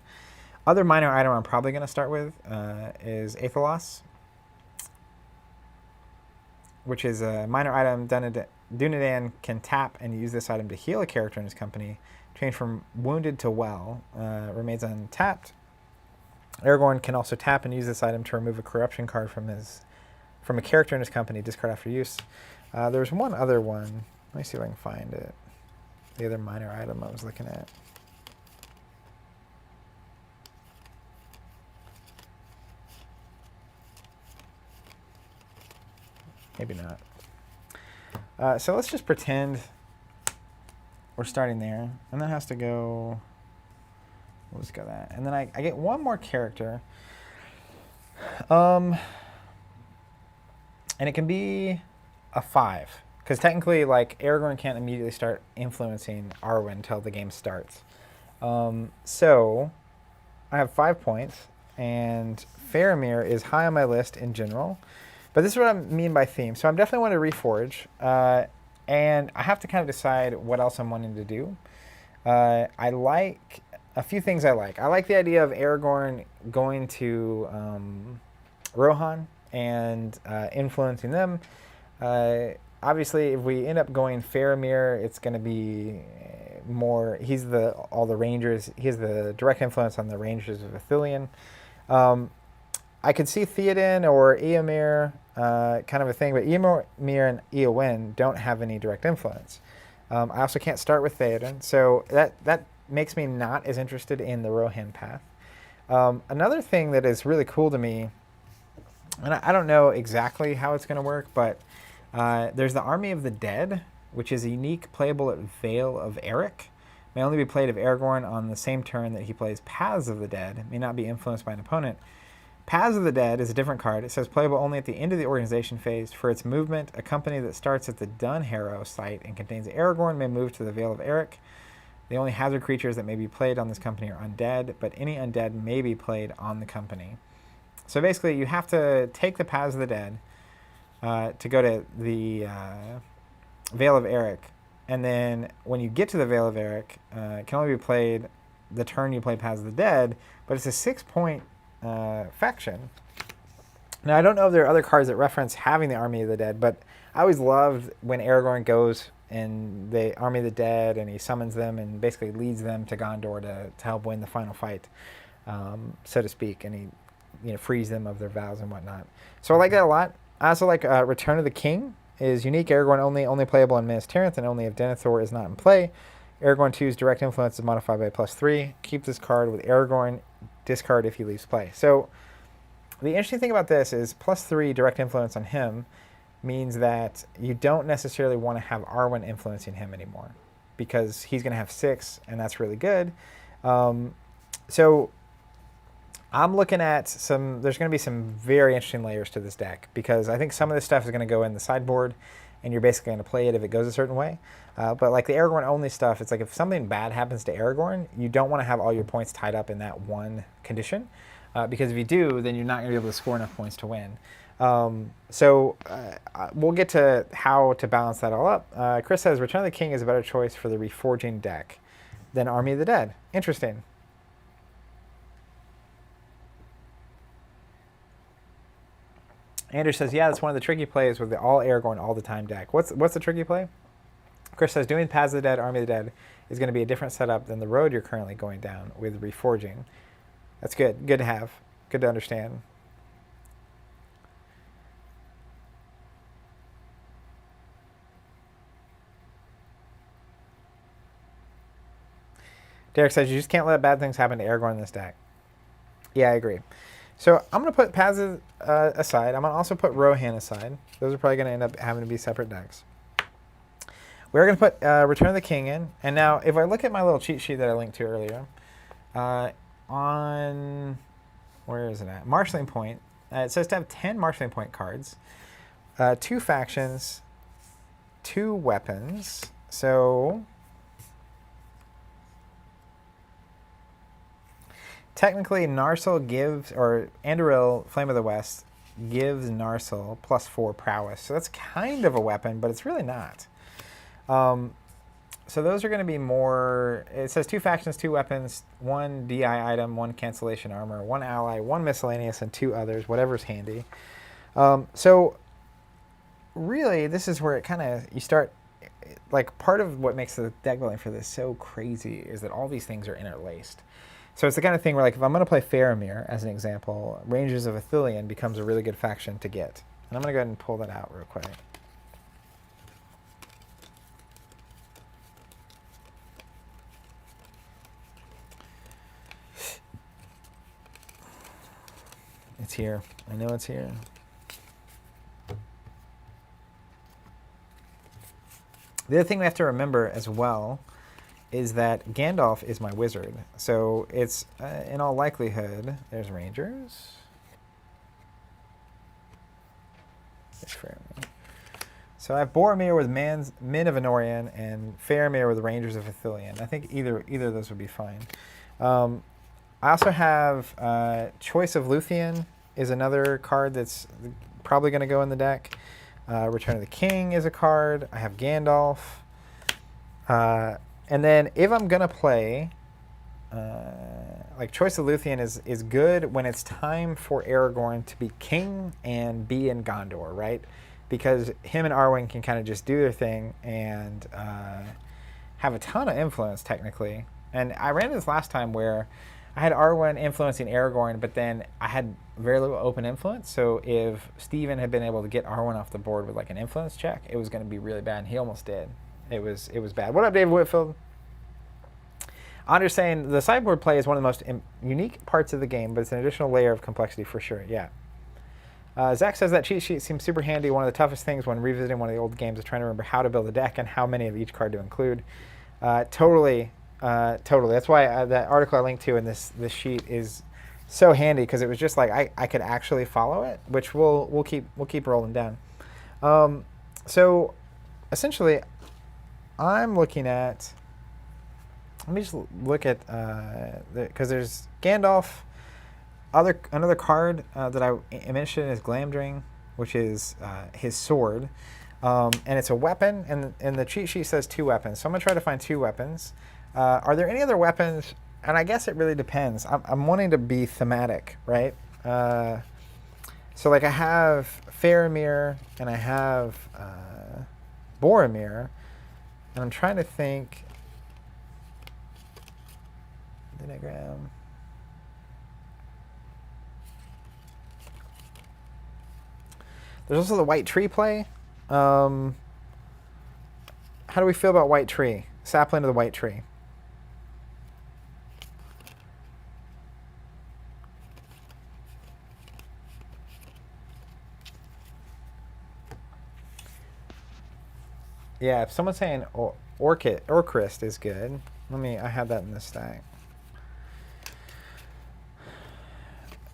other minor item I'm probably going to start with is Aethelos, which is a minor item. Dunedain can tap and use this item to heal a character in his company. Change from wounded to well. Remains untapped. Aragorn can also tap and use this item to remove a corruption card from a character in his company. Discard after use. There's one other one. Let me see if I can find it. The other minor item I was looking at. Maybe not. So let's just pretend we're starting there. And that has to go... We'll just go that. And then I get 1 more character. And it can be a 5. Because technically, like, Aragorn can't immediately start influencing Arwen until the game starts. So I have 5 points. And Faramir is high on my list in general. But this is what I mean by theme. So I'm definitely want to reforge. And I have to kind of decide what else I'm wanting to do. I like a few things I like. I like the idea of Aragorn going to Rohan and influencing them. Obviously, if we end up going Faramir, it's going to be more... He's all the rangers. He has the direct influence on the rangers of Ithilien. I could see Theoden or Eomer, kind of a thing, but Eomer and Eowyn don't have any direct influence. I also can't start with Theoden, so that makes me not as interested in the Rohan path. Another thing that is really cool to me, and I don't know exactly how it's going to work, but there's the Army of the Dead, which is unique, playable at Vale of Eric. May only be played of Aragorn on the same turn that he plays Paths of the Dead. May not be influenced by an opponent. Paths of the Dead is a different card. It says playable only at the end of the organization phase. For its movement, a company that starts at the Dunharrow site and contains Aragorn may move to the Vale of Eric. The only hazard creatures that may be played on this company are undead, but any undead may be played on the company. So basically, you have to take the Paths of the Dead to go to the Vale of Eric. And then when you get to the Vale of Eric, it can only be played the turn you play Paths of the Dead, but it's a 6-point faction. Now, I don't know if there are other cards that reference having the Army of the Dead, but I always loved when Aragorn goes in the Army of the Dead and he summons them and basically leads them to Gondor to help win the final fight, so to speak, and he frees them of their vows and whatnot. So I like that a lot. I also like Return of the King is unique. Aragorn only playable in Minas Tirith and only if Denethor is not in play. Aragorn 2's direct influence is modified by +3. Keep this card with Aragorn. Discard if he leaves play. So the interesting thing about this is +3 direct influence on him means that you don't necessarily want to have Arwen influencing him anymore because he's going to have 6, and that's really good. So I'm looking at there's going to be some very interesting layers to this deck because I think some of this stuff is going to go in the sideboard, and you're basically going to play it if it goes a certain way. But like the Aragorn only stuff, it's like if something bad happens to Aragorn, you don't want to have all your points tied up in that one condition. Because if you do, then you're not going to be able to score enough points to win. So we'll get to how to balance that all up. Chris says, Return of the King is a better choice for the Reforging deck than Army of the Dead. Interesting. Andrew says, yeah, that's one of the tricky plays with the all Aragorn all the time deck. What's the tricky play? Chris says, doing Paths of the Dead, Army of the Dead is going to be a different setup than the road you're currently going down with Reforging. That's good. Good to have. Good to understand. Derek says, you just can't let bad things happen to Aragorn in this deck. Yeah, I agree. So I'm going to put Paths aside. I'm going to also put Rohan aside. Those are probably going to end up having to be separate decks. We're going to put Return of the King in. And now, if I look at my little cheat sheet that I linked to earlier, on, where is it at? Marshalling Point. It says to have 10 Marshalling Point cards, 2 factions, 2 weapons. So technically Narsil gives, or Anduril, Flame of the West, gives Narsil +4 prowess. So that's kind of a weapon, but it's really not. So those are going to be more, it says 2 factions, 2 weapons, 1 DI item, 1 cancellation armor, 1 ally, 1 miscellaneous, and 2 others, whatever's handy. So really, this is where it kind of, you start, like part of what makes the deck building for this so crazy is that all these things are interlaced. So it's the kind of thing where, like, if I'm going to play Faramir, as an example, Rangers of Ithilien becomes a really good faction to get. And I'm going to go ahead and pull that out real quick. It's here. I know it's here. The other thing we have to remember as well is that Gandalf is my wizard. So it's, in all likelihood, there's Rangers. So I have Boromir with Men of Anorion and Faramir with Rangers of Ithilien. I think either of those would be fine. I also have Choice of Luthien is another card that's probably going to go in the deck. Return of the King is a card. I have Gandalf. And then if I'm going to play, like Choice of Luthien is good when it's time for Aragorn to be king and be in Gondor, right? Because him and Arwen can kind of just do their thing and have a ton of influence, technically. And I ran this last time where I had Arwen influencing Aragorn, but then I had very little open influence. So if Steven had been able to get Arwen off the board with like an influence check, it was going to be really bad, and he almost did. It was bad. What up, David Whitfield? Andrew's saying the sideboard play is one of the most unique parts of the game, but it's an additional layer of complexity for sure. Yeah. Zach says that cheat sheet seems super handy. One of the toughest things when revisiting one of the old games is trying to remember how to build a deck and how many of each card to include. Totally. That's why that article I linked to in this sheet is so handy, because it was just like I could actually follow it, which we'll keep rolling down. So essentially, I'm looking at. Let me just look at because there's Gandalf. Another card that I mentioned is Glamdring, which is his sword, and it's a weapon. And the cheat sheet says 2 weapons. So I'm gonna try to find 2 weapons. Are there any other weapons? And I guess it really depends. I'm wanting to be thematic, right? So like I have Faramir and I have Boromir, and I'm trying to think. Diagram. There's also the white tree play. How do we feel about white tree? Sapling to the white tree. Yeah, if someone's saying Orcrist is good, I have that in the stack.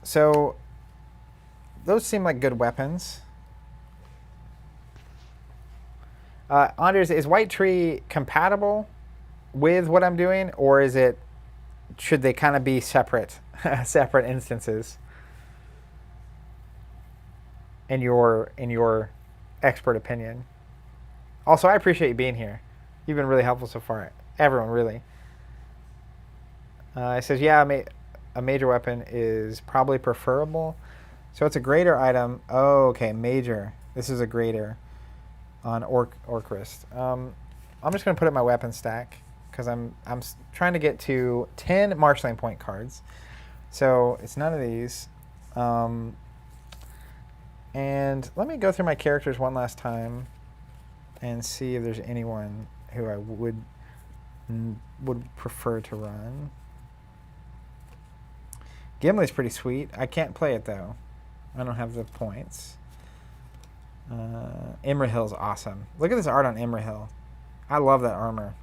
So those seem like good weapons. Anders, is white tree compatible with what I'm doing, or should they kind of be separate instances? In your expert opinion. Also, I appreciate you being here. You've been really helpful so far. Everyone, really. It says, yeah, a major weapon is probably preferable. So it's a greater item. Oh, okay, major. This is a greater on Orcrist. I'm just going to put it in my weapon stack because I'm trying to get to 10 marshalling point cards. So it's none of these. And let me go through my characters one last time and see if there's anyone who I would prefer to run. Gimli's pretty sweet. I can't play it though. I don't have the points. Imrahil's awesome. Look at this art on Imrahil. I love that armor.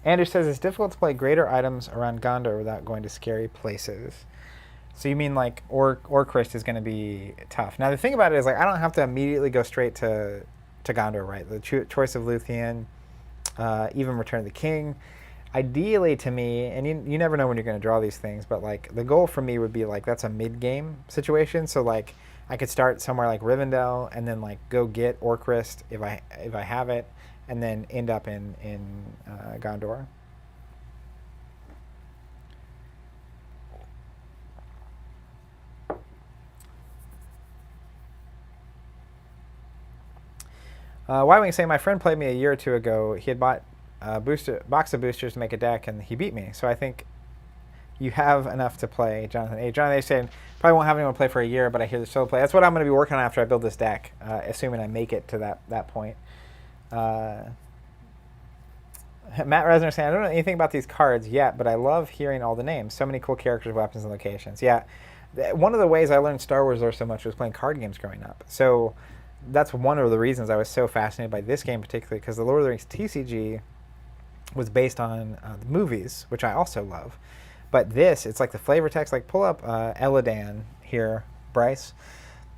Anders says it's difficult to play greater items around Gondor without going to scary places. So you mean like Orcrist is going to be tough. Now the thing about it is like I don't have to immediately go straight to Gondor, right? The choice of Luthien, even Return of the King. Ideally to me, and you never know when you're going to draw these things, but like the goal for me would be like that's a mid-game situation. So like I could start somewhere like Rivendell and then like go get Orcrist if I have it, and then end up in Gondor. Y-Wing saying, my friend played me a year or two ago. He had bought a box of boosters to make a deck, and he beat me. So I think you have enough to play, Jonathan A. Jonathan A. saying, probably won't have anyone play for a year, but I hear the solo play. That's what I'm going to be working on after I build this deck, assuming I make it to that point. Matt Resner saying, I don't know anything about these cards yet, but I love hearing all the names. So many cool characters, weapons, and locations. Yeah, one of the ways I learned Star Wars lore so much was playing card games growing up. So that's one of the reasons I was so fascinated by this game particularly, because the Lord of the Rings TCG was based on the movies, which I also love. But it's like the flavor text. Like pull up Elladan here, Bryce.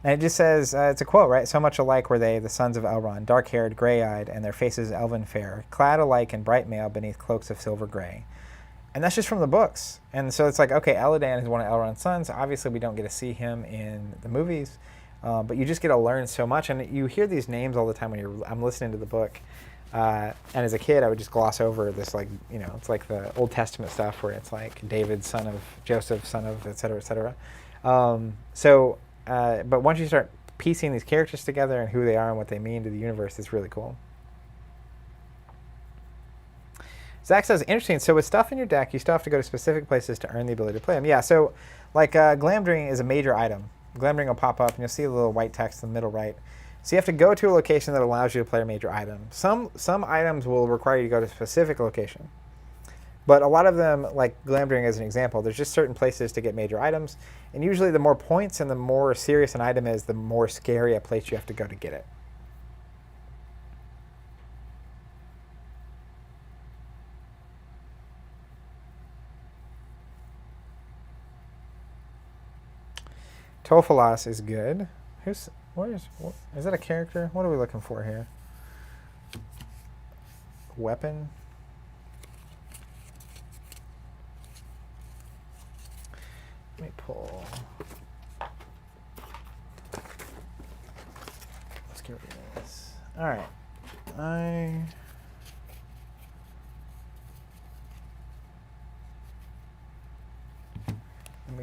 And it just says, it's a quote, right? So much alike were they, the sons of Elrond, dark-haired, gray-eyed, and their faces elven fair, clad alike in bright mail beneath cloaks of silver gray. And that's just from the books. And so it's like, okay, Elladan is one of Elrond's sons. Obviously, we don't get to see him in the movies. But you just get to learn so much. And you hear these names all the time when I'm listening to the book. And as a kid, I would just gloss over this, like, it's like the Old Testament stuff where it's like David, son of Joseph, son of, et cetera, et cetera. But once you start piecing these characters together and who they are and what they mean to the universe, it's really cool. Zach says, interesting. So with stuff in your deck, you still have to go to specific places to earn the ability to play them. Yeah, so like Glamdring is a major item. Glamdring will pop up, and you'll see a little white text in the middle right. So you have to go to a location that allows you to play a major item. Some items will require you to go to a specific location. But a lot of them, like Glamdring as an example, there's just certain places to get major items. And usually the more points and the more serious an item is, the more scary a place you have to go to get it. Tofalos is good. Is that a character? What are we looking for here? Weapon? Let me pull. Here it is. All right. I'm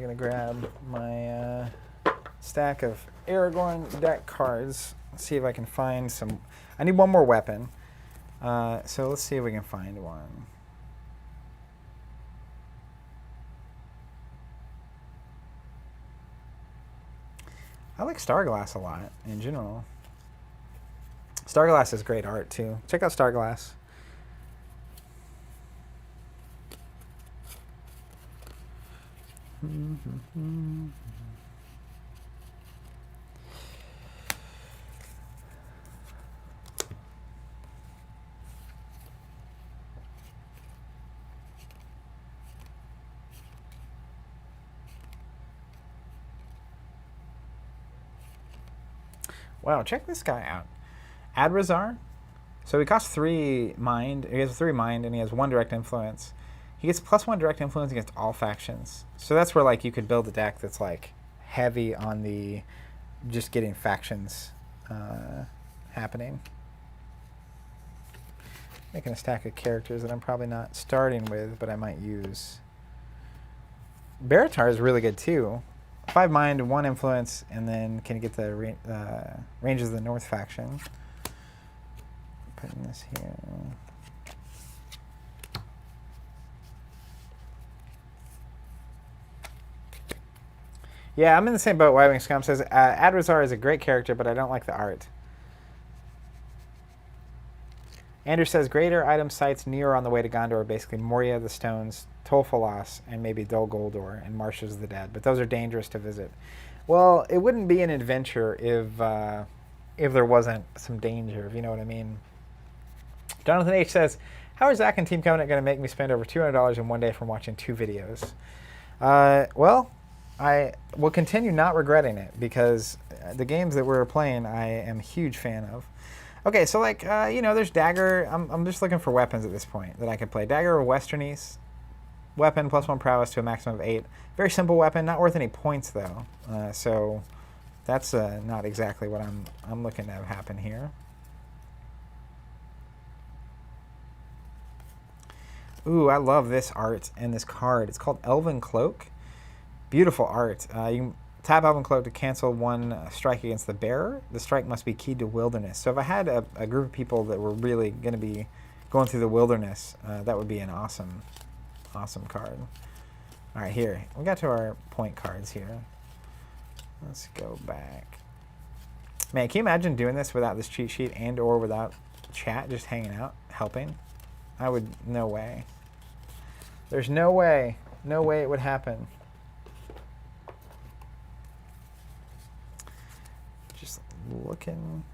gonna grab my stack of Aragorn deck cards. Let's see if I can find some. I need one more weapon. So let's see if we can find one. I like Starglass a lot in general. Starglass is great art too. Check out Starglass. Wow, check this guy out. Adrazar. So he costs 3 mind. He has 3 mind, and he has 1 direct influence. He gets +1 direct influence against all factions. So that's where like you could build a deck that's like heavy on the just getting factions happening. Making a stack of characters that I'm probably not starting with, but I might use. Baratar is really good too. 5 mind, 1 influence, and then can get the ranges of the North faction. Putting this here. Yeah, I'm in the same boat. Y-Wing Scum says Adrazar is a great character, but I don't like the art. Andrew says greater item sites near on the way to Gondor are basically Moria, the Stones, Tol Falas, and maybe Dol Guldur and Marshes of the Dead, but those are dangerous to visit. Well, it wouldn't be an adventure if there wasn't some danger, if you know what I mean. Jonathan H. says, how is Zach and Team Covenant going to make me spend over $200 in one day from watching 2 videos? Well, I will continue not regretting it because the games that we're playing I am a huge fan of. Okay, so like, there's Dagger. I'm just looking for weapons at this point that I could play. Dagger or Western East. Weapon, +1 prowess to a maximum of 8. Very simple weapon, not worth any points though. So that's not exactly what I'm looking to have happen here. Ooh, I love this art and this card. It's called Elven Cloak. Beautiful art. You can tap Elven Cloak to cancel 1 strike against the bearer. The strike must be keyed to wilderness. So if I had a group of people that were really going to be going through the wilderness, that would be an awesome card. All right, here. We got to our point cards here. Let's go back. Man, can you imagine doing this without this cheat sheet and or without chat, just hanging out, helping? I would, no way. There's no way it would happen. Just looking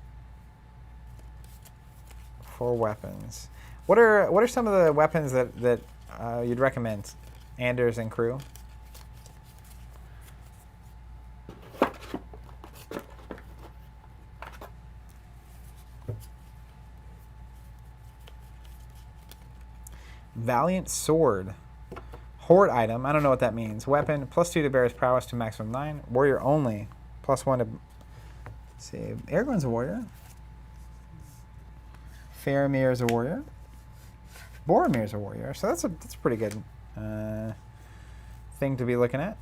for weapons. What are some of the weapons that you'd recommend, Anders and crew? Valiant Sword. Horde item. I don't know what that means. Weapon, +2 to bearer's prowess to maximum 9. Warrior only. +1 to... Let's see. Aragorn's a warrior. Faramir's a warrior. Boromir's a warrior. So that's a pretty good thing to be looking at.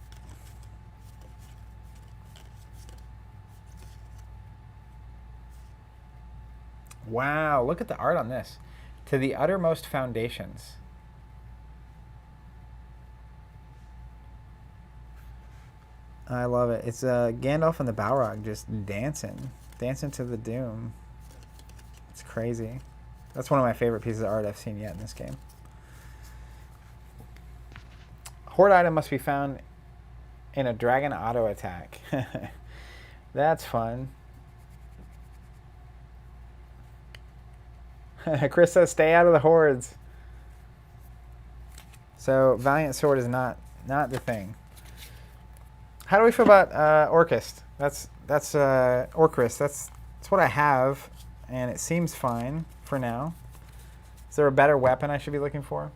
Wow, look at the art on this. To the uttermost foundations. I love it. It's Gandalf and the Balrog just dancing to the doom. It's crazy. That's one of my favorite pieces of art I've seen yet in this game. Horde item must be found in a dragon auto attack. That's fun. Chris says stay out of the hordes. So Valiant Sword is not the thing. How do we feel about Orcust? That's Orcust. That's what I have, and it seems fine for now. Is there a better weapon I should be looking for?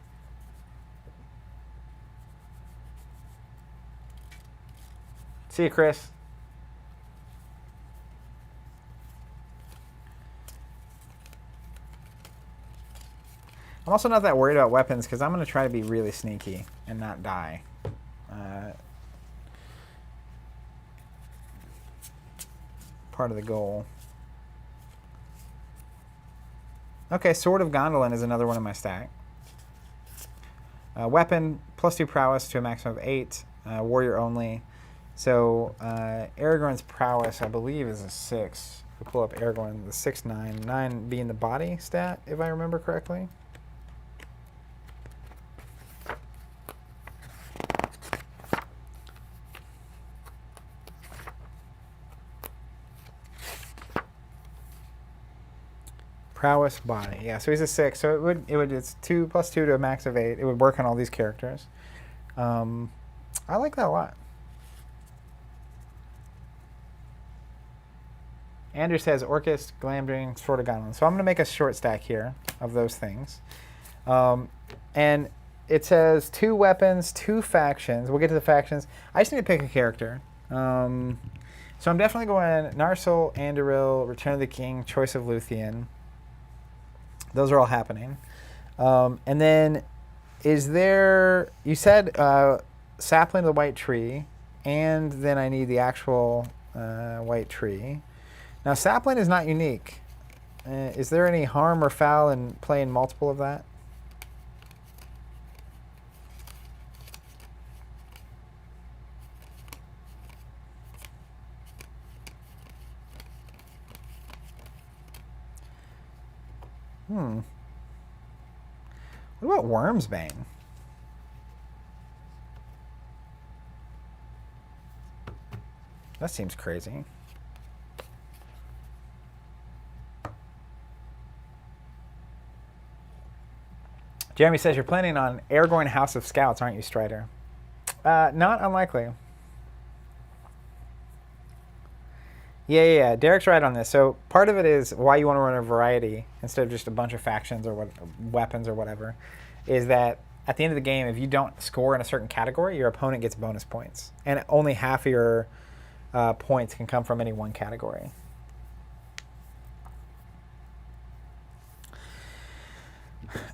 See you, Chris. I'm also not that worried about weapons because I'm going to try to be really sneaky and not die. Part of the goal. Okay, Sword of Gondolin is another one in my stack. Weapon, +2 prowess to a maximum of 8. Warrior only. So Aragorn's prowess, I believe, is a 6. We pull up Aragorn, the 6/9. 9 being the body stat, if I remember correctly. Prowess body. Yeah, so he's a 6. So it's 2 + 2 to a max of 8. It would work on all these characters. I like that a lot. Andrew says Orcust, Glamdring, Sword of Gondolin. So I'm going to make a short stack here of those things. And it says 2 weapons, 2 factions. We'll get to the factions. I just need to pick a character. So I'm definitely going Narsil, Anduril, Return of the King, Choice of Luthien. Those are all happening. And then is there, you said Sapling of the White Tree, and then I need the actual White Tree. Now, Sapling is not unique. Is there any harm or foul in playing multiple of that? What about Wormsbane? That seems crazy. Jeremy says you're planning on Aragorn House of Scouts, aren't you, Strider? Not unlikely. Yeah. Derek's right on this. So part of it is why you want to run a variety instead of just a bunch of factions or weapons or whatever, is that at the end of the game, if you don't score in a certain category, your opponent gets bonus points. And only half of your points can come from any one category.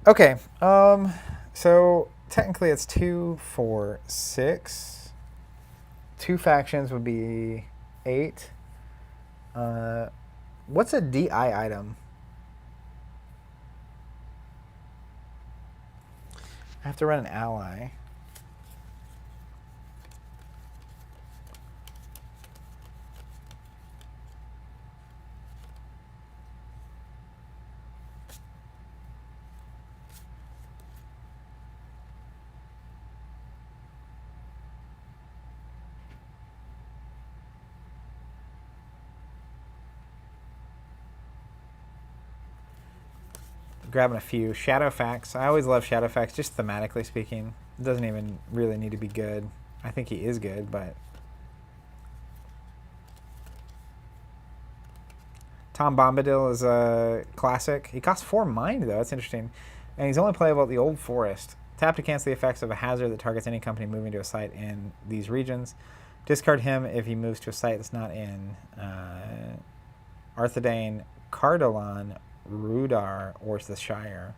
Okay, so technically it's 2, 4, 6. 2 factions would be 8. What's a DI item? I have to run an ally. Grabbing a few. Shadowfax. I always love Shadowfax, just thematically speaking. It doesn't even really need to be good. I think he is good, but... Tom Bombadil is a classic. He costs 4 mind, though. That's interesting. And he's only playable at the Old Forest. Tap to cancel the effects of a hazard that targets any company moving to a site in these regions. Discard him if he moves to a site that's not in Arthedain, Cardolan, Rudar, or the Shire.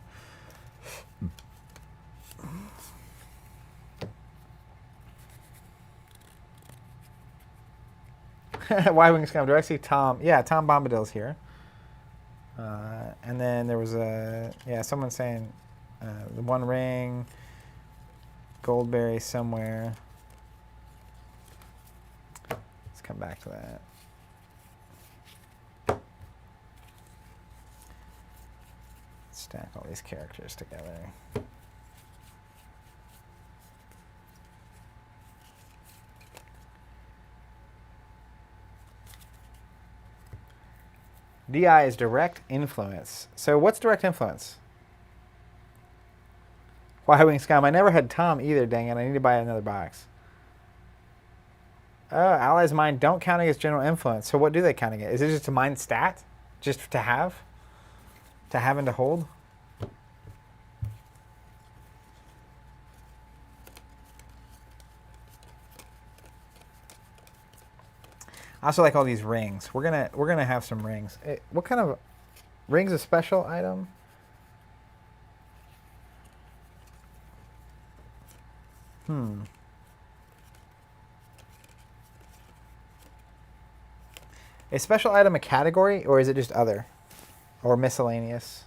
Y-Wing Scum. Do I see Tom? Yeah, Tom Bombadil's here. And then there was someone saying the One Ring, Goldberry somewhere. Let's come back to that. Stack all these characters together. DI is direct influence. So what's direct influence? Y-Wing Scum. I never had Tom either, dang it. I need to buy another box. Oh, allies mine don't count against general influence. So what do they count against? Is it just a mine stat? Just to have? To have and to hold? I also like all these rings. We're gonna have some rings. What kind of rings? A special item? Is special item a category, or is it just other? Or miscellaneous?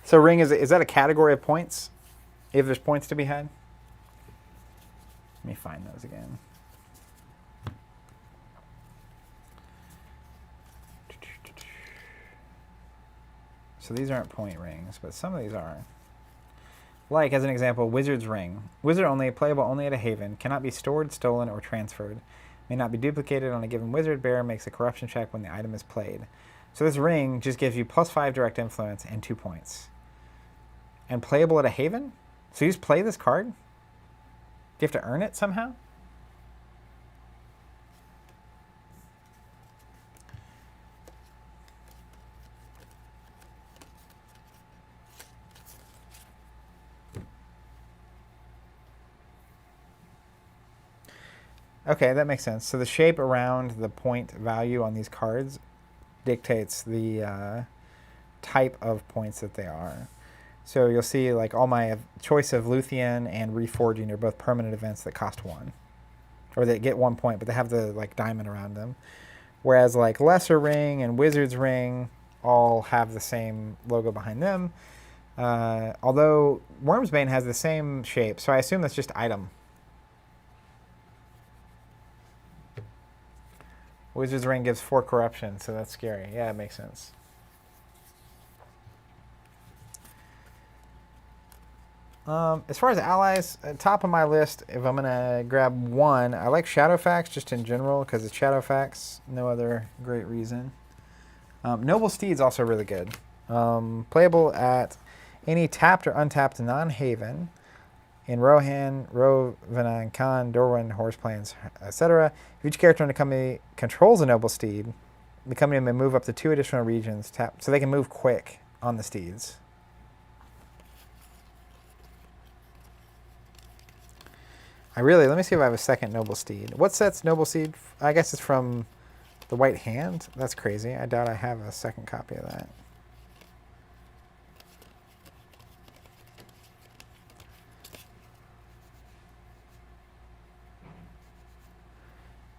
So ring, is that a category of points? If there's points to be had? Let me find those again. So these aren't point rings, but some of these are. Like, as an example, Wizard's Ring. Wizard only, playable only at a haven, cannot be stored, stolen, or transferred. May not be duplicated on a given wizard. Bearer makes a corruption check when the item is played. So this ring just gives you +5 direct influence and 2 points. And playable at a haven? So you just play this card? Do you have to earn it somehow? Okay, that makes sense. So the shape around the point value on these cards dictates the type of points that they are. So you'll see like all my choice of Luthien and Reforging are both permanent events that cost 1. Or they get 1 point, but they have the like diamond around them. Whereas like Lesser Ring and Wizard's Ring all have the same logo behind them. Although Wormsbane has the same shape, so I assume that's just item. Wizard's Ring gives 4 corruption, so that's scary. Yeah, it makes sense. As far as allies, top of my list, if I'm going to grab one, I like Shadowfax just in general because it's Shadowfax. No other great reason. Noble Steed's also really good. Playable at any tapped or untapped non-haven in Rohan, Rovana, Khan, Dorwyn, Horse Plains, etc. If each character in the company controls a Noble Steed, the company may move up to 2 additional regions tapped, so they can move quick on the steeds. Let me see if I have a second Noble Steed. What sets Noble Steed? I guess it's from the White Hand. That's crazy. I doubt I have a second copy of that.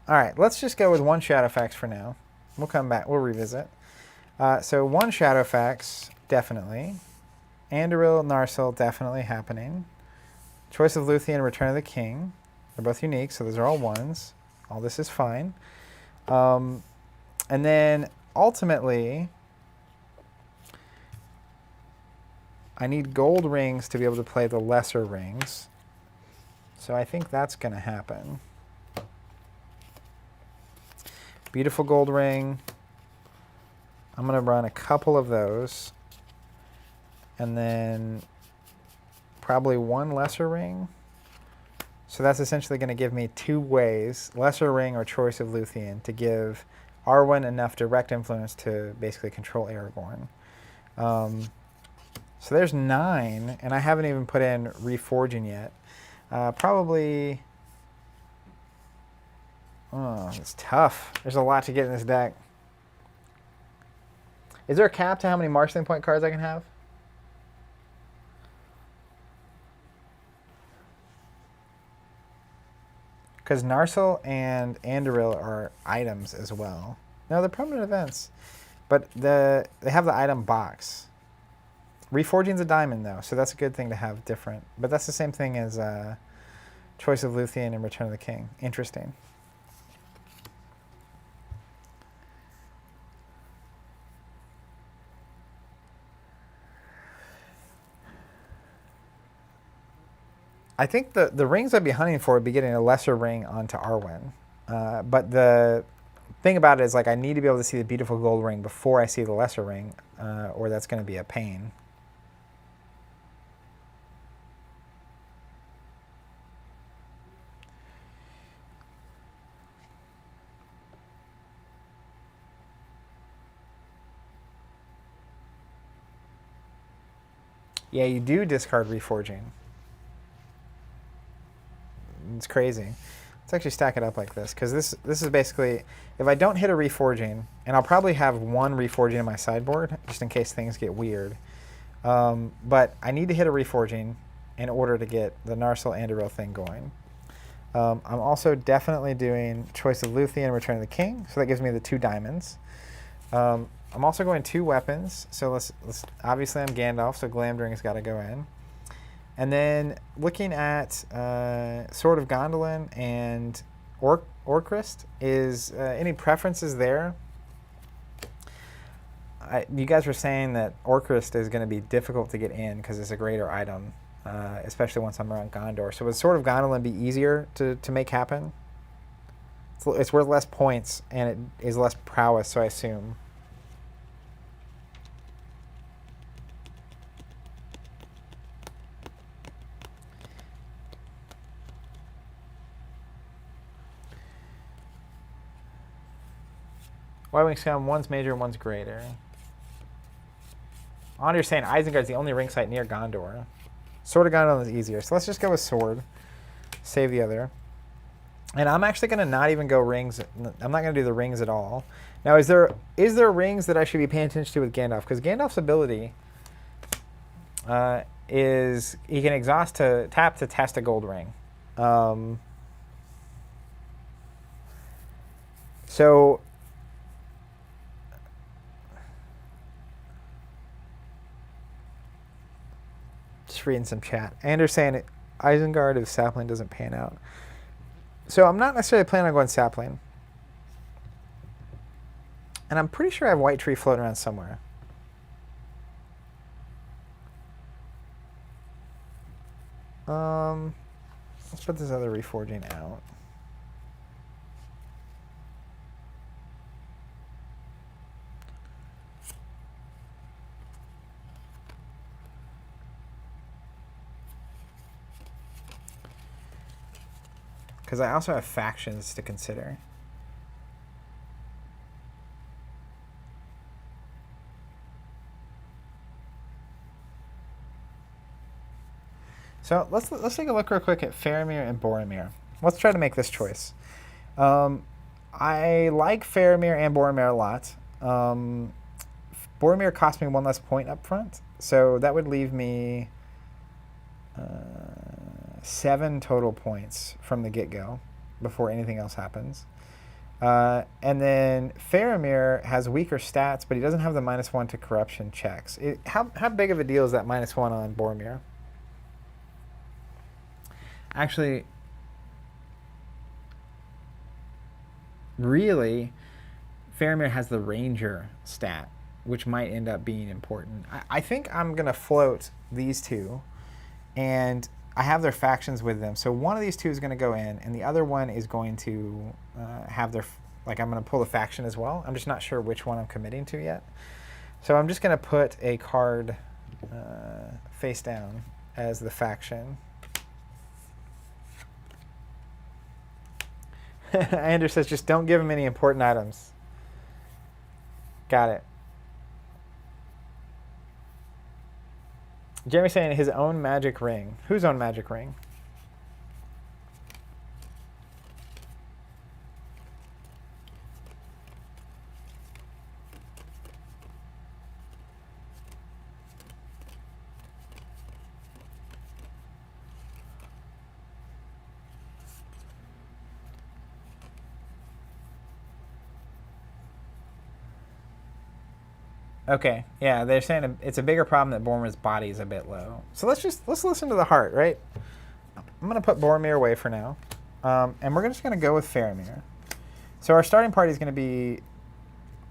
All right, let's just go with one Shadowfax for now. We'll come back. We'll revisit. So one Shadowfax, definitely. Anduril, Narsil, definitely happening. Choice of Luthien, Return of the King. They're both unique, so those are all ones. All this is fine. And then, ultimately, I need gold rings to be able to play the lesser rings. So I think that's going to happen. Beautiful gold ring. I'm going to run a couple of those. And then probably one lesser ring. So that's essentially going to give me 2 ways, lesser ring or choice of Luthien, to give Arwen enough direct influence to basically control Aragorn. So there's 9, and I haven't even put in Reforging yet. Probably... Oh, it's tough. There's a lot to get in this deck. Is there a cap to how many marshalling point cards I can have? Because Narsil and Anduril are items as well. No, they're permanent events. But they have the item box. Reforging's a diamond, though, so that's a good thing to have different. But that's the same thing as Choice of Luthien and Return of the King. Interesting. I think the rings I'd be hunting for would be getting a lesser ring onto Arwen. But the thing about it is, like, I need to be able to see the beautiful gold ring before I see the lesser ring, or that's going to be a pain. Yeah, you do discard reforging. It's crazy. Let's actually stack it up like this, because this is basically, if I don't hit a reforging, and I'll probably have one reforging in my sideboard, just in case things get weird. But I need to hit a reforging in order to get the Narsil Anduril thing going. I'm also definitely doing Choice of Luthien, Return of the King, so that gives me the 2 diamonds. I'm also going 2 weapons, so let's obviously I'm Gandalf, so Glamdring's got to go in. And then looking at Sword of Gondolin and Orcrist, is any preferences there? You guys were saying that Orcrist is going to be difficult to get in because it's a greater item, especially once I'm around Gondor. So would Sword of Gondolin be easier to make happen? It's worth less points, and it is less prowess, so I assume. Y-Wing Scum, one's major, one's greater. Andre's saying Isengard's the only ring site near Gondor. Sword of Gondolin is easier, so let's just go with Sword. Save the other. And I'm actually going to not even go rings. I'm not going to do the rings at all. Now, is there rings that I should be paying attention to with Gandalf? Because Gandalf's ability is he can exhaust to tap to test a gold ring. So just reading some chat. Anders saying Isengard if Sapling doesn't pan out. So I'm not necessarily planning on going Sapling. And I'm pretty sure I have White Tree floating around somewhere. Let's put this other reforging out. Because I also have factions to consider. So let's take a look real quick at Faramir and Boromir. Let's try to make this choice. I like Faramir and Boromir a lot. Boromir cost me 1 less point up front, so that would leave me 7 total points from the get-go before anything else happens. And then Faramir has weaker stats, but he doesn't have the -1 to corruption checks. How big of a deal is that -1 on Boromir? Actually, really, Faramir has the Ranger stat, which might end up being important. I think I'm going to float these two, and I have their factions with them. So one of these two is going to go in, and the other one is going to have their, I'm going to pull the faction as well. I'm just not sure which one I'm committing to yet. So I'm just going to put a card face down as the faction. Anders says, just don't give him any important items. Got it. Jeremy's saying his own magic ring. Whose own magic ring? Okay, yeah, they're saying it's a bigger problem that Boromir's body is a bit low. So let's listen to the heart, right? I'm going to put Boromir away for now, and we're just going to go with Faramir. So our starting party is going to be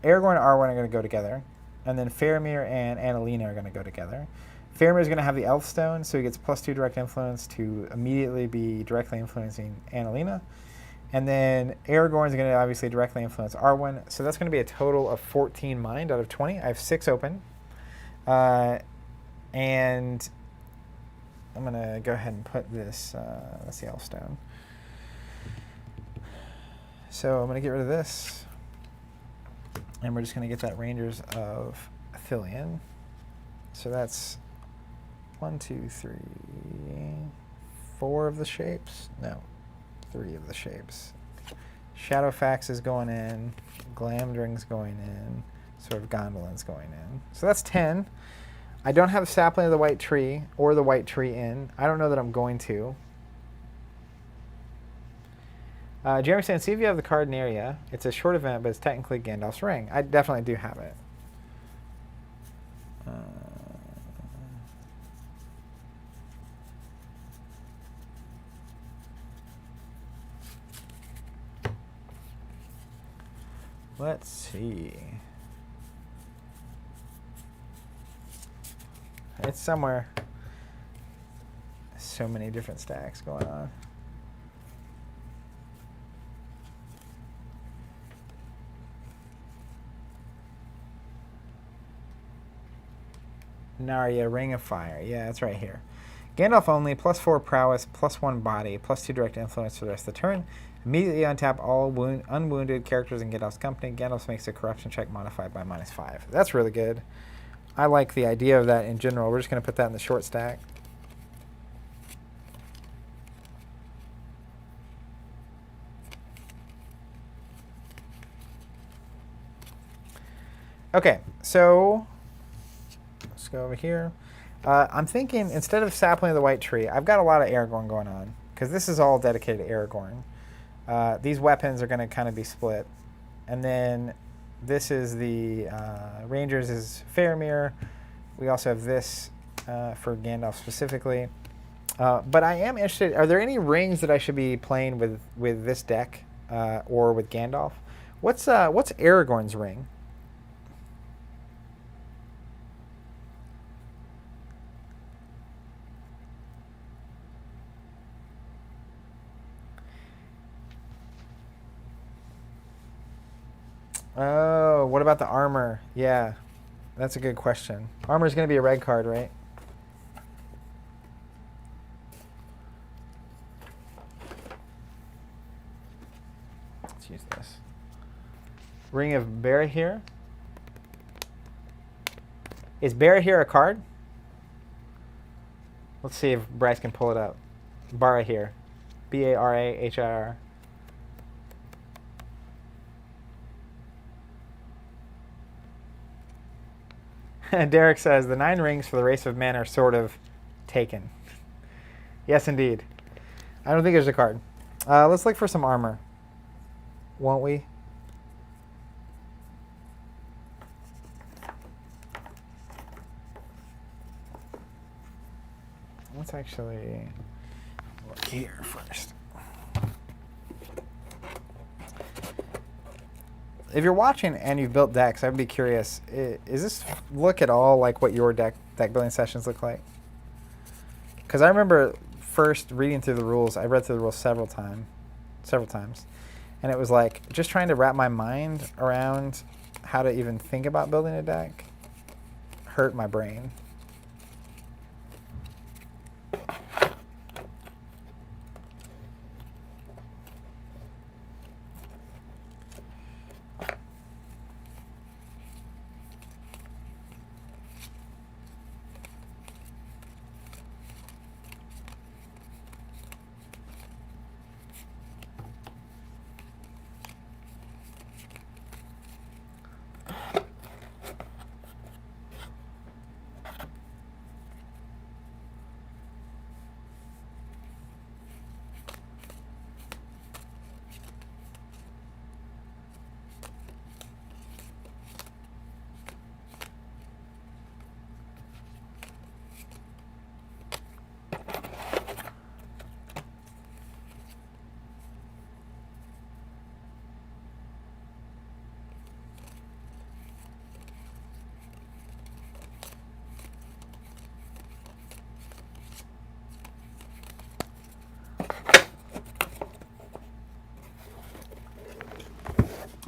Aragorn and Arwen are going to go together, and then Faramir and Annalena are going to go together. Faramir is going to have the Elf Stone, so he gets +2 direct influence to immediately be directly influencing Annalena. And then Aragorn is going to obviously directly influence Arwen. So that's going to be a total of 14 mind out of 20. I have 6 open. And I'm going to go ahead and put this, that's the Elfstone. So I'm going to get rid of this. And we're just going to get that Rangers of Athilion. So that's 1, 2, 3, 4 of the shapes. No, 3 of the shapes. Shadowfax is going in. Glamdring's going in. Sort of Gondolin's going in. So that's 10. I don't have Sapling of the White Tree or the White Tree in. I don't know that I'm going to. Jeremy saying, see if you have the card near you. It's a short event, but it's technically Gandalf's Ring. I definitely do have it. Let's see. It's somewhere. So many different stacks going on. Narya, Ring of Fire. Yeah, it's right here. Gandalf only, +4 prowess, +1 body, +2 direct influence for the rest of the turn. Immediately untap all unwounded characters in Gandalf's company. Gandalf makes a corruption check modified by -5. That's really good. I like the idea of that in general. We're just going to put that in the short stack. Okay, so let's go over here. I'm thinking instead of Sapling of the White Tree, I've got a lot of Aragorn going on because this is all dedicated to Aragorn. These weapons are going to kind of be split. And then this is the Rangers is Faramir. We also have this for Gandalf specifically. But I am interested, are there any rings that I should be playing with this deck or with Gandalf? What's Aragorn's ring? Oh, what about the armor? Yeah, that's a good question. Armor is going to be a red card, right? Let's use this. Ring of Barahir. Is Barahir a card? Let's see if Bryce can pull it up. Barahir. Barahir. Derek says, the 9 rings for the race of men are sort of taken. Yes, indeed. I don't think there's a card. Let's look for some armor. Won't we? Let's actually look here first. If you're watching and you've built decks, I'd be curious, is this look at all like what your deck building sessions look like? Because I remember first reading through the rules, I read through the rules several times, and it was like just trying to wrap my mind around how to even think about building a deck hurt my brain.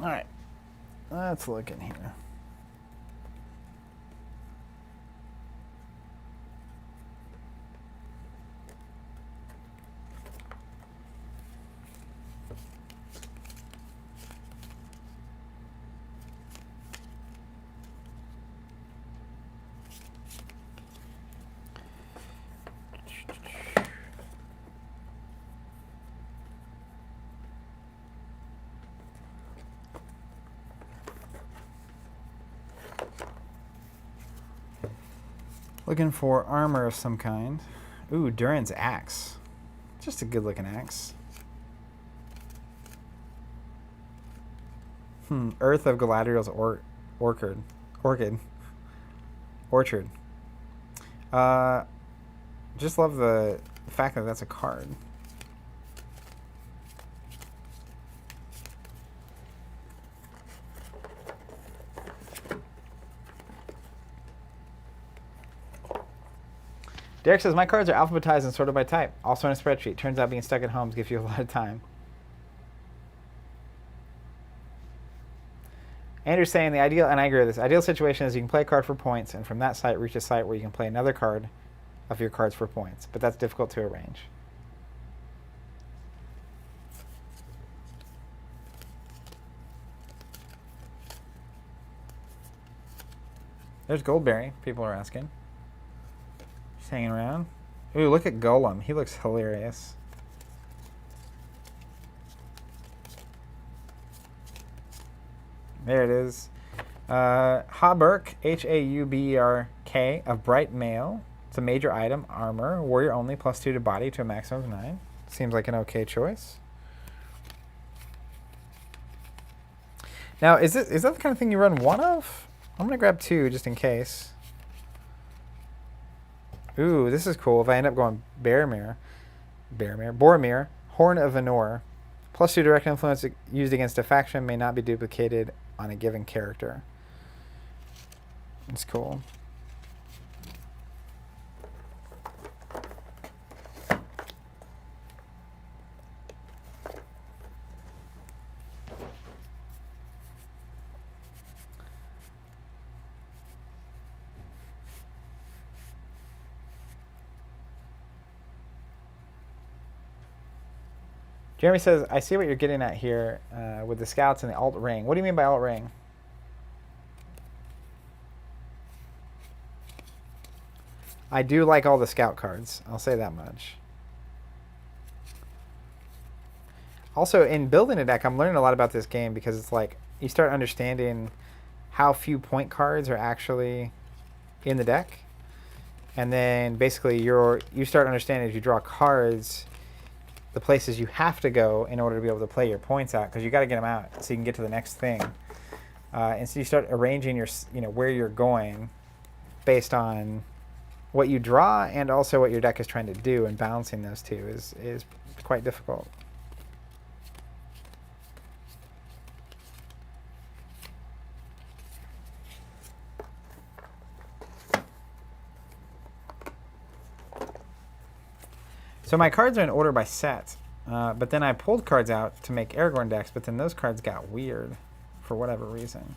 All right, let's look in here. Looking for armor of some kind. Ooh, Durin's axe. Just a good looking axe. Earth of Galadriel's orchard. Just love the fact that that's a card. Derek says, my cards are alphabetized and sorted by type, also in a spreadsheet. Turns out being stuck at home gives you a lot of time. Andrew's saying the ideal, and I agree with this, ideal situation is you can play a card for points, and from that site reach a site where you can play another card of your cards for points. But that's difficult to arrange. There's Goldberry, people are asking. Just hanging around. Ooh, look at Golem. He looks hilarious. There it is. Hauberk, H-A-U-B-E-R-K, of Bright Mail. It's a major item, armor, warrior only, +2 to body to a maximum of 9. Seems like an okay choice. Now, is that the kind of thing you run one of? I'm going to grab 2 just in case. Ooh, this is cool. If I end up going Boromir, Horn of Vanor, +2 direct influence used against a faction may not be duplicated on a given character. It's cool. Jeremy says, I see what you're getting at here with the scouts and the alt ring. What do you mean by alt ring? I do like all the scout cards. I'll say that much. Also, in building a deck, I'm learning a lot about this game because it's like you start understanding how few point cards are actually in the deck. And then basically you start understanding as you draw cards the places you have to go in order to be able to play your points out, because you got to get them out so you can get to the next thing. And so you start arranging your, where you're going based on what you draw and also what your deck is trying to do, and balancing those two is quite difficult. So my cards are in order by set, but then I pulled cards out to make Aragorn decks, but then those cards got weird for whatever reason.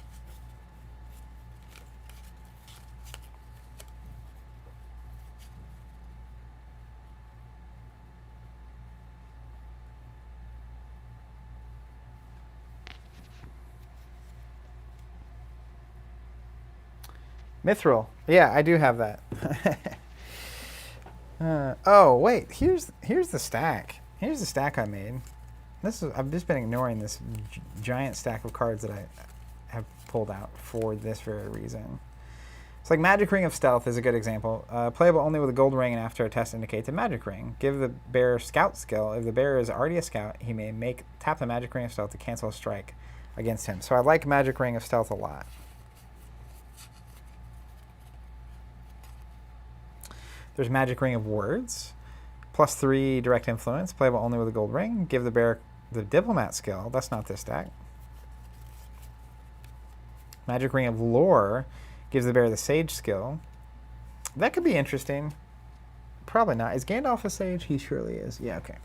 Mithril. Yeah, I do have that. Oh wait, here's the stack. Here's the stack I made. I've just been ignoring this giant stack of cards that I have pulled out for this very reason. It's like Magic Ring of Stealth is a good example. Playable only with a gold ring, and after a test indicates a magic ring. Give the bearer Scout skill. If the bearer is already a scout, he may tap the Magic Ring of Stealth to cancel a strike against him. So I like Magic Ring of Stealth a lot. There's Magic Ring of Words, +3 direct influence, playable only with a gold ring. Give the bearer the Diplomat skill. That's not this deck. Magic Ring of Lore gives the bearer the Sage skill. That could be interesting. Probably not. Is Gandalf a Sage? He surely is. Yeah, okay.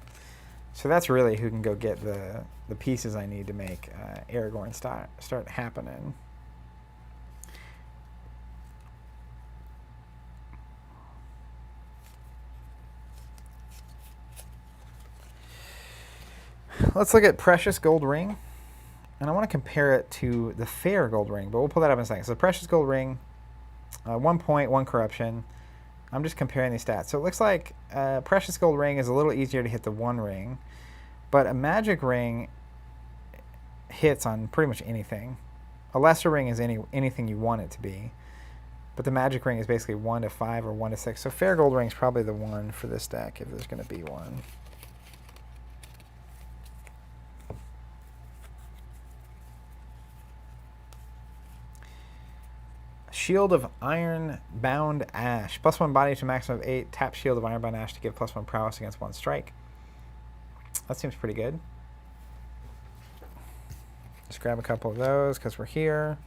So that's really who can go get the pieces I need to make Aragorn start happening. Let's look at Precious Gold Ring, and I want to compare it to the Fair Gold Ring, but we'll pull that up in a second. So Precious Gold Ring, 1 point, 1 corruption. I'm just comparing these stats. So it looks like Precious Gold Ring is a little easier to hit the 1 ring, but a Magic Ring hits on pretty much anything. A Lesser Ring is anything you want it to be. But the magic ring is basically 1 to 5 or 1 to 6. So fair gold ring is probably the one for this deck if there's going to be one. Shield of Ironbound Ash. +1 body to maximum of 8. Tap Shield of Ironbound Ash to give +1 prowess against 1 strike. That seems pretty good. Just grab a couple of those because we're here.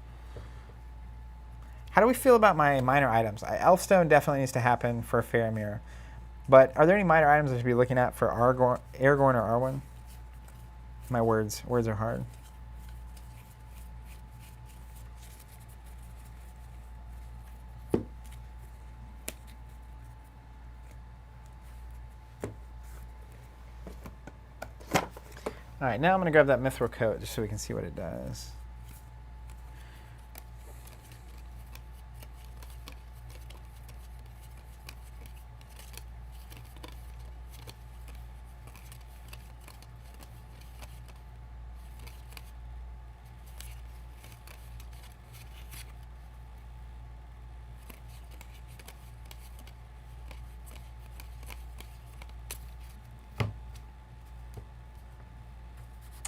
How do we feel about my minor items? Elfstone definitely needs to happen for Faramir. But are there any minor items I should be looking at for Aragorn or Arwen? My words are hard. All right, now I'm going to grab that Mithril Coat just so we can see what it does.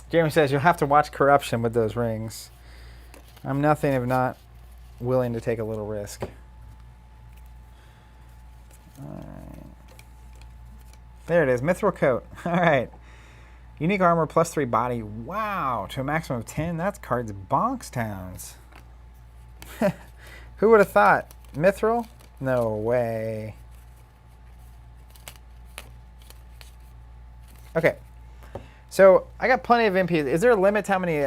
Jeremy says, you'll have to watch Corruption with those rings. I'm nothing if not willing to take a little risk. All right. There it is, Mithril Coat. All right. Unique armor +3 body. Wow, to a maximum of 10. That's cards bonks towns. Who would have thought? Mithril? No way. Okay. So I got plenty of MPs. Is there a limit to how many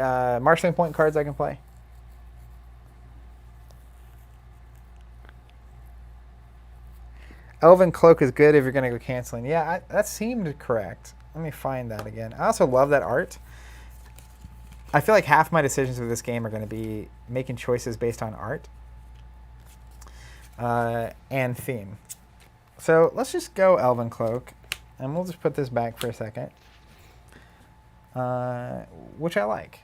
marshaling point cards I can play? Elven Cloak is good if you're going to go canceling. Yeah, that seemed correct. Let me find that again. I also love that art. I feel like half my decisions with this game are going to be making choices based on art and theme. So let's just go Elven Cloak, and we'll just put this back for a second. Which I like.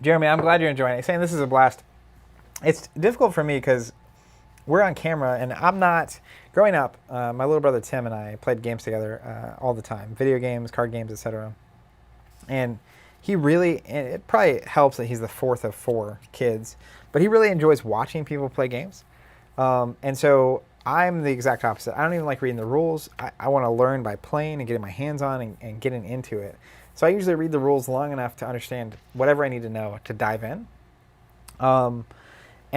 Jeremy, I'm glad you're enjoying it. Saying this is a blast. It's difficult for me because we're on camera, and I'm not... Growing up, my little brother Tim and I played games together all the time. Video games, card games, etc. And he really... And it probably helps that he's the fourth of 4 kids, but he really enjoys watching people play games. And so... I'm the exact opposite. I don't even like reading the rules. I want to learn by playing and getting my hands on and getting into it. So I usually read the rules long enough to understand whatever I need to know to dive in. And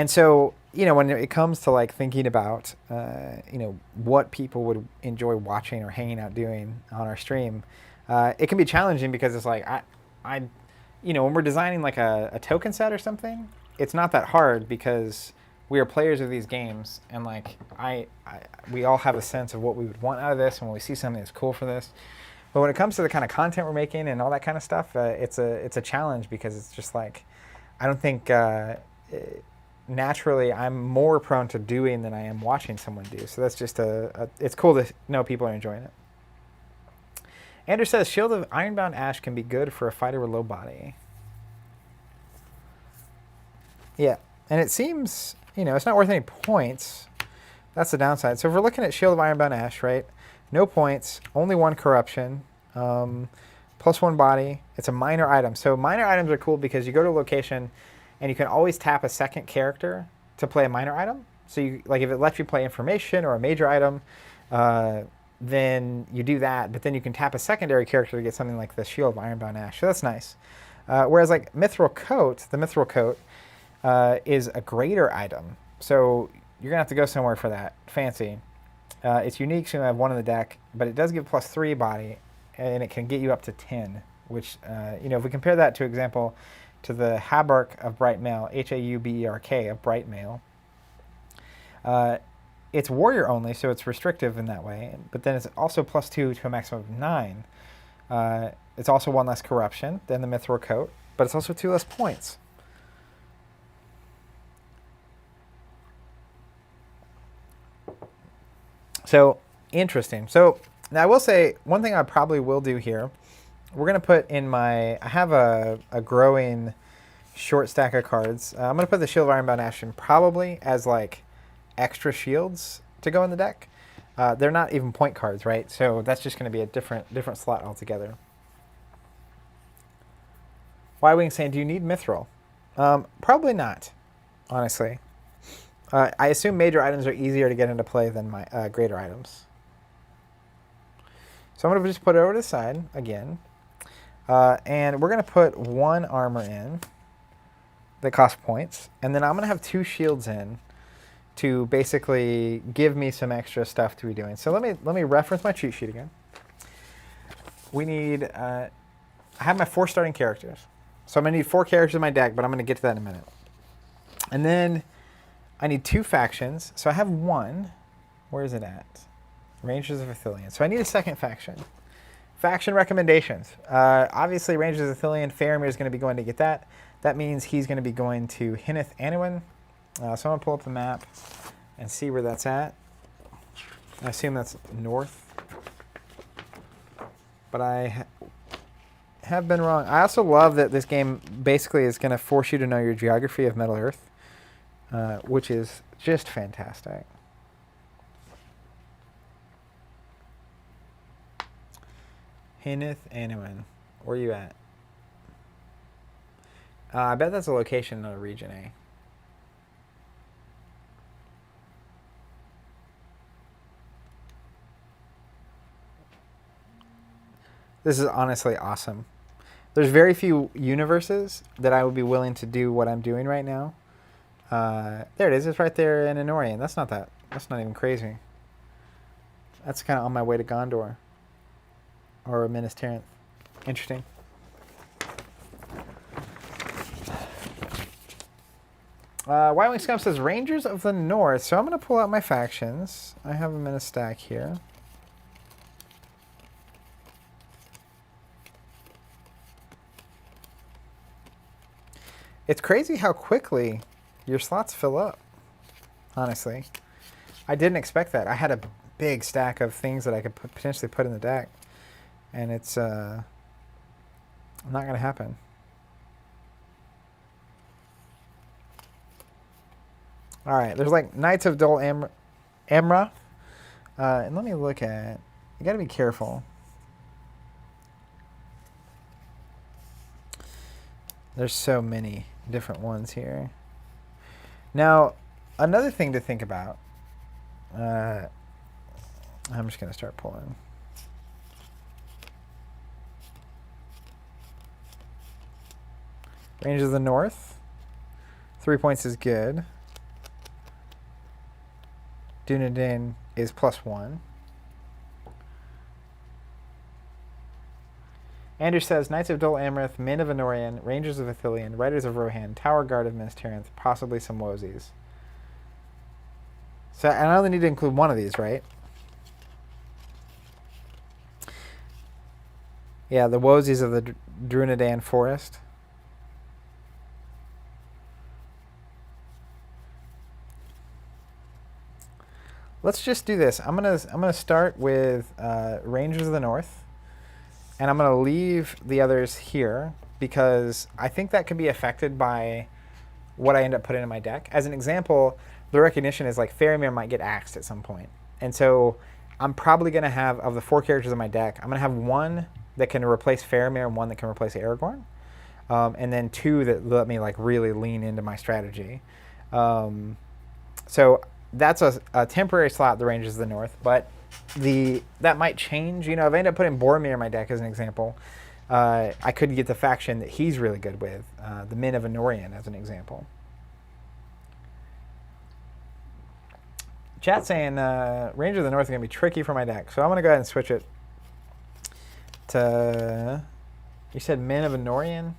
so, you know, when it comes to like thinking about, you know, what people would enjoy watching or hanging out doing on our stream, it can be challenging because it's like, you know, when we're designing like a token set or something, it's not that hard because we are players of these games, and like we all have a sense of what we would want out of this, and when we see something that's cool for this. But when it comes to the kind of content we're making and all that kind of stuff, it's a challenge because it's just like I don't think naturally I'm more prone to doing than I am watching someone do. So that's just it's cool to know people are enjoying it. Andrew says Shield of Ironbound Ash can be good for a fighter with low body. Yeah, and it seems. You know, it's not worth any points. That's the downside. So if we're looking at Shield of Ironbound Ash, right? No points, only 1 corruption, +1 body. It's a minor item. So minor items are cool because you go to a location and you can always tap a second character to play a minor item. So you, like if it lets you play information or a major item, then you do that. But then you can tap a secondary character to get something like the Shield of Ironbound Ash. So that's nice. Whereas like Mithril Coat, the Mithril Coat, is a greater item. So you're going to have to go somewhere for that. Fancy. It's unique, so you have 1 in the deck, but it does give +3 body, and it can get you up to 10, which, you know, if we compare that to example to the Hauberk of Bright Mail, Hauberk of Bright Mail, it's warrior only, so it's restrictive in that way, but then it's also +2 to a maximum of 9. It's also 1 less corruption than the Mithril Coat, but it's also 2 less points. So, interesting. So, now I will say, one thing I probably will do here, we're going to put in my, I have a growing short stack of cards. I'm going to put the Shield of Ironbound Ashen probably as like extra shields to go in the deck. They're not even point cards, right? So that's just going to be a different slot altogether. Y-Wing saying, do you need Mithril? Probably not, honestly. I assume major items are easier to get into play than my greater items. So I'm going to just put it over to the side again. And we're going to put 1 armor in that costs points. And then I'm going to have 2 shields in to basically give me some extra stuff to be doing. So let me reference my cheat sheet again. We need, I have my 4 starting characters. So I'm going to need 4 characters in my deck, but I'm going to get to that in a minute. And then I need 2 factions. So I have 1. Where is it at? Rangers of Athelion. So I need a second faction. Faction recommendations. Obviously, Rangers of Athelion, Faramir is going to be going to get that. That means he's going to be going to Hinneth Anduin. So I'm going to pull up the map and see where that's at. I assume that's north. But I have been wrong. I also love that this game basically is going to force you to know your geography of Middle-earth, which is just fantastic. Hinneth Anduin. Where are you at? I bet that's a location, not a region, eh? This is honestly awesome. There's very few universes that I would be willing to do what I'm doing right now. There it is. It's right there in Anorian. That's not even crazy. That's kind of on my way to Gondor. Or Minas Tirith. Interesting. Y-Wing Scum says Rangers of the North. So I'm going to pull out my factions. I have them in a stack here. It's crazy how quickly your slots fill up, honestly. I didn't expect that. I had a big stack of things that I could potentially put in the deck. And it's not going to happen. All right, there's like Knights of Dol Amroth. And let me look at, you got to be careful. There's so many different ones here. Now, another thing to think about, I'm just going to start pulling. Rangers of the North. 3 points is good. Dunedain is +1. Andrew says, Knights of Dol Amroth, Men of Anorian, Rangers of Athelion, Riders of Rohan, Tower Guard of Minas Tirith, possibly some Wozies. So, and I only need to include one of these, right? Yeah, the Wozies of the Dunedain Forest. Let's just do this. I'm gonna start with Rangers of the North. And I'm going to leave the others here because I think that can be affected by what I end up putting in my deck. As an example, the recognition is like Faramir might get axed at some point. And so I'm probably going to have, of the 4 characters in my deck, I'm going to have 1 that can replace Faramir and 1 that can replace Aragorn. And then 2 that let me like really lean into my strategy. So that's a temporary slot, the Rangers of the North. But that might change. You know, if I end up putting Boromir in my deck as an example, I could get the faction that he's really good with, the Men of Anorian as an example. Chat saying Rangers of the North is going to be tricky for my deck, so I'm going to go ahead and switch it to, you said Men of Anorian?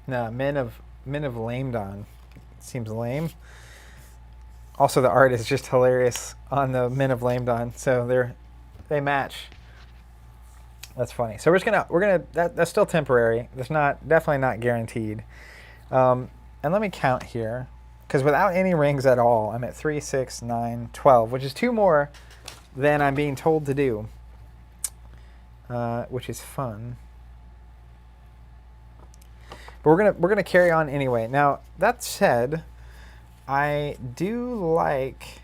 No, Men of Lamedon. Seems lame. Also, the art is just hilarious on the Men of Lamedon, so they match. That's funny. So we're gonna that's still temporary. That's definitely not guaranteed. And let me count here, because without any rings at all, I'm at 3, 6, 9, 12, which is 2 more than I'm being told to do, which is fun. But we're gonna carry on anyway. Now that said, I do like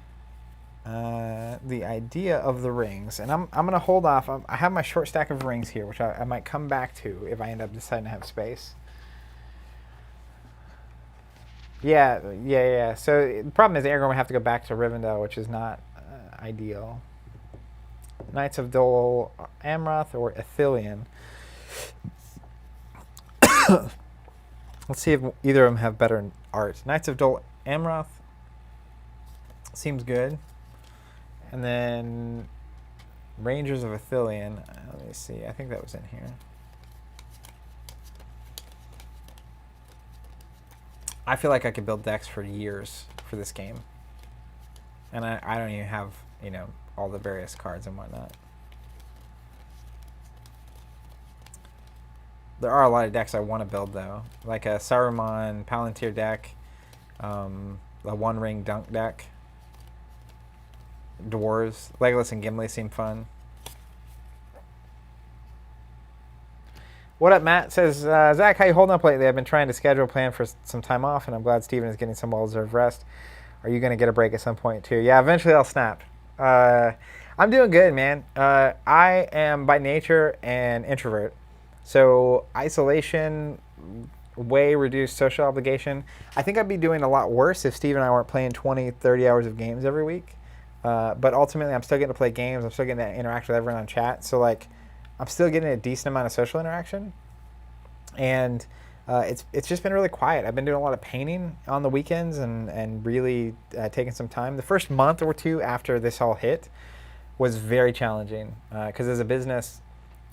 the idea of the rings, and I'm gonna hold off. I have my short stack of rings here, which I might come back to if I end up deciding to have space. Yeah. So the problem is Aragorn would have to go back to Rivendell, which is not ideal. Knights of Dol Amroth or Ithilien. Let's see if either of them have better art. Knights of Dol Amroth seems good. And then Rangers of Ithilien. Let me see. I think that was in here. I feel like I could build decks for years for this game. And I don't even have, you know, all the various cards and whatnot. There are a lot of decks I want to build, though. Like a Saruman Palantir deck, a One Ring Dunk deck. Dwarves. Legolas and Gimli seem fun. What up, Matt? Says, Zach, how you holding up lately? I've been trying to schedule a plan for some time off, and I'm glad Steven is getting some well-deserved rest. Are you going to get a break at some point, too? Yeah, eventually I'll snap. I'm doing good, man. I am, by nature, an introvert. So isolation, way reduced social obligation. I think I'd be doing a lot worse if Steve and I weren't playing 20, 30 hours of games every week. But ultimately, I'm still getting to play games. I'm still getting to interact with everyone on chat. So, like, I'm still getting a decent amount of social interaction. And it's just been really quiet. I've been doing a lot of painting on the weekends and really taking some time. The first month or two after this all hit was very challenging because as a business,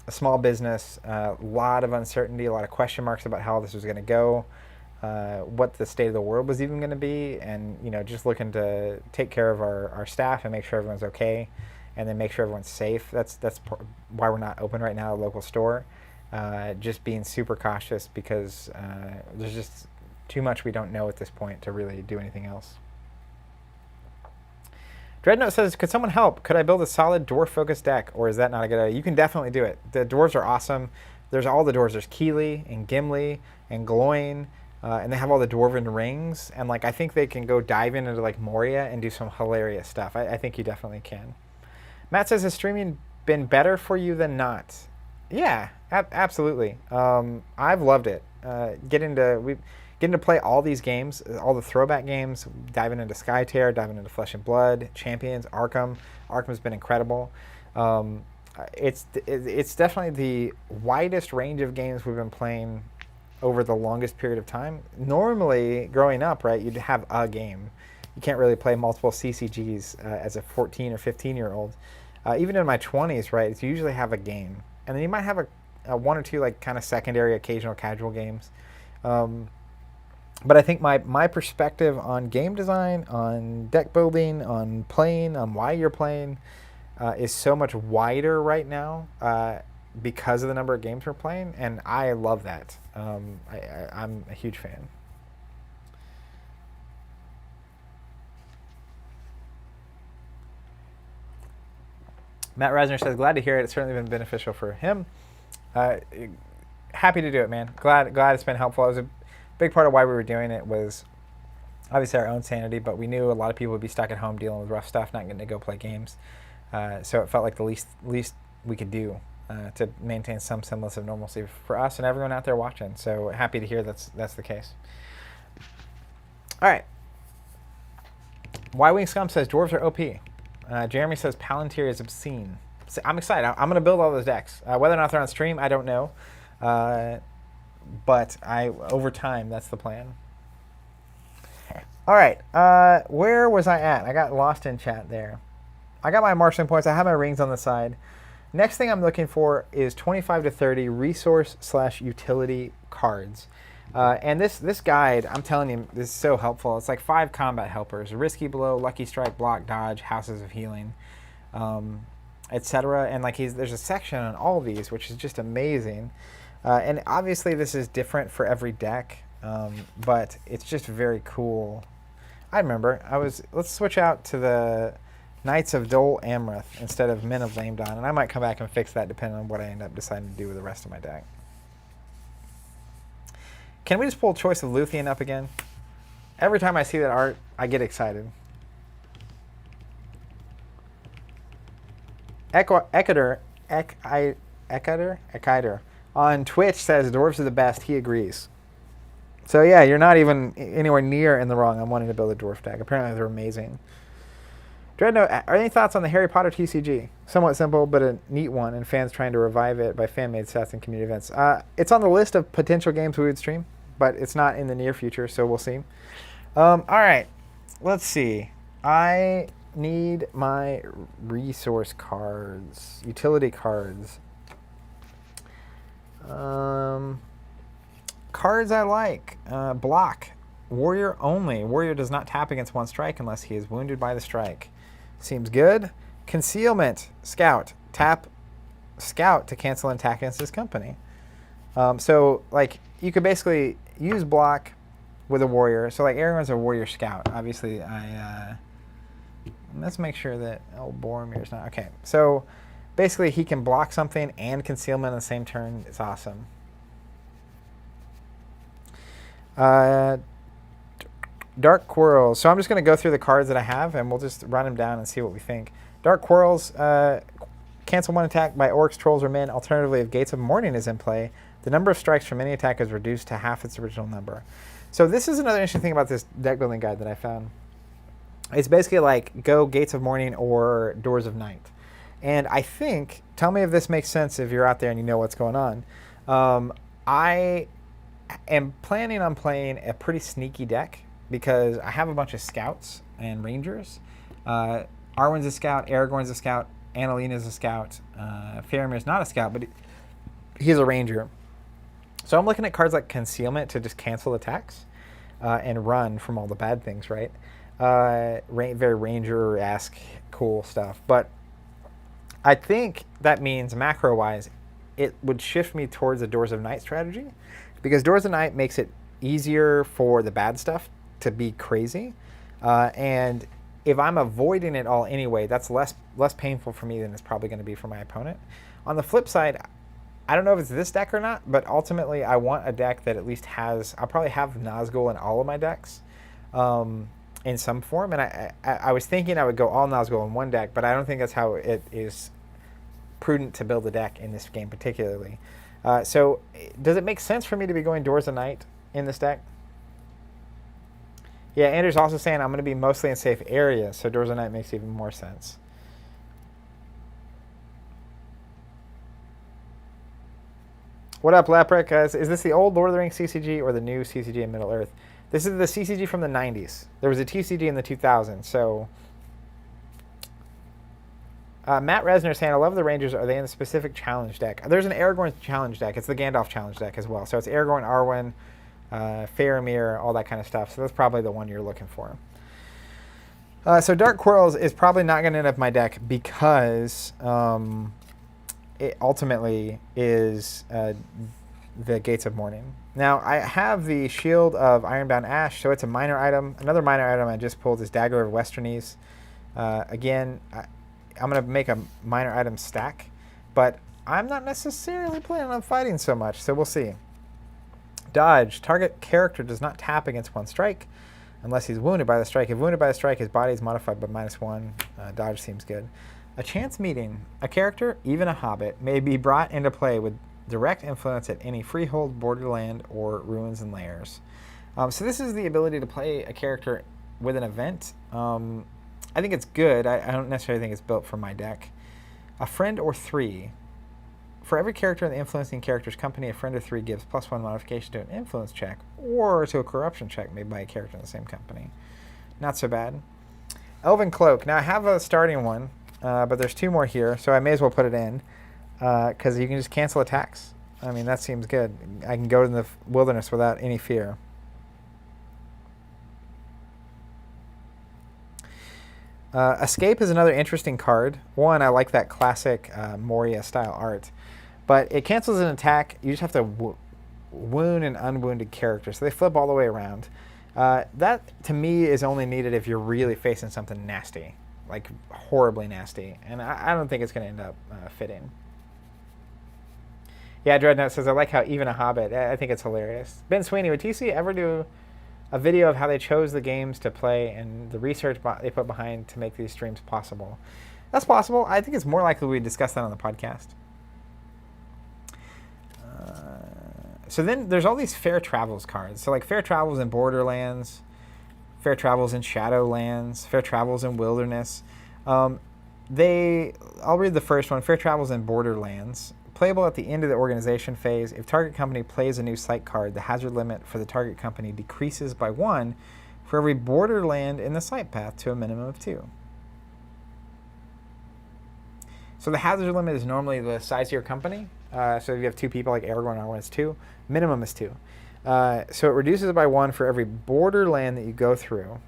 a small business, a lot of uncertainty, a lot of question marks about how this was going to go, what the state of the world was even going to be, and just looking to take care of our staff and make sure everyone's okay, and then make sure everyone's safe. That's why we're not open right now at a local store. Just being super cautious because there's just too much we don't know at this point to really do anything else. Dreadnought says, could someone help? Could I build a solid dwarf-focused deck, or is that not a good idea? You can definitely do it. The dwarves are awesome. There's all the dwarves. There's Keeley and Gimli and Gloin, and they have all the dwarven rings. And I think they can go dive into Moria and do some hilarious stuff. I think you definitely can. Matt says, has streaming been better for you than not? Yeah, absolutely. I've loved it. Getting to play all these games, all the throwback games, diving into Skytear, diving into Flesh and Blood, Champions, Arkham. Arkham's been incredible. It's definitely the widest range of games we've been playing over the longest period of time. Normally, growing up, right, you'd have a game. You can't really play multiple CCGs as a 14 or 15-year-old. Even in my 20s, right, you usually have a game. And then you might have a one or two kind of secondary, occasional casual games. But I think my perspective on game design, on deck building, on playing, on why you're playing, is so much wider right now because of the number of games we're playing, and I love that. I'm a huge fan. Matt Reisner says, glad to hear it. It's certainly been beneficial for him. Happy to do it, man. Glad it's been helpful. It was a big part of why we were doing it was obviously our own sanity, but we knew a lot of people would be stuck at home dealing with rough stuff, not getting to go play games. So it felt like the least we could do to maintain some semblance of normalcy for us and everyone out there watching. So happy to hear that's the case. All right. Y-Wing Scum says, dwarves are OP. Jeremy says, Palantir is obscene. So I'm excited. I'm going to build all those decks. Whether or not they're on stream, I don't know. But over time, that's the plan. All right. Where was I at? I got lost in chat there. I got my marshaling points. I have my rings on the side. Next thing I'm looking for is 25 to 30 resource/utility cards. And this guide, I'm telling you, this is so helpful. It's like 5 combat helpers: Risky Blow, Lucky Strike, Block, Dodge, Houses of Healing, etc. And there's a section on all of these, which is just amazing. And obviously this is different for every deck, but it's just very cool. I remember let's switch out to the Knights of Dol Amroth instead of Men of Lamedon, and I might come back and fix that depending on what I end up deciding to do with the rest of my deck. Can we just pull Choice of Luthien up again? Every time I see that art, I get excited. Ekater on Twitch says dwarves are the best. He agrees. So yeah, you're not even anywhere near in the wrong on wanting to build a dwarf deck. Apparently they're amazing. Dreadnought, are there any thoughts on the Harry Potter TCG? Somewhat simple, but a neat one, and fans trying to revive it by fan-made sets and community events. It's on the list of potential games we would stream, but it's not in the near future, so we'll see. All right, let's see. I need my resource cards, utility cards. Cards I like. Block. Warrior only. Warrior does not tap against one strike unless he is wounded by the strike. Seems good. Concealment. Scout. Tap Scout to cancel an attack against his company. So, like, you could basically use block with a warrior. So, like, Aragorn's a warrior scout. Obviously, let's make sure that Boromir's not. Okay, so basically he can block something and concealment on the same turn. It's awesome. Dark Quarrels. So I'm just going to go through the cards that I have, and we'll just run them down and see what we think. Dark Quarrels, cancel one attack by orcs, trolls, or men. Alternatively, if Gates of Mourning is in play, the number of strikes from any attack is reduced to half its original number. So this is another interesting thing about this deck building guide that I found. It's basically like go Gates of Mourning or Doors of Night. And I think, tell me if this makes sense if you're out there and you know what's going on. I am planning on playing a pretty sneaky deck because I have a bunch of scouts and rangers. Arwen's a scout, Aragorn's a scout, Annalena's a scout, Faramir's not a scout, but he's a ranger. So I'm looking at cards like Concealment to just cancel attacks and run from all the bad things, right? Very ranger-esque cool stuff. But I think that means macro-wise, it would shift me towards the Doors of Night strategy because Doors of Night makes it easier for the bad stuff to be crazy. And if I'm avoiding it all anyway, that's less painful for me than it's probably going to be for my opponent. On the flip side, I don't know if it's this deck or not, but ultimately I want a deck that at least has, I'll probably have Nazgul in all of my decks in some form. And I was thinking I would go all Nazgul in one deck, but I don't think that's how it is prudent to build a deck in this game particularly. So does it make sense for me to be going Doors of Night in this deck? Yeah, Andrew's also saying I'm going to be mostly in safe areas, so Doors of Night makes even more sense. What up, Lepric? Is this the old Lord of the Rings CCG or the new CCG in Middle-earth? This is the CCG from the 90s. There was a TCG in the 2000s, so... Matt Resner saying, I love the Rangers. Are they in a specific challenge deck? There's an Aragorn challenge deck. It's the Gandalf challenge deck as well. So it's Aragorn, Arwen, Faramir, all that kind of stuff. So that's probably the one you're looking for. So Dark Quarrels is probably not going to end up my deck because it ultimately is the Gates of Mourning. Now, I have the Shield of Ironbound Ash, so it's a minor item. Another minor item I just pulled is Dagger of Westernese. Again, I'm going to make a minor item stack, but I'm not necessarily planning on fighting so much, so we'll see. Dodge. Target character does not tap against one strike unless he's wounded by the strike. If wounded by the strike, his body is modified by -1. Dodge seems good. A chance meeting. A character, even a hobbit, may be brought into play with direct influence at any freehold, borderland, or ruins and lairs. So this is the ability to play a character with an event. I think it's good. I don't necessarily think it's built for my deck. A friend or 3. For every character in the influencing character's company, a friend or 3 gives +1 modification to an influence check or to a corruption check made by a character in the same company. Not so bad. Elven Cloak. Now I have a starting one, but there's 2 more here, so I may as well put it in because you can just cancel attacks. I mean, that seems good. I can go to the wilderness without any fear. Escape is another interesting card. One, I like that classic Moria-style art. But it cancels an attack. You just have to wound an unwounded character. So they flip all the way around. That, to me, is only needed if you're really facing something nasty. Like, horribly nasty. And I don't think it's going to end up fitting. Yeah, Dreadnought says, I like how even a Hobbit. I think it's hilarious. Ben Sweeney, would TC ever do a video of how they chose the games to play and the research they put behind to make these streams possible? That's possible. I think it's more likely we discuss that on the podcast. So then there's all these Fair Travels cards. So like Fair Travels in Borderlands, Fair Travels in Shadowlands, Fair Travels in Wilderness. I'll read the first one. Fair Travels in Borderlands. Playable at the end of the organization phase. If target company plays a new site card, the hazard limit for the target company decreases by 1 for every borderland in the site path to a minimum of 2. So the hazard limit is normally the size of your company. So if you have 2 people, like Aragorn, Aragorn is 2. Minimum is 2. So it reduces it by 1 for every borderland that you go through,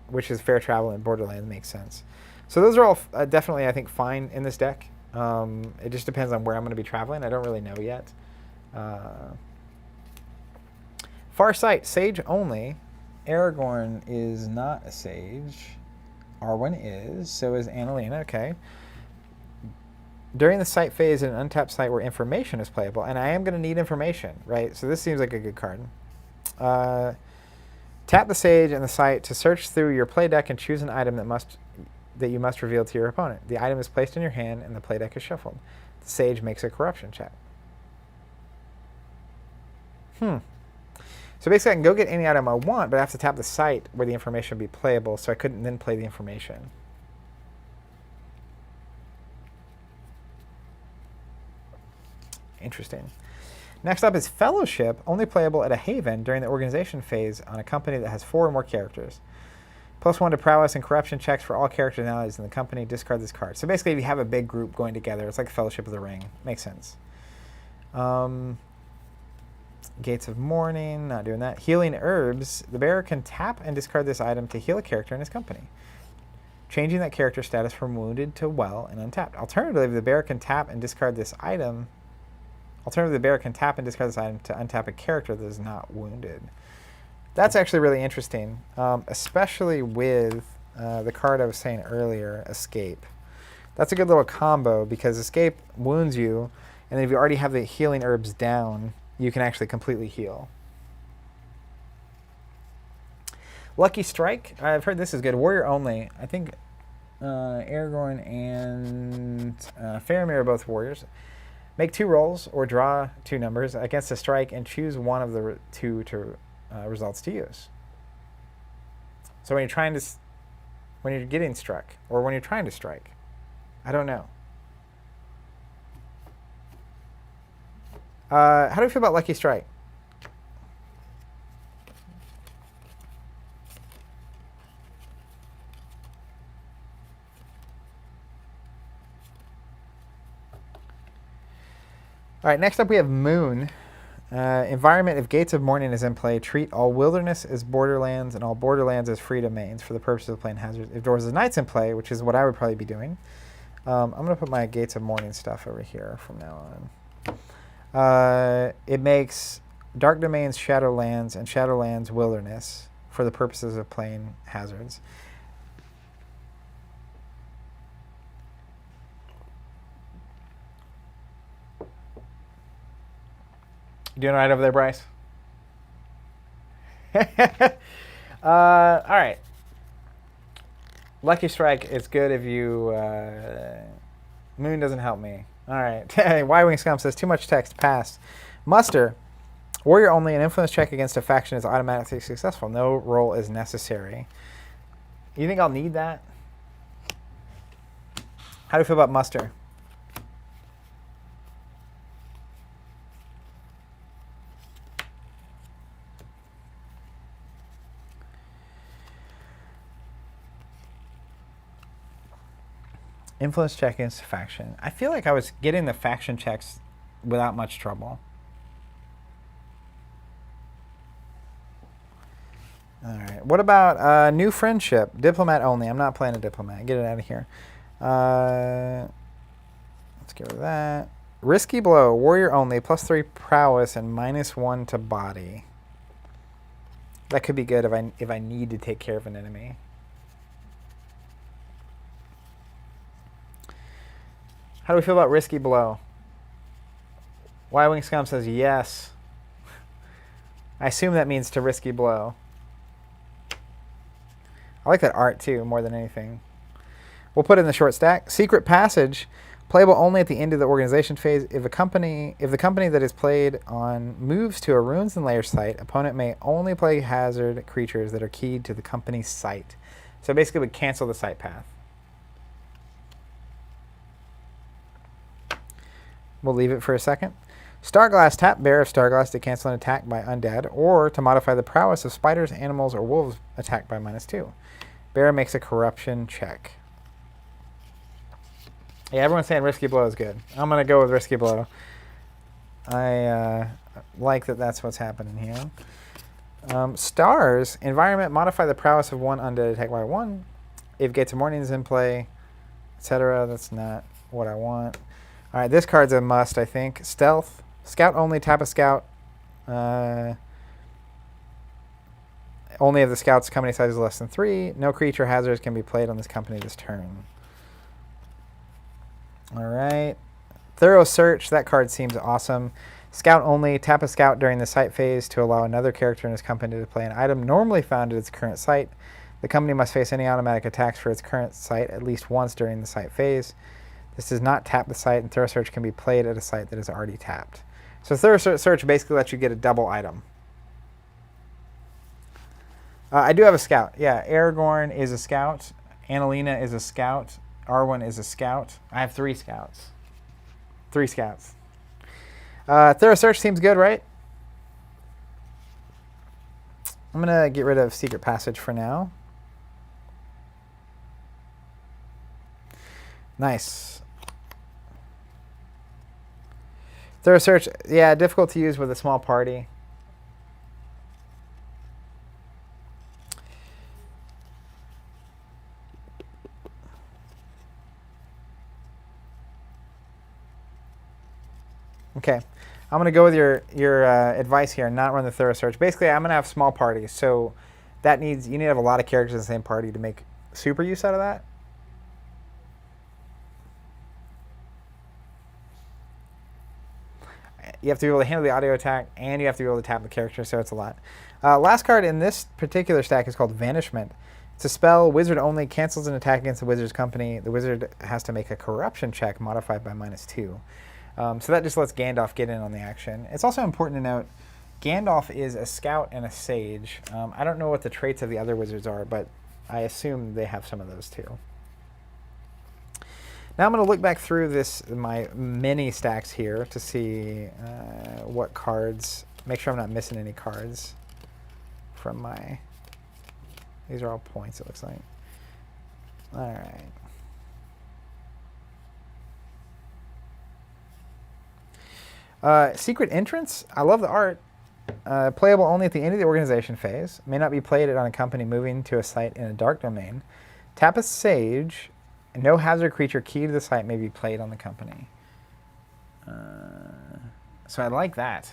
which is Fair Travel in Borderland. Makes sense. So those are all definitely, I think, fine in this deck. It just depends on where I'm going to be traveling. I don't really know yet. Farsight, Sage only. Aragorn is not a Sage. Arwen is. So is Annalena. Okay. During the site phase in an untapped site where information is playable, and I am going to need information, right? So this seems like a good card. Tap the Sage and the site to search through your play deck and choose an item that you must reveal to your opponent. The item is placed in your hand and the play deck is shuffled. The Sage makes a corruption check. So basically I can go get any item I want, but I have to tap the site where the information will be playable, so I couldn't then play the information. Interesting. Next up is Fellowship, only playable at a haven during the organization phase on a company that has 4 or more characters. +1 to prowess and corruption checks for all characters and allies in the company. Discard this card. So basically, if you have a big group going together, it's like Fellowship of the Ring. Makes sense. Gates of Mourning, not doing that. Healing Herbs. The bearer can tap and discard this item to heal a character in his company, changing that character status from wounded to well and untapped. Alternatively, the bearer can tap and discard this item. Alternatively, the bearer can tap and discard this item to untap a character that is not wounded. That's actually really interesting, especially with the card I was saying earlier, Escape. That's a good little combo because Escape wounds you, and then if you already have the healing herbs down, you can actually completely heal. Lucky Strike. I've heard this is good. Warrior only. I think Aragorn and Faramir are both warriors. Make 2 rolls or draw 2 numbers against a strike and choose one of the 2 to results to use. So when you're getting struck or when you're trying to strike, I don't know. How do you feel about Lucky Strike? All right, next up we have Moon. Environment, if Gates of Mourning is in play, treat all wilderness as borderlands and all borderlands as free domains for the purpose of playing hazards. If Doors of Night's in play, which is what I would probably be doing, I'm going to put my Gates of Mourning stuff over here from now on. It makes Dark Domains Shadowlands and Shadowlands Wilderness for the purposes of playing hazards. You doing all right over there, Bryce? All right. Lucky Strike is good if you... Moon doesn't help me. All right. Y-Wing Scum says, too much text. Pass. Muster. Warrior only. An influence check against a faction is automatically successful. No roll is necessary. You think I'll need that? How do you feel about Muster? Influence check against a faction. I feel like I was getting the faction checks without much trouble. All right. What about new friendship? Diplomat only. I'm not playing a diplomat. Get it out of here. Let's get rid of that. Risky blow. Warrior only. +3 prowess and -1 to body. That could be good if I need to take care of an enemy. How do we feel about Risky Blow? Y-Wing Scum says yes. I assume that means to risky blow. I like that art too, more than anything. We'll put it in the short stack. Secret Passage, playable only at the end of the organization phase. If the company that is played on moves to a Ruins and Layers site, opponent may only play hazard creatures that are keyed to the company's site. So basically, we cancel the site path. We'll leave it for a second. Starglass, tap Bear of Starglass to cancel an attack by undead, or to modify the prowess of spiders, animals, or wolves attacked by -2. Bear makes a corruption check. Yeah, everyone's saying risky blow is good. I'm going to go with risky blow. I like that that's what's happening here. Stars, environment, modify the prowess of one undead attack by 1. If Gates of Morning is in play, etc. That's not what I want. All right, this card's a must, I think. Stealth, scout only, tap a scout. Only if the scout's company size is less than 3. No creature hazards can be played on this company this turn. All right. Thorough Search, that card seems awesome. Scout only, tap a scout during the site phase to allow another character in his company to play an item normally found at its current site. The company must face any automatic attacks for its current site at least once during the site phase. This does not tap the site, and Thorough Search can be played at a site that is already tapped. So Thorough Search basically lets you get a double item. I do have a scout. Yeah, Aragorn is a scout. Annalena is a scout. Arwen is a scout. I have 3 scouts. 3 scouts. Thorough Search seems good, right? I'm going to get rid of Secret Passage for now. Nice. Thorough Search, yeah, difficult to use with a small party. Okay, I'm going to go with your advice here and not run the Thorough Search. Basically, I'm going to have small parties, so you need to have a lot of characters in the same party to make super use out of that. You have to be able to handle the audio attack, and you have to be able to tap the character, so it's a lot. Last card in this particular stack is called Vanishment. It's a spell, wizard only, cancels an attack against the wizard's company. The wizard has to make a corruption check modified by -2. So that just lets Gandalf get in on the action. It's also important to note, Gandalf is a scout and a sage. I don't know what the traits of the other wizards are, but I assume they have some of those too. Now I'm going to look back through my mini stacks here to see what cards, make sure I'm not missing any cards from my, these are all points it looks like. All right. Secret Entrance, I love the art. Playable only at the end of the organization phase. May not be played on a company moving to a site in a dark domain. Tap a sage. No hazard creature key to the site may be played on the company. So I like that.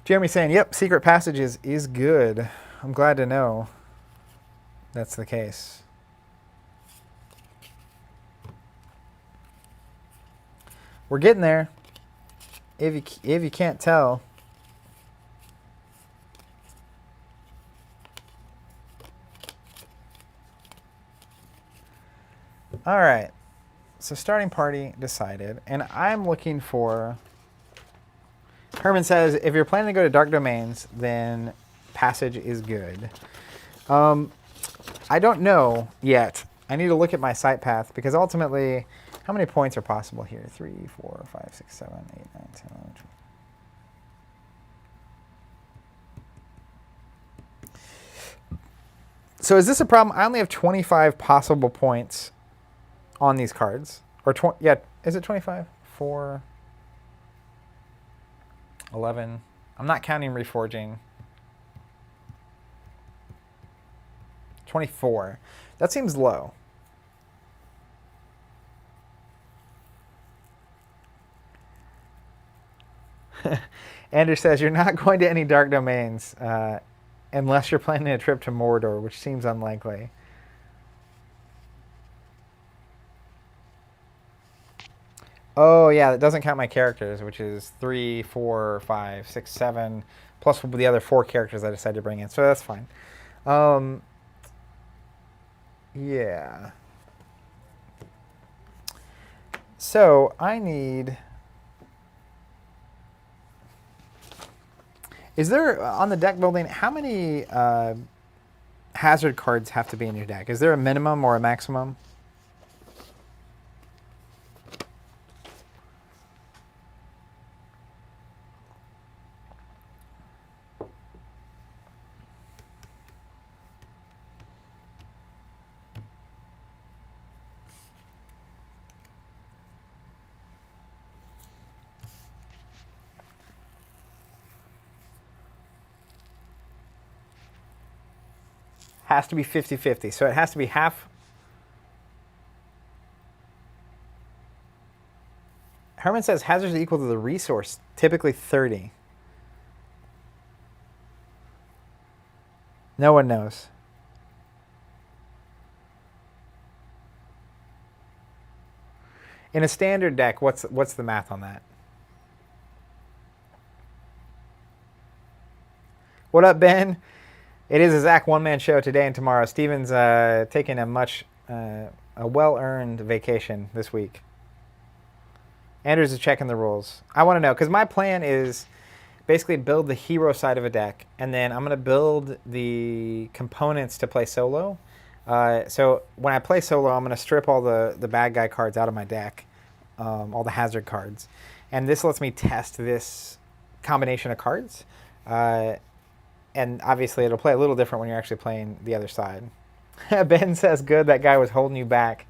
Jeremy's saying, yep, Secret Passage is good. I'm glad to know that's the case. We're getting there, if you can't tell. All right, so starting party decided, and I'm looking for, Herman says, if you're planning to go to Dark Domains, then Passage is good. I don't know yet. I need to look at my site path, because ultimately, how many points are possible here? 3, 4, 5, 6, 7, 8, 9, 10, 11, 12. So is this a problem? I only have 25 possible points on these cards. Or, yeah, is it 25? 4, 11. I'm not counting Reforging. 24. That seems low. Andrew says, you're not going to any dark domains unless you're planning a trip to Mordor, which seems unlikely. Oh, yeah, that doesn't count my characters, which is 3, 4, 5, 6, 7, plus the other 4 characters I decided to bring in. So that's fine. Yeah. So I need... Is there, on the deck building, how many hazard cards have to be in your deck? Is there a minimum or a maximum? Has to be 50-50. So it has to be half. Herman says hazards are equal to the resource, typically 30. No one knows. In a standard deck, what's the math on that? What up, Ben? It is a Zach one-man show today and tomorrow. Steven's taking a well-earned vacation this week. Andrews is checking the rules. I want to know, because my plan is basically build the hero side of a deck, and then I'm going to build the components to play solo. So when I play solo, I'm going to strip all the bad guy cards out of my deck, all the hazard cards. And this lets me test this combination of cards. And obviously, it'll play a little different when you're actually playing the other side. Ben says, good, that guy was holding you back.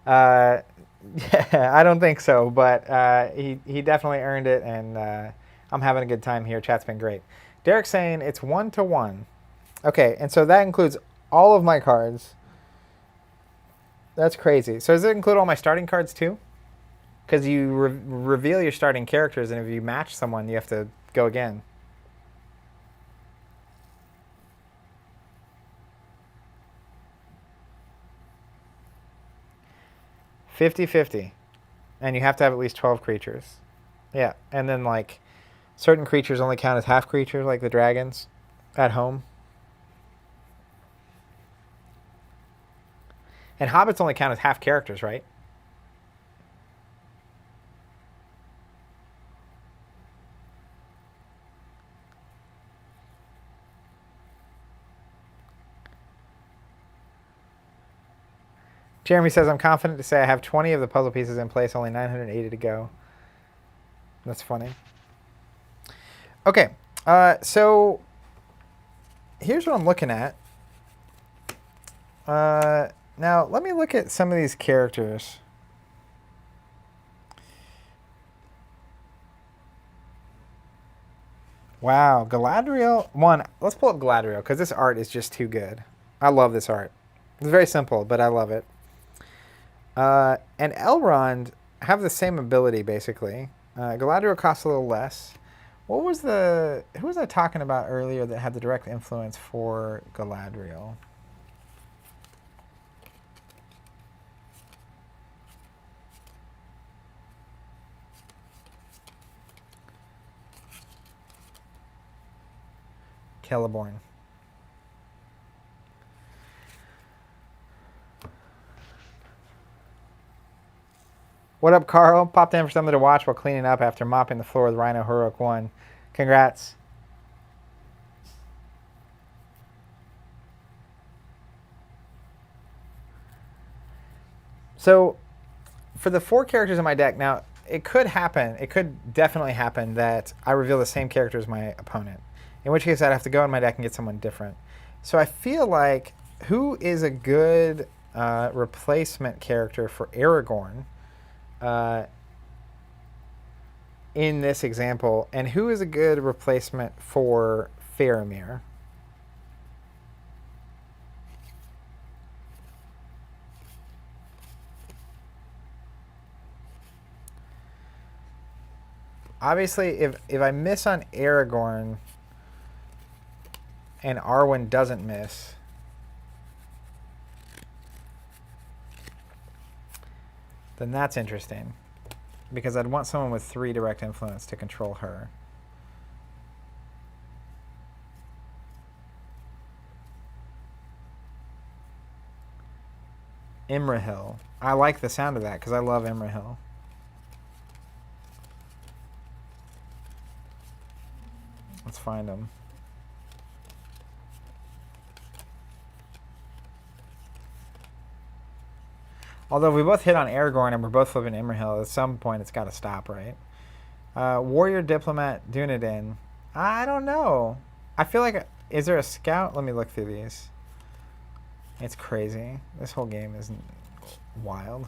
Yeah, I don't think so, but he definitely earned it, and I'm having a good time here. Chat's been great. Derek's saying it's 1-to-1. Okay, and so that includes all of my cards. That's crazy. So does it include all my starting cards too? Because you reveal your starting characters, and if you match someone, you have to go again. $50-50, and you have to have at least 12 creatures. Yeah, and then like certain creatures only count as half creatures, like the dragons at home. And hobbits only count as half characters, right? Jeremy says, I'm confident to say I have 20 of the puzzle pieces in place, only 980 to go. That's funny. Okay, so here's what I'm looking at. Now, let me look at some of these characters. Wow, Galadriel. Let's pull up Galadriel, because this art is just too good. I love this art. It's very simple, but I love it. And Elrond have the same ability, basically. Galadriel costs a little less. Who was I talking about earlier that had the direct influence for Galadriel? Celeborn. What up, Carl? Popped in for something to watch while cleaning up after mopping the floor with Rhino Heroic 1. Congrats. So, for the 4 characters in my deck, now, it could happen, it could definitely happen that I reveal the same character as my opponent. In which case, I'd have to go in my deck and get someone different. So I feel like, who is a good replacement character for Aragorn in this example, and who is a good replacement for Faramir? Obviously, if I miss on Aragorn and Arwen doesn't miss, then that's interesting. Because I'd want someone with 3 direct influence to control her. Imrahil. I like the sound of that because I love Imrahil. Let's find him. Although if we both hit on Aragorn and we're both flipping Imrahil, at some point it's got to stop, right? Warrior Diplomat Dunedain. I don't know. I feel like... Is there a scout? Let me look through these. It's crazy. This whole game is wild.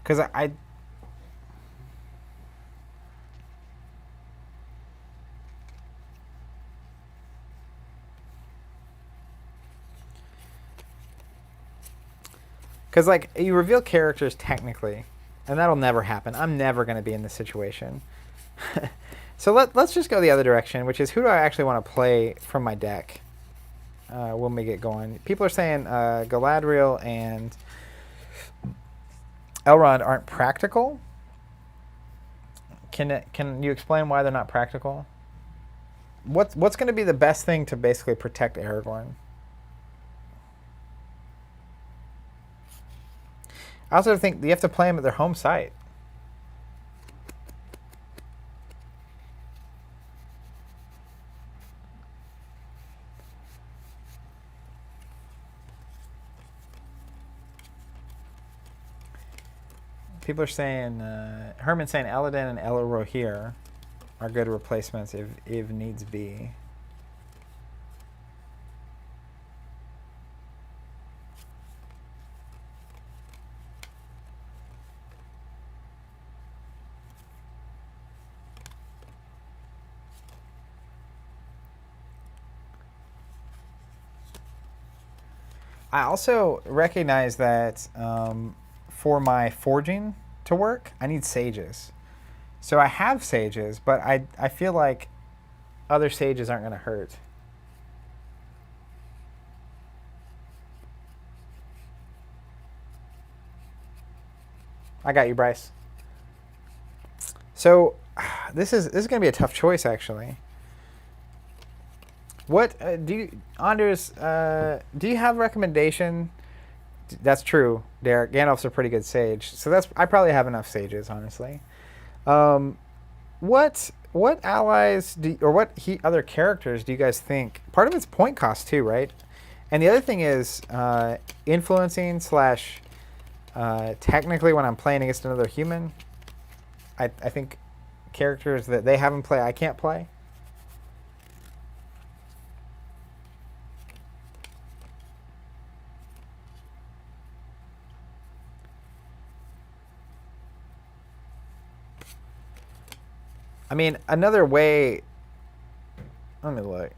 Because Because, like, you reveal characters technically, and that'll never happen. I'm never going to be in this situation. So let's just go the other direction, which is who do I actually want to play from my deck when we get going. People are saying Galadriel and Elrond aren't practical. Can you explain why they're not practical? What's going to be the best thing to basically protect Aragorn? I also think you have to play them at their home site. People are saying, Herman's saying Elladan and Elrohir are good replacements if needs be. I also recognize that for my forging to work, I need sages. So I have sages, but I feel like other sages aren't going to hurt. I got you, Bryce. So this is going to be a tough choice, actually. What Anders? Do you have a recommendation? That's true, Derek. Gandalf's a pretty good sage, so I probably have enough sages, honestly. What allies other characters do you guys think? Part of it's point cost too, right? And the other thing is influencing / technically when I'm playing against another human, I think characters that they haven't played, I can't play. I mean, another way... Let me look.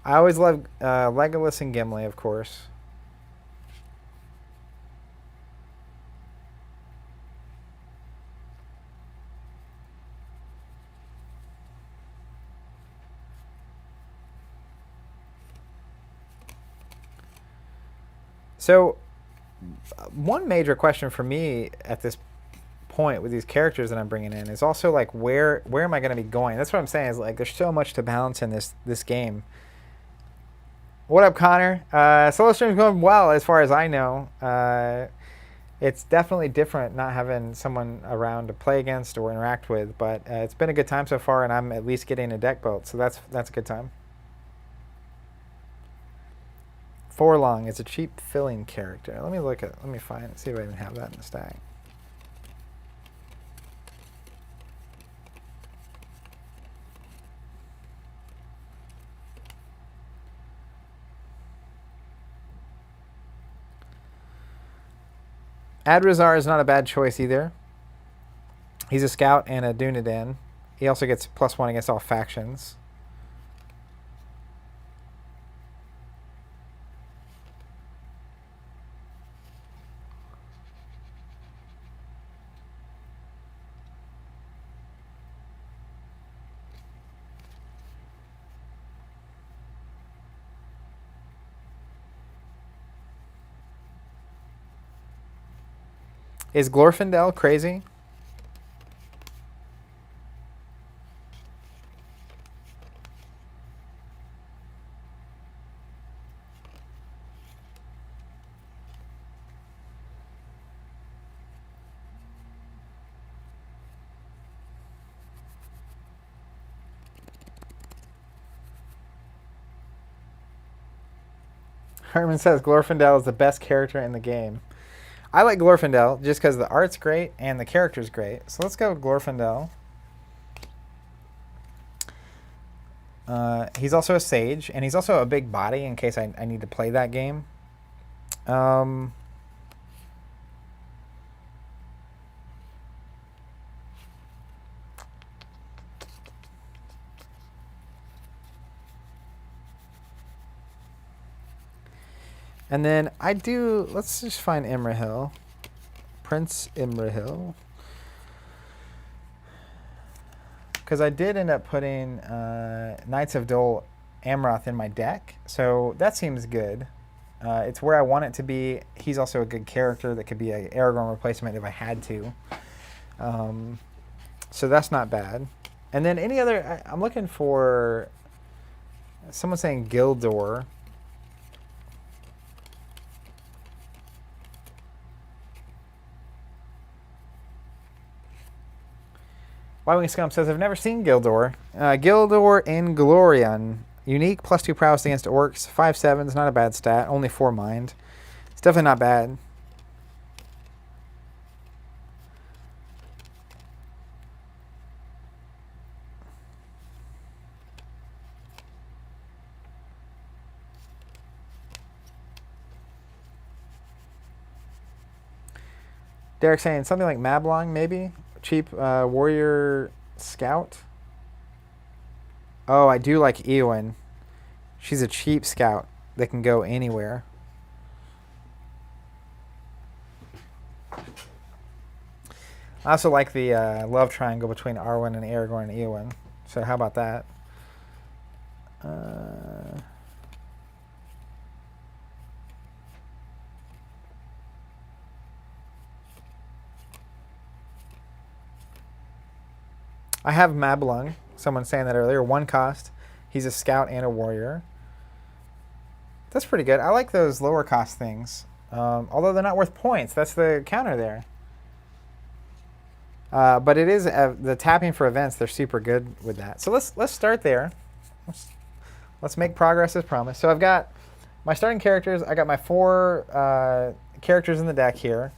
I always love Legolas and Gimli, of course. So, one major question for me at this point with these characters that I'm bringing in is also like where am I going to be going? That's what I'm saying, is like there's so much to balance in this game. What up, Connor? Solo stream's going well as far as I know. It's definitely different not having someone around to play against or interact with, but it's been a good time so far, and I'm at least getting a deck built, so that's a good time. Forlong is a cheap filling character. Let me find, see if I even have that in the stack. Adrazar is not a bad choice either. He's a scout and a Dunedain. He also gets +1 against all factions. Is Glorfindel crazy? Herman says Glorfindel is the best character in the game. I like Glorfindel just because the art's great and the character's great. So let's go with Glorfindel. He's also a sage, and he's also a big body in case I need to play that game. And then let's just find Imrahil. Prince Imrahil. Because I did end up putting Knights of Dol Amroth in my deck, so that seems good. It's where I want it to be. He's also a good character that could be an Aragorn replacement if I had to. So that's not bad. And then any other... I'm looking for... Someone saying Gildor. Y-Wing Scum says, I've never seen Gildor. Gildor in Glorion. Unique, +2 prowess against orcs. 5/7 is not a bad stat. Only 4 mind. It's definitely not bad. Derek saying something like Mablung, maybe? Cheap warrior scout. Oh, I do like Eowyn. She's a cheap scout that can go anywhere. I also like the love triangle between Arwen and Aragorn and Eowyn. So how about that? I have Mablung. Someone saying that earlier. 1 cost. He's a scout and a warrior. That's pretty good. I like those lower cost things. Although they're not worth points. That's the counter there. But it is the tapping for events. They're super good with that. So let's start there. Let's make progress as promised. So I've got my starting characters. I got my 4 characters in the deck here.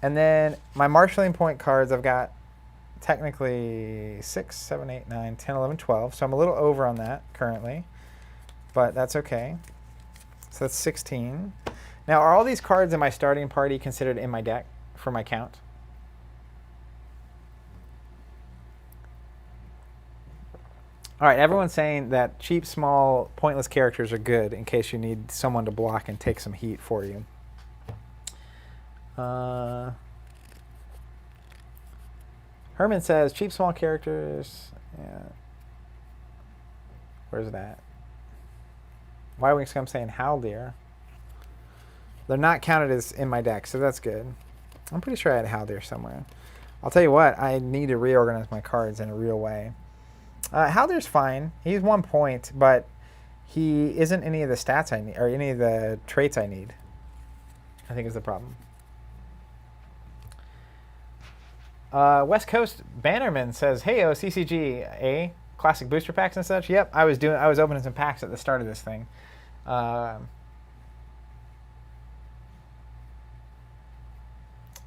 And then my marshalling point cards, I've got technically 6, 7, 8, 9, 10, 11, 12. So I'm a little over on that currently. But that's okay. So that's 16. Now, are all these cards in my starting party considered in my deck for my count? All right, everyone's saying that cheap, small, pointless characters are good in case you need someone to block and take some heat for you. Herman says, cheap, small characters. Yeah. Where's that? Y-Wing Scum saying Haldir. They're not counted as in my deck, so that's good. I'm pretty sure I had Haldir somewhere. I'll tell you what, I need to reorganize my cards in a real way. Haldir's fine. He's 1 point, but he isn't any of the stats I need, or any of the traits I need, I think is the problem. West Coast Bannerman says, "Hey, CCG, classic booster packs and such." Yep, I was opening some packs at the start of this thing.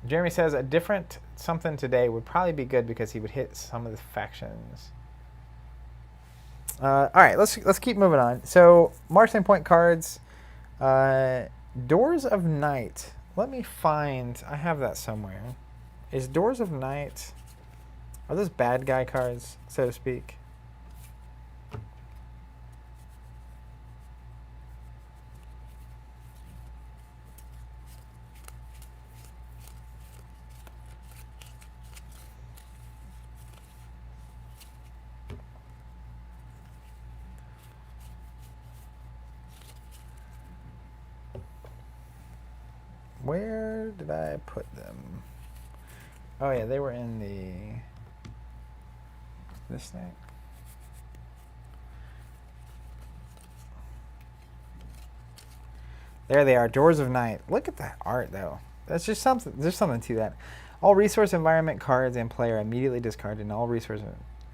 Jeremy says a different something today would probably be good because he would hit some of the factions. All right, let's keep moving on. So marshalling point cards, Doors of Night. Let me find. I have that somewhere. Is Doors of Night, are those bad guy cards, so to speak? Where did I put them? Oh yeah, they were in this thing. There they are, Doors of Night. Look at that art though. That's just something. There's something to that. All resource environment cards and player immediately discarded, and all resource.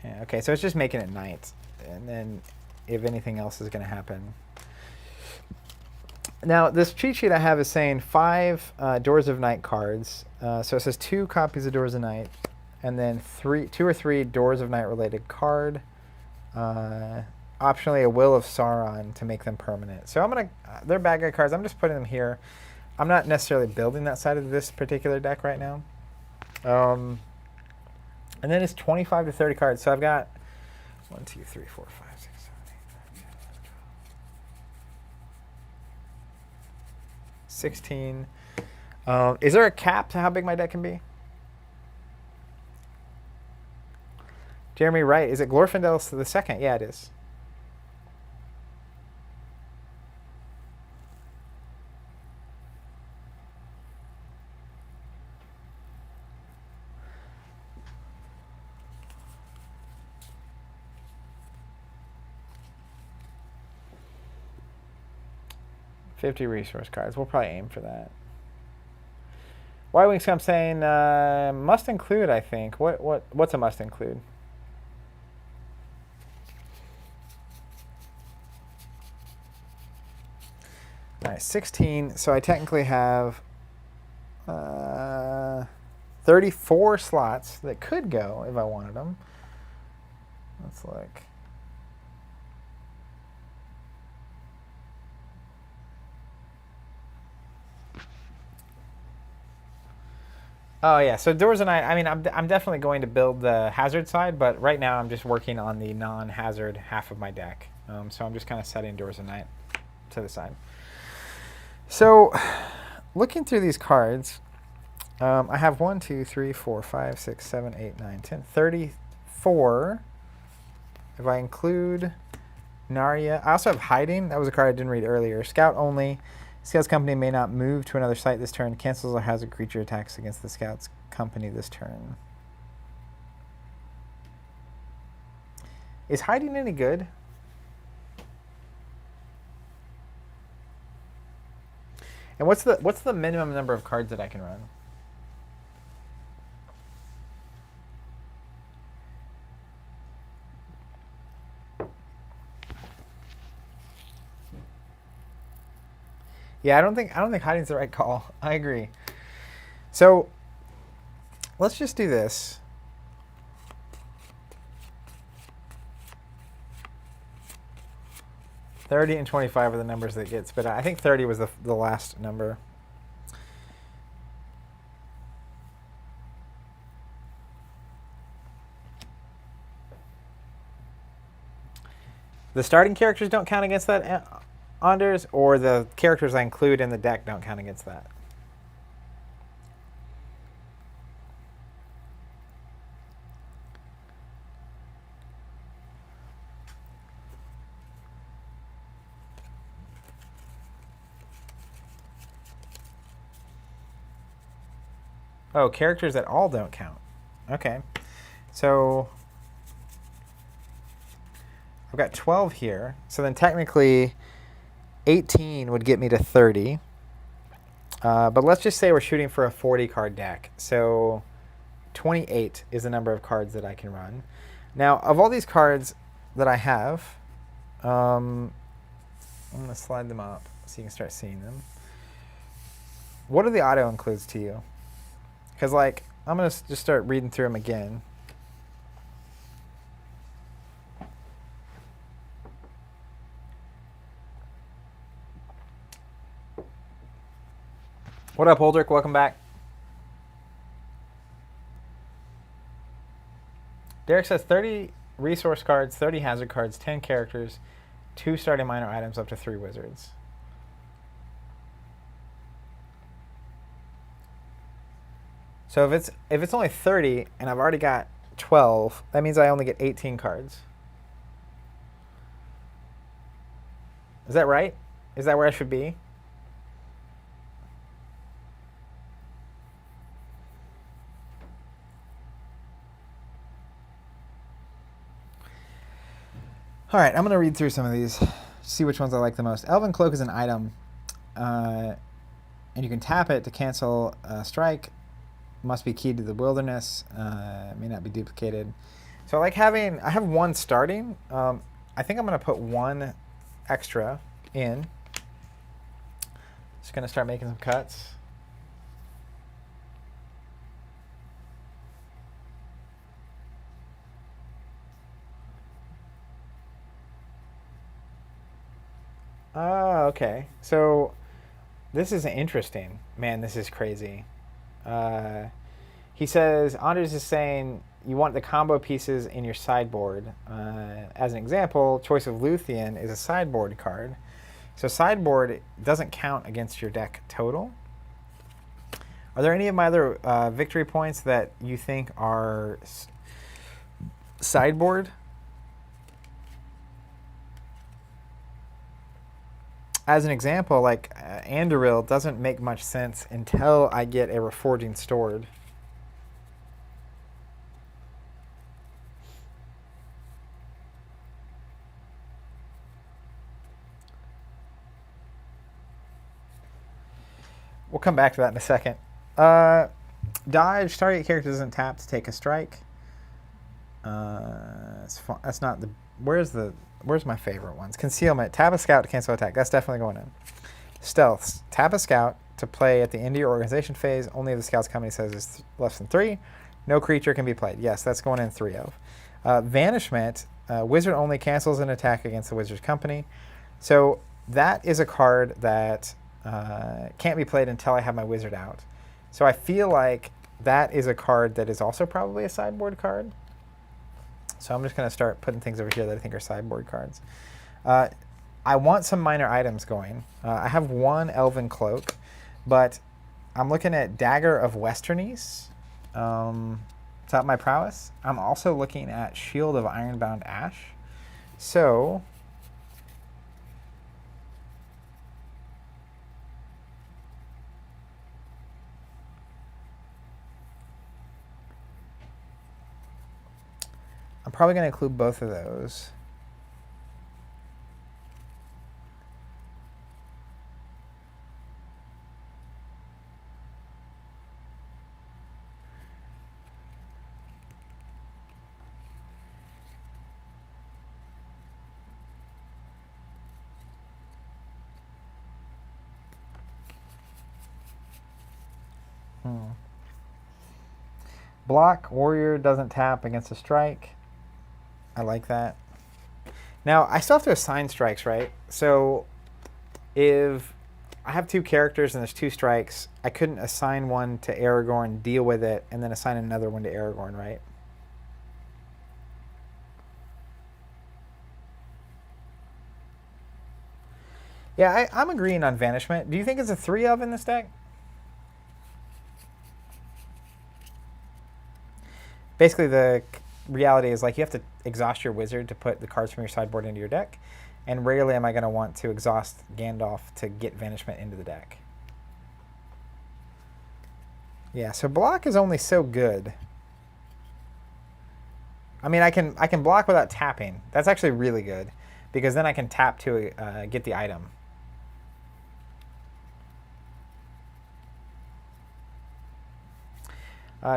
Yeah, okay, so it's just making it night, and then if anything else is going to happen. Now this cheat sheet I have is saying 5 Doors of Night cards. So it says 2 copies of Doors of Night, and then 2 or 3 Doors of Night related card. Optionally a Will of Sauron to make them permanent. So I'm gonna, they're bad guy cards. I'm just putting them here. I'm not necessarily building that side of this particular deck right now. And then it's 25 to 30 cards. So I've got 1, 2, 3, 4, 5, 6, 7, 8, 9, 10, 11, 12, 16. Is there a cap to how big my deck can be? Jeremy Wright, is it Glorfindel the second? Yeah, it is. $50 resource cards. We'll probably aim for that. Y-Wings I'm saying must include, I think. What's a must include? Nice, 16. So I technically have 34 slots that could go if I wanted them. Let's look. Oh yeah, so Doors of Night, I mean, I'm definitely going to build the hazard side, but right now I'm just working on the non-hazard half of my deck. So I'm just kind of setting Doors of Night to the side. So looking through these cards, I have 1, 2, 3, 4, 5, 6, 7, 8, 9, 10, 34. If I include Narya, I also have Hiding. That was a card I didn't read earlier. Scout only. Scout's company may not move to another site this turn. Cancels or hazard creature attacks against the Scout's company this turn. Is Hiding any good? And what's the minimum number of cards that I can run? Yeah, I don't think Hiding's the right call. I agree. So let's just do this. $30 and $25 are the numbers that it gets, but I think 30 was the last number. The starting characters don't count against that, Anders, or the characters I include in the deck don't count against that? Oh, characters that all don't count. Okay. So I've got 12 here. So then technically 18 would get me to 30. But let's just say we're shooting for a 40 card deck. So 28 is the number of cards that I can run. Now, of all these cards that I have, I'm going to slide them up so you can start seeing them. What are the auto includes to you? Because, like, I'm going to just start reading through them again. What up, Holdrick? Welcome back. Derek says 30 resource cards, 30 hazard cards, 10 characters, 2 starting minor items, up to 3 wizards. So if it's only 30 and I've already got 12, that means I only get 18 cards. Is that right? Is that where I should be? All right, I'm going to read through some of these, see which ones I like the most. Elven Cloak is an item, and you can tap it to cancel a strike. Must be keyed to the wilderness. May not be duplicated. So I like having, I have one starting. I think I'm going to put one extra in. Just going to start making some cuts. Oh, okay. So this is interesting. Man, this is crazy. He says, Anders is saying you want the combo pieces in your sideboard. As an example, Choice of Luthien is a sideboard card. So sideboard doesn't count against your deck total. Are there any of my other victory points that you think are sideboard? As an example, like Anduril doesn't make much sense until I get a Reforging stored. We'll come back to that in a second. Dodge, target character doesn't tap to take a strike. That's not the, where's my favorite ones? Concealment, tap a scout to cancel attack. That's definitely going in. Stealth, tap a scout to play at the end of your organization phase. Only if the scout's company says it's less than 3. No creature can be played. Yes, that's going in 3 of. Vanishment, wizard only cancels an attack against the wizard's company. So that is a card that can't be played until I have my wizard out. So I feel like that is a card that is also probably a sideboard card. So I'm just going to start putting things over here that I think are sideboard cards. I want some minor items going. I have one Elven Cloak, but I'm looking at Dagger of Westernies. Top my prowess. I'm also looking at Shield of Ironbound Ash. So I'm probably going to include both of those. Block, warrior doesn't tap against a strike. I like that. Now, I still have to assign strikes, right? So if I have 2 characters and there's 2 strikes, I couldn't assign one to Aragorn, deal with it, and then assign another one to Aragorn, right? Yeah, I'm agreeing on Vanishment. Do you think it's a 3 of in this deck? Basically, the reality is like you have to exhaust your wizard to put the cards from your sideboard into your deck, and rarely am I going to want to exhaust Gandalf to get Vanishment into the deck. Yeah, so block is only so good. I mean, I can block without tapping. That's actually really good, because then I can tap to get the item.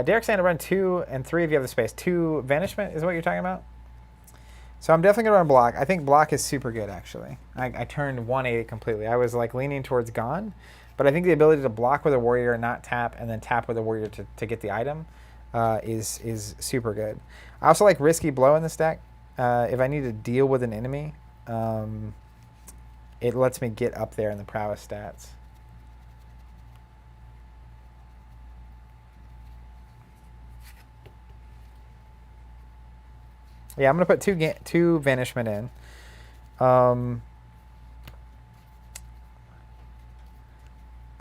Derek's saying to run 2 and 3 if you have the space. 2 Vanishment is what you're talking about? So I'm definitely going to run block. I think block is super good, actually. I turned 180 completely. I was like leaning towards gone, but I think the ability to block with a warrior and not tap, and then tap with a warrior to get the item is super good. I also like Risky Blow in this deck. If I need to deal with an enemy, it lets me get up there in the prowess stats. Yeah, I'm going to put 2 Vanishment in. How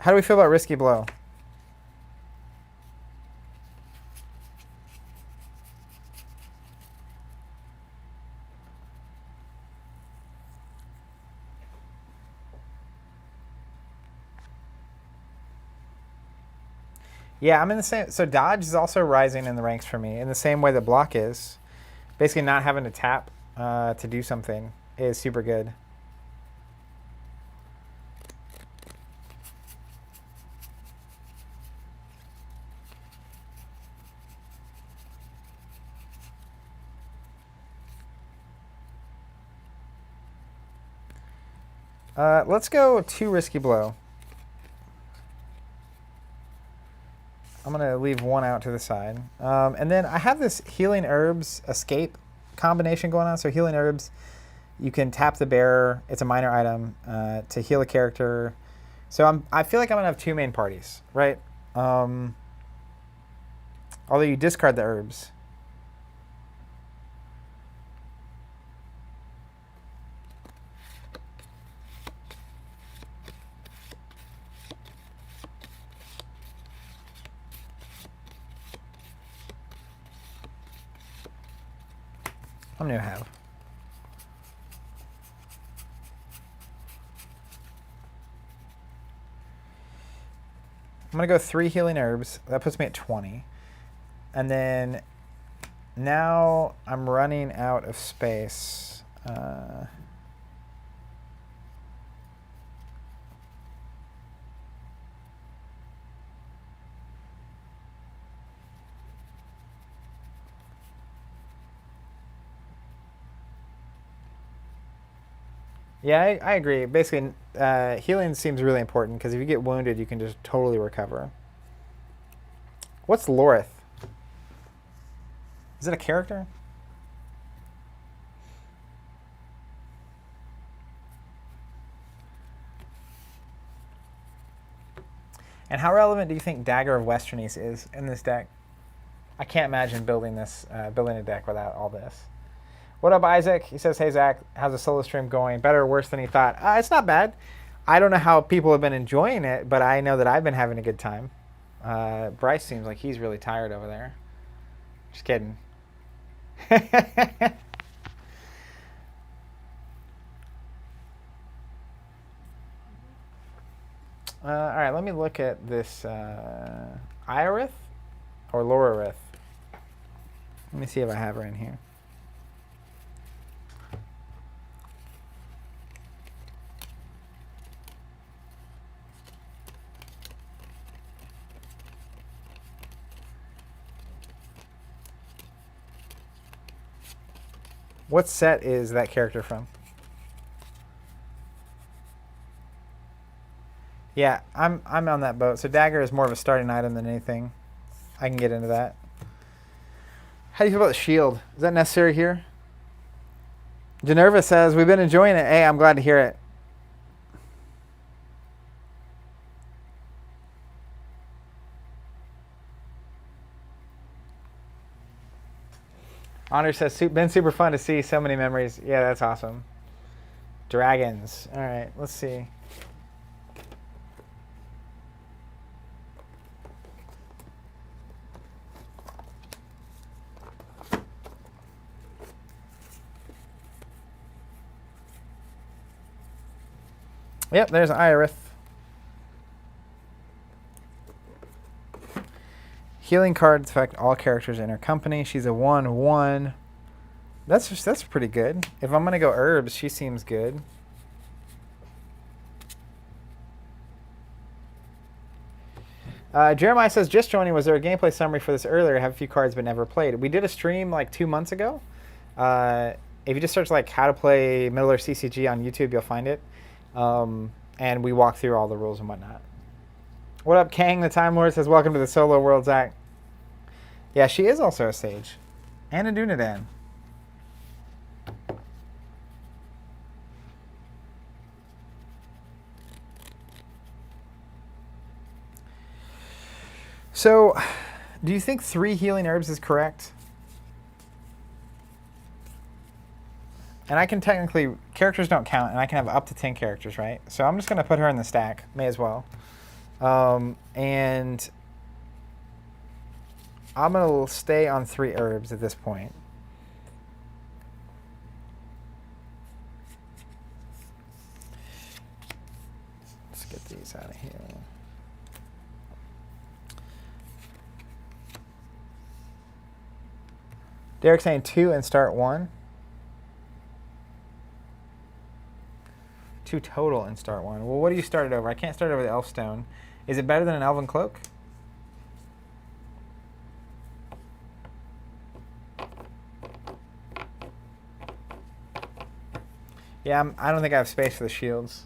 do we feel about Risky Blow? Yeah, I'm in the same. So dodge is also rising in the ranks for me in the same way that block is. Basically not having to tap to do something is super good. Let's go 2 risky blow. I'm going to leave 1 out to the side. And then I have this healing herbs escape combination going on. So healing herbs, you can tap the bearer. It's a minor item to heal a character. So I feel like I'm going to have 2 main parties, right? Although you discard the herbs. I'm going to have. I'm going to go 3 healing herbs. That puts me at 20. And then now I'm running out of space. Yeah, I agree. Basically, healing seems really important because if you get wounded, you can just totally recover. What's Lorith? Is it a character? And how relevant do you think Dagger of Westernies is in this deck? I can't imagine building a deck without all this. What up, Isaac? He says, hey, Zach, how's the solo stream going? Better or worse than he thought? It's not bad. I don't know how people have been enjoying it, but I know that I've been having a good time. Bryce seems like he's really tired over there. Just kidding. All right, let me look at this Iorith or Lorarith. Let me see if I have her in here. What set is that character from? Yeah, I'm on that boat. So Dagger is more of a starting item than anything. I can get into that. How do you feel about the shield? Is that necessary here? Generva says, we've been enjoying it. Hey, I'm glad to hear it. Honor says, been super fun to see so many memories. Yeah, that's awesome. Dragons. All right, let's see. Yep, there's Iorith. Healing cards affect all characters in her company. She's a 1/1. That's pretty good. If I'm gonna go herbs, she seems good. Jeremiah says, just joining. Was there a gameplay summary for this earlier? I have a few cards but never played. We did a stream like 2 months ago. If you just search like how to play Middle-earth CCG on YouTube, you'll find it. And we walk through all the rules and whatnot. What up, Kang? The Time Lord says, welcome to the solo world, Zach. Yeah, she is also a sage. And a Dunedain. So, do you think 3 healing herbs is correct? And I can technically, characters don't count, and I can have up to 10 characters, right? So I'm just going to put her in the stack. May as well. And I'm going to stay on 3 herbs at this point. Let's get these out of here. Derek's saying 2 and start 1. 2 total and start 1. Well, what do you start it over? I can't start over the Elfstone. Is it better than an Elven Cloak? Yeah, I don't think I have space for the shields.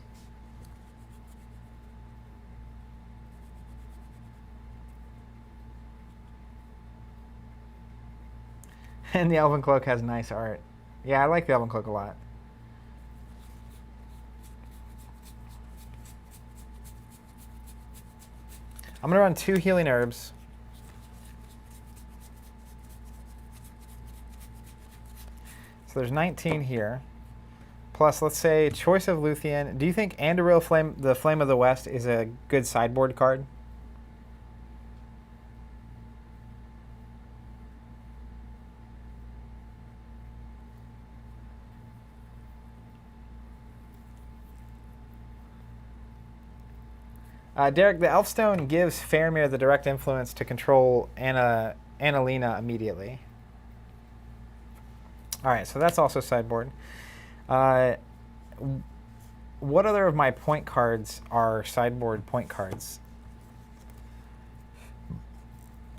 And the Elven Cloak has nice art. Yeah, I like the Elven Cloak a lot. I'm going to run 2 healing herbs. So there's 19 here. Plus, let's say Choice of Luthien. Do you think Anduril Flame, the Flame of the West, is a good sideboard card? Derek, the Elfstone gives Faramir the direct influence to control Annalena immediately. All right, so that's also sideboard. What other of my point cards are sideboard point cards?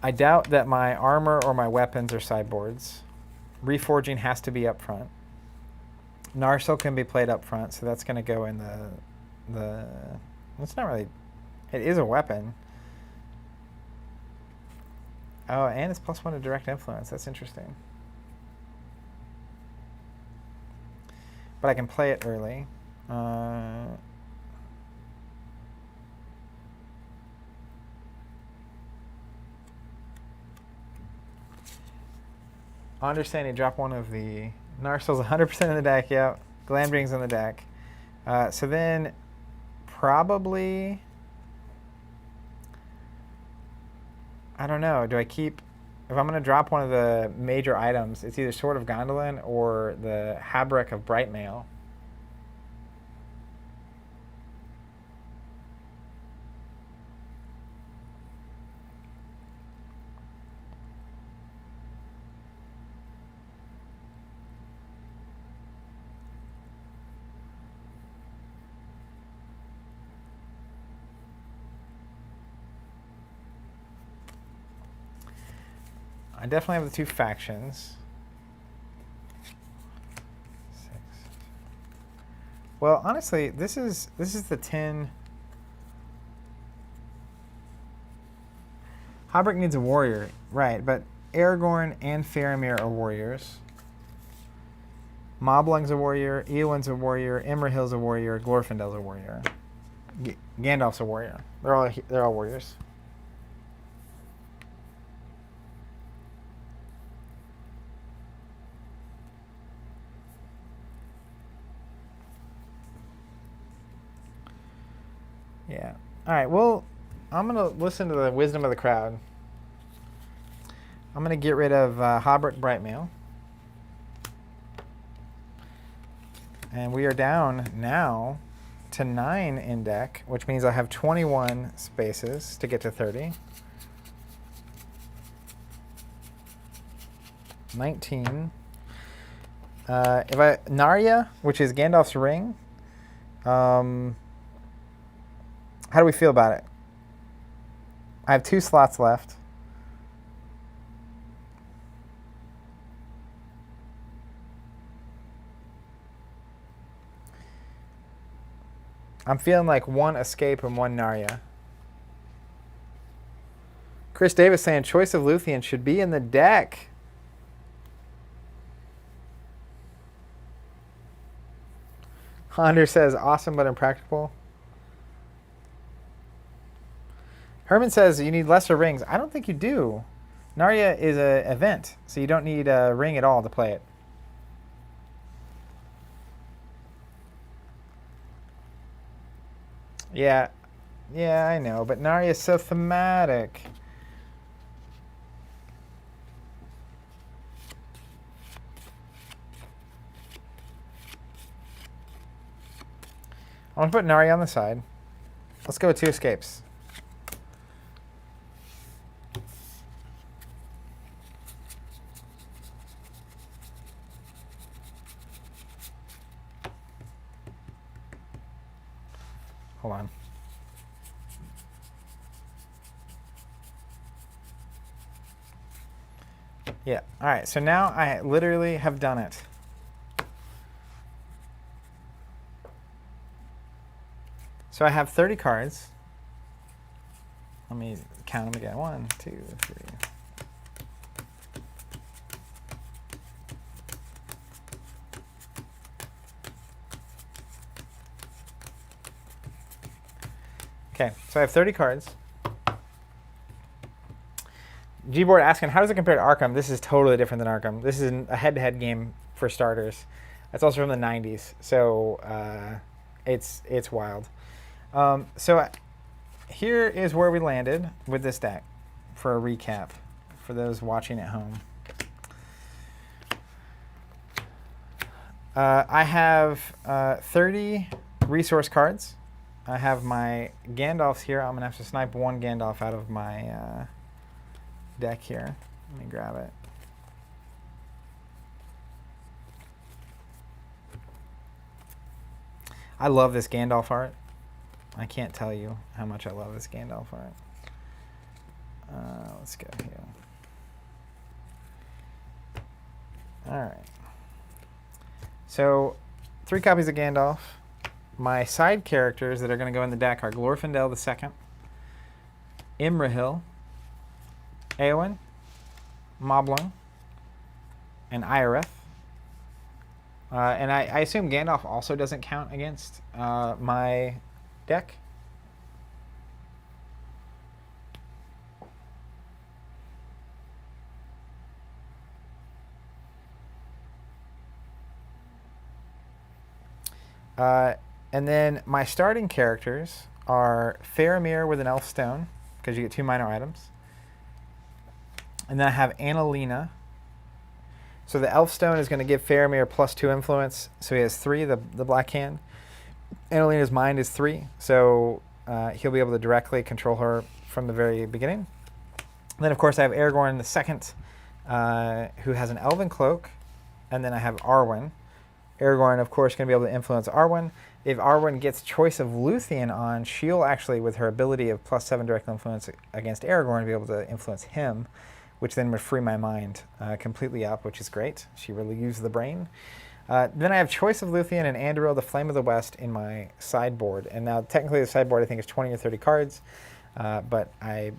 I doubt that my armor or my weapons are sideboards. Reforging has to be up front. Narsil can be played up front, so that's going to go in the... It's not really... It is a weapon. Oh, and it's +1 to direct influence. That's interesting. But I can play it early. Understanding, drop 1 of the... Narsil's 100% in the deck, yeah. Glamdring's in the deck. So then, probably... I don't know. Do I keep... If I'm going to drop one of the major items, it's either Sword of Gondolin or the Habric of Brightmail. I definitely have the 2 factions. 6. Well, honestly, this is the 10. Habric needs a warrior, right? But Aragorn and Faramir are warriors. Moblung's a warrior. Eowyn's a warrior. Imrahil's a warrior. Glorfindel's a warrior. Gandalf's a warrior. They're all warriors. Yeah. All right. Well, I'm going to listen to the wisdom of the crowd. I'm going to get rid of Habric Brightmail. And we are down now to 9 in deck, which means I have 21 spaces to get to 30. 19. Narya, which is Gandalf's ring. How do we feel about it? I have 2 slots left. I'm feeling like 1 escape and 1 Narya. Chris Davis saying Choice of Luthien should be in the deck. Hunter says awesome but impractical. Herman says you need lesser rings. I don't think you do. Narya is an event, so you don't need a ring at all to play it. Yeah, I know, but Narya is so thematic. I want to put Narya on the side. Let's go with 2 escapes. Hold on. Yeah. All right. So now I literally have done it. So I have 30 cards. Let me count them again. 1, 2, 3. Okay, so I have 30 cards. Gboard asking, how does it compare to Arkham? This is totally different than Arkham. This is a head-to-head game for starters. That's also from the 90s, so it's wild. So here is where we landed with this deck for a recap for those watching at home. I have 30 resource cards. I have my Gandalfs here. I'm going to have to snipe one Gandalf out of my deck here. Let me grab it. I love this Gandalf art. I can't tell you how much I love this Gandalf art. Let's go here. All right. So 3 copies of Gandalf. My side characters that are going to go in the deck are Glorfindel II, Imrahil, Eowyn, Moblung, and Ioreth. And I assume Gandalf also doesn't count against my deck. And then my starting characters are Faramir with an Elf Stone, because you get 2 minor items. And then I have Annalena. So the Elf Stone is going to give Faramir +2 influence, so he has 3, the black hand. Annalena's mind is 3, so he'll be able to directly control her from the very beginning. And then, of course, I have Aragorn II, who has an Elven Cloak. And then I have Arwen. Aragorn, of course, going to be able to influence Arwen. If Arwen gets Choice of Luthien on, she'll actually, with her ability of +7 direct influence against Aragorn, be able to influence him, which then would free my mind completely up, which is great. She really used the brain. Then I have Choice of Luthien and Anduril, the Flame of the West, in my sideboard. And now, technically, the sideboard I think is 20 or 30 cards, but I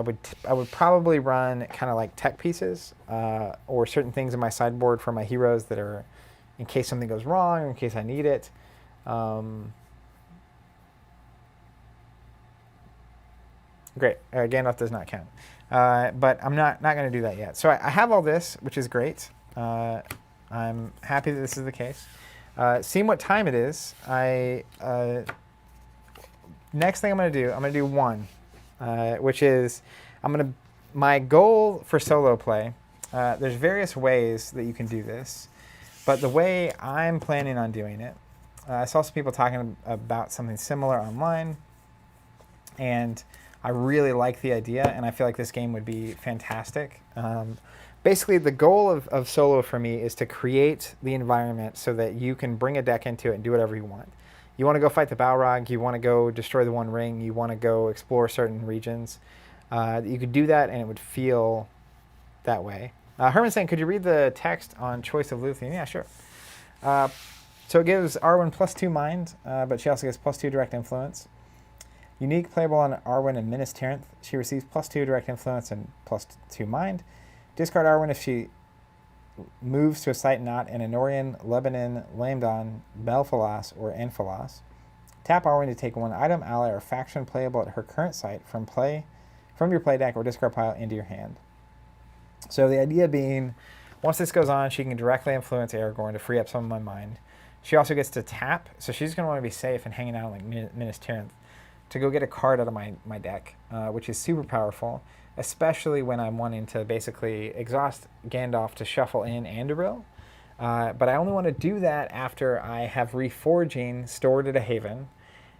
would probably run kind of like tech pieces or certain things in my sideboard for my heroes that are in case something goes wrong, in case I need it. Great. Gandalf does not count. But I'm not going to do that yet. So I have all this, which is great. I'm happy that this is the case. Seeing what time it is, next thing I'm going to do 1, which is my goal for solo play. There's various ways that you can do this, but the way I'm planning on doing it, I saw some people talking about something similar online, and I really like the idea, and I feel like this game would be fantastic. Basically, the goal of solo for me is to create the environment so that you can bring a deck into it and do whatever you want. You want to go fight the Balrog, you want to go destroy the One Ring, you want to go explore certain regions. You could do that, and it would feel that way. Herman's saying, could you read the text on Choice of Luthien? Yeah, sure. So it gives Arwen +2 mind, but she also gets +2 direct influence. Unique, playable on Arwen and Minas Tirith. She receives +2 direct influence and +2 mind. Discard Arwen if she moves to a site not in Anorian, Lebanon, Lamdon, Belfalas, or Enfalas. Tap Arwen to take 1 item, ally, or faction playable at her current site from your play deck or discard pile into your hand. So the idea being, once this goes on, she can directly influence Aragorn to free up some of my mind. She also gets to tap, so she's going to want to be safe and hanging out like Minas Tirith to go get a card out of my deck, which is super powerful, especially when I'm wanting to basically exhaust Gandalf to shuffle in Anduril. But I only want to do that after I have Reforging stored at a haven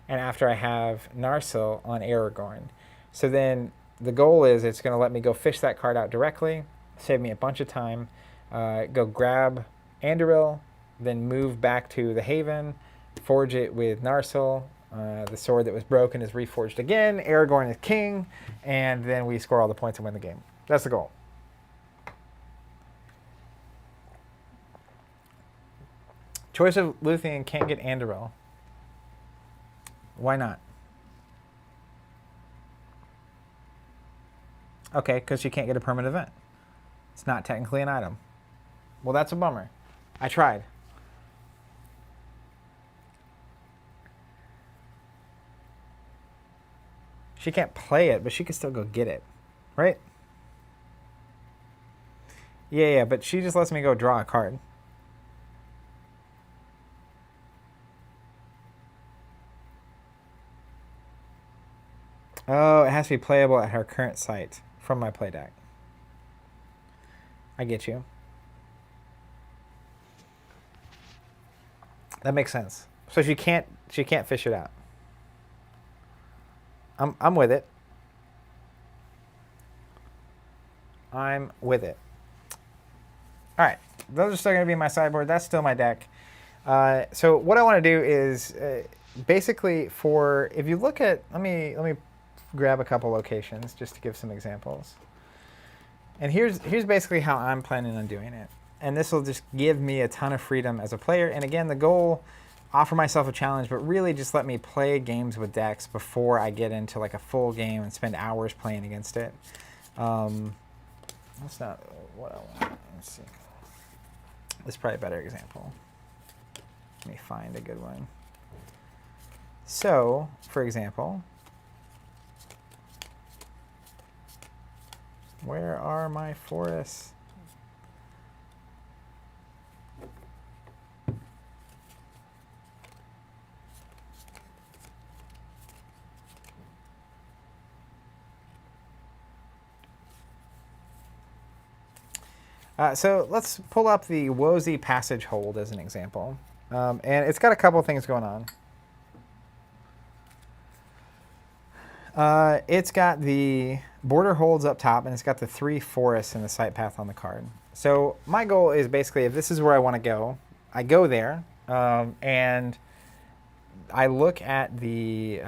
and after I have Narsil on Aragorn. So then the goal is it's going to let me go fish that card out directly, save me a bunch of time, go grab Anduril, then move back to the haven, forge it with Narsil, The sword that was broken is reforged again. Aragorn is king, and then we score all the points and win the game. That's the goal. Choice of Luthien can't get Andoril. Why not? Okay, because she can't get a permanent event. It's not technically an item. Well, that's a bummer. I tried. She can't play it, but she can still go get it. Right? Yeah, but she just lets me go draw a card. Oh, it has to be playable at her current site from my play deck. I get you. That makes sense. So she can't fish it out. I'm with it. I'm with it. All right, those are still going to be my sideboard. That's still my deck. So what I want to do is basically for, if you look at, let me grab a couple locations just to give some examples. And here's basically how I'm planning on doing it. And this will just give me a ton of freedom as a player. And again, the goal, offer myself a challenge, but really just let me play games with decks before I get into like a full game and spend hours playing against it. That's not what I want. Let's see. This is probably a better example. Let me find a good one. So, for example, where are my forests? So let's pull up the Wozy Passage Hold as an example. And it's got a couple things going on. It's got the border holds up top, and it's got the 3 forests in the site path on the card. So my goal is basically, if this is where I want to go, I go there, and I look at the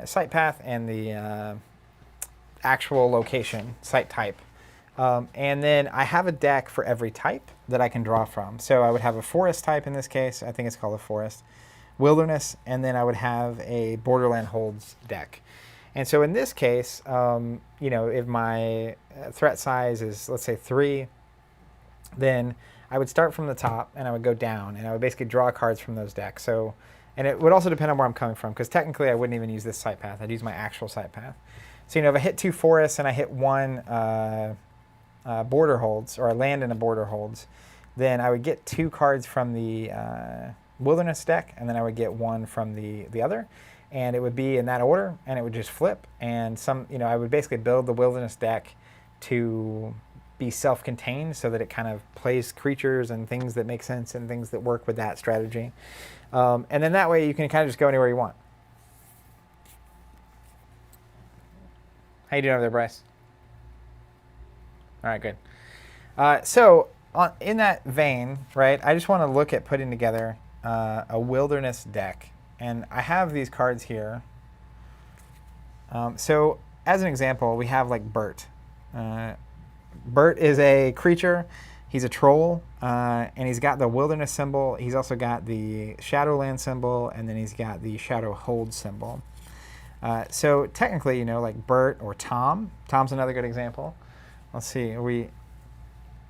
site path and the actual location, site type. And then I have a deck for every type that I can draw from. So I would have a forest type in this case. I think it's called a forest. Wilderness, and then I would have a Borderland Holds deck. And so in this case, you know, if my threat size is, let's say, 3, then I would start from the top and I would go down, and I would basically draw cards from those decks. So, and it would also depend on where I'm coming from, because technically I wouldn't even use this site path. I'd use my actual site path. So, you know, if I hit 2 forests and I hit 1 border holds, or a land in a border holds, then I would get 2 cards from the wilderness deck, and then I would get 1 from the other, and it would be in that order, and it would just flip. And you know, I would basically build the wilderness deck to be self-contained, so that it kind of plays creatures and things that make sense and things that work with that strategy. And then that way you can kind of just go anywhere you want. How you doing over there, Bryce? All right, good. So in that vein, right, I just want to look at putting together a wilderness deck. And I have these cards here. So as an example, we have like Bert. Bert is a creature. He's a troll, and he's got the wilderness symbol. He's also got the Shadowland symbol, and then he's got the Shadow Hold symbol. So technically, you know, like Bert or Tom. Tom's another good example. Let's see,